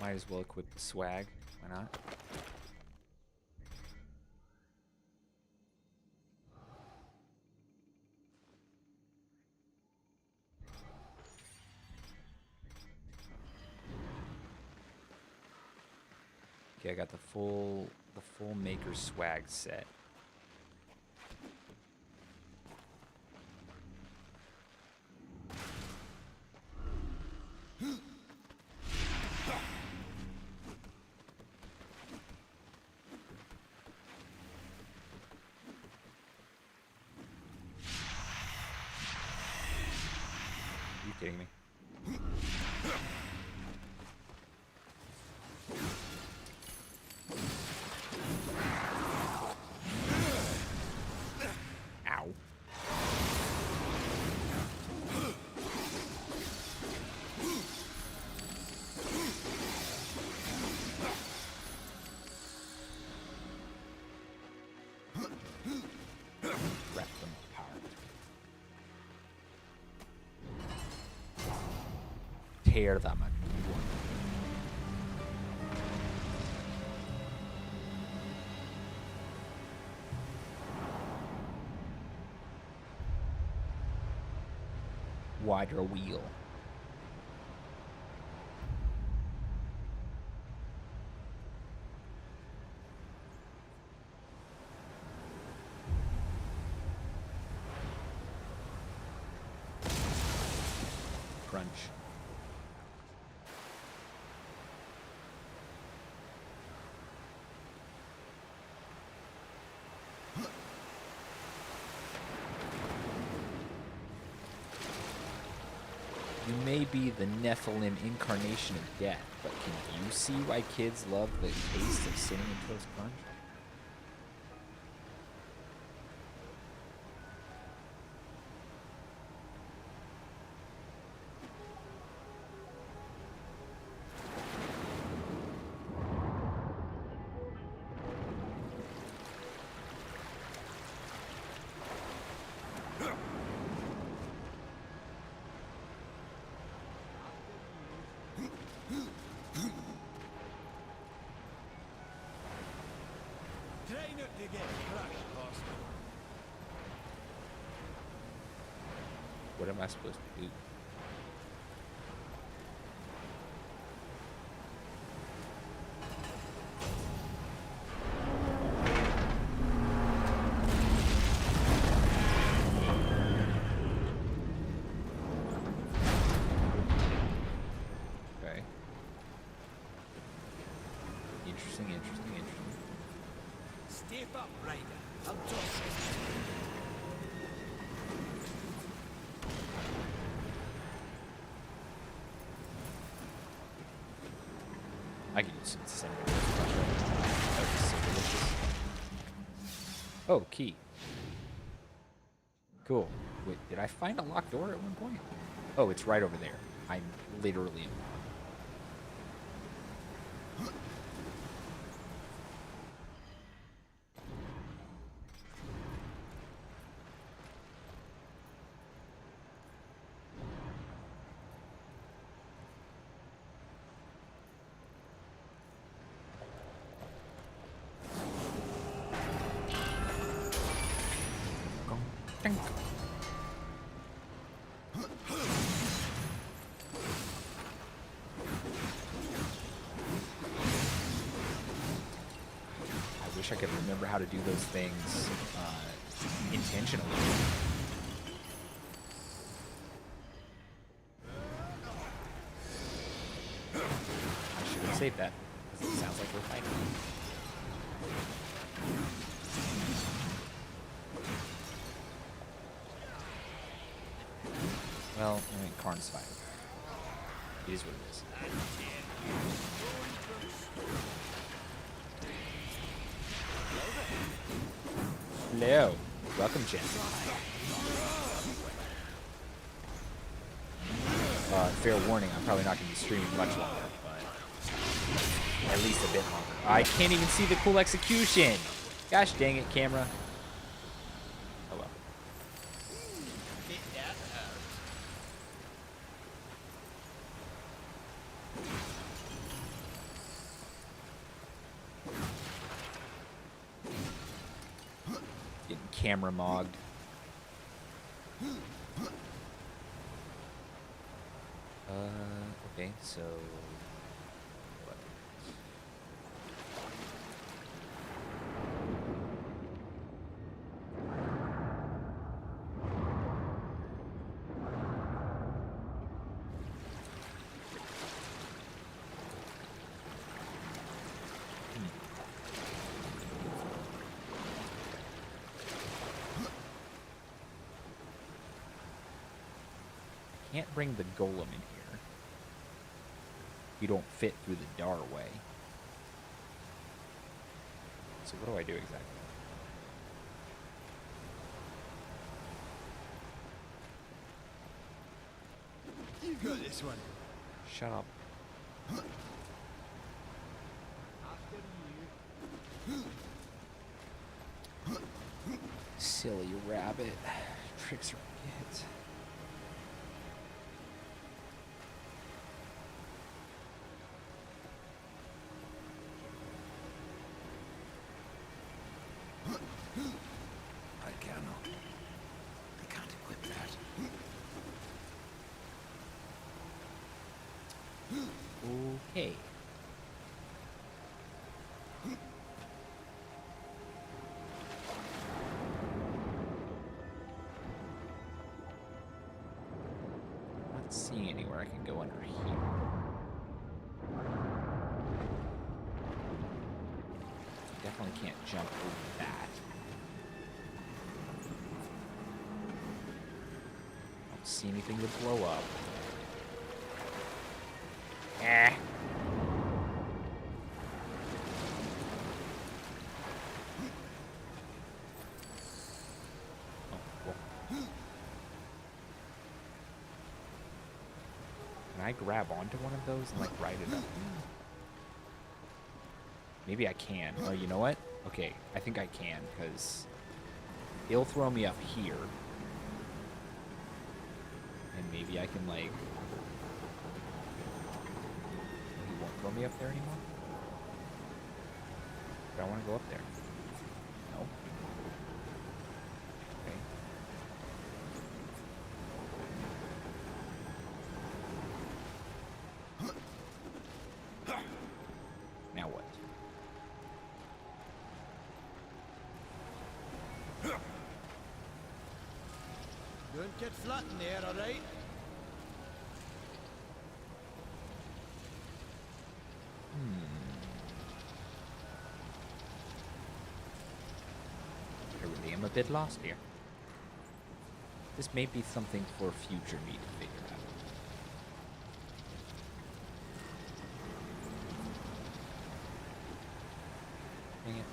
A: Might as well equip the swag. Why not? Okay, I got the full maker swag set. Are you kidding me? Ow. Wrap them apart. Tear them a new one. Wider wheel. Crunch. You may be the Nephilim incarnation of death, but can you see why kids love the taste of Cinnamon Toast Crunch?
G: Try not to get crushed, Oscar.
A: What am I supposed to do? Interesting.
G: Step up, Ryder. I'll toss it.
A: I could use some cinnamon toast crunch right now. That would be so delicious. Oh, key. Cool. Wait, did I find a locked door at one point? Oh, it's right over there. I'm literally in. Dink. I wish I could remember how to do those things intentionally. I should have saved that, because it sounds like we're fighting. Well, I mean, Karn's fine. It is what it is. Hello. Welcome, Jen. Fair warning, I'm probably not going to be streaming much longer, but at least a bit longer. I can't even see the cool execution. Gosh dang it, camera. Oh well. Getting camera mogged. Okay, so what? Can't bring the golem in here. You don't fit through the doorway. So what do I do exactly?
G: You got this one.
A: Shut up. Silly rabbit. Tricks are kids.
C: I can't equip that.
A: Okay. Not seeing anywhere I can go under here. Definitely can't jump over that. Don't see anything to blow up. Eh. Oh, well. Can I grab onto one of those and like ride it up? Maybe I can. Oh, you know what? Okay, I think I can, because he'll throw me up here. And maybe I can, like... He won't throw me up there anymore? Do I want to go up there? No. Okay. Now what?
G: Don't get flat in there, alright?
A: I'm a bit lost here. This may be something for future me to figure out. Dang it.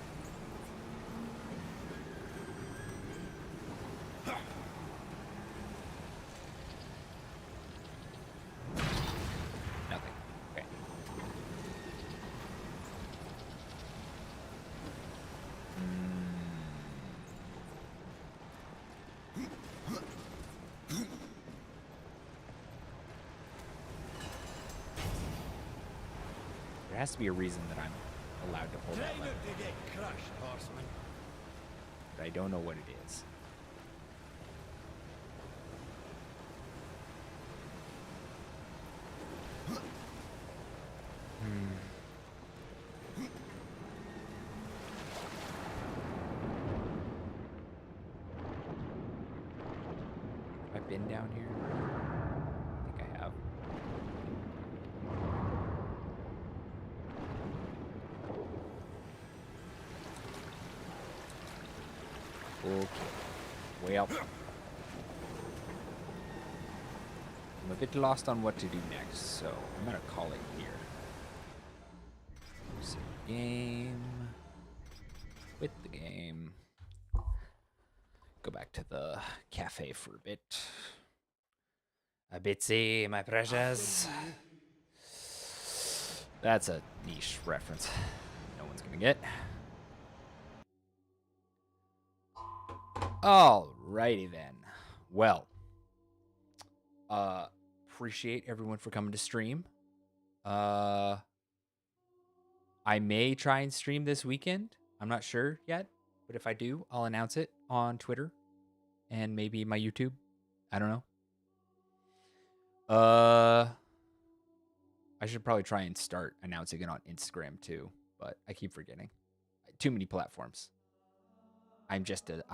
A: Nothing. Okay. There has to be a reason that I'm allowed to hold
G: Try
A: that
G: not
A: lever,
G: to get crushed, horseman.
A: but I don't know what it is. Have I been down here? I think I have. Okay. Well, I'm a bit lost on what to do next, so I'm gonna call it here. Save game. Quit the game. Go back to the cafe for a bit. A bitsy, my precious. That's a niche reference. No one's gonna get. Alrighty then. Well, appreciate everyone for coming to stream. I may try and stream this weekend. I'm not sure yet, but if I do, I'll announce it on Twitter and maybe my YouTube. I don't know. I should probably try and start announcing it on Instagram too, but I keep forgetting. Too many platforms. I'm just a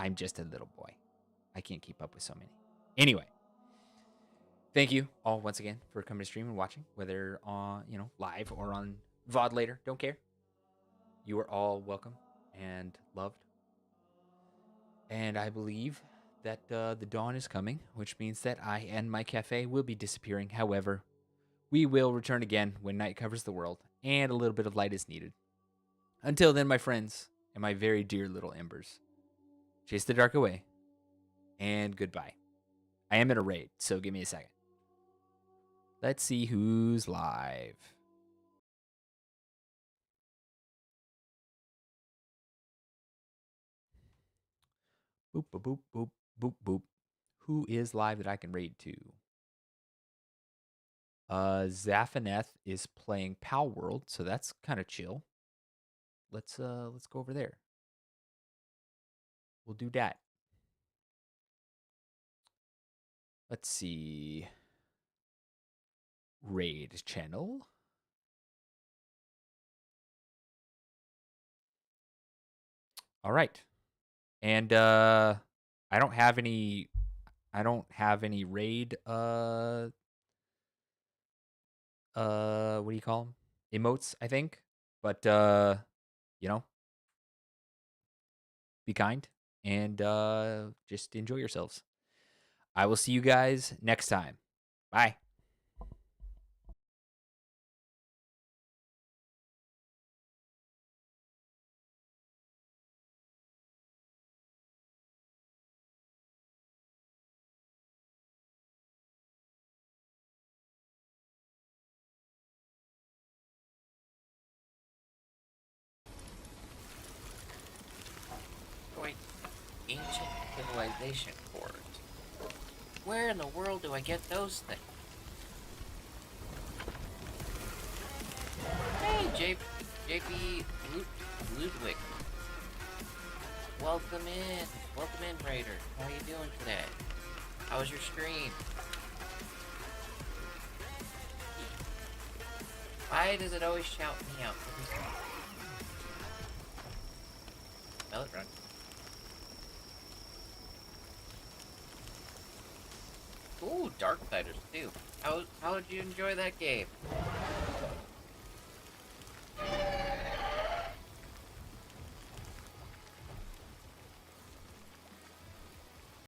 A: little boy. I can't keep up with so many. Anyway, thank you all once again for coming to stream and watching, whether on live or on VOD later. Don't care. You are all welcome and loved. And I believe that the dawn is coming, which means that I and my cafe will be disappearing. However, we will return again when night covers the world and a little bit of light is needed. Until then, my friends and my very dear little embers, chase the dark away and goodbye. I am in a raid, so give me a second. Let's see who's live. Boop, boop, boop, boop, boop, boop. Who is live that I can raid to? Zaphaneth is playing Pal World, so that's kind of chill. Let's go over there. We'll do that. Let's see. Raid channel. All right. And I don't have any raid what do you call them? Emotes, I think. But be kind and just enjoy yourselves. I will see you guys next time. Bye.
H: Wait, ancient civilization cores. Where in the world do I get those things? Hey, JP Ludwig. Welcome in, Raider. How are you doing today? How was your stream? Why does it always shout me out? Smell it, run. Ooh, Darksiders too. How did you enjoy that game?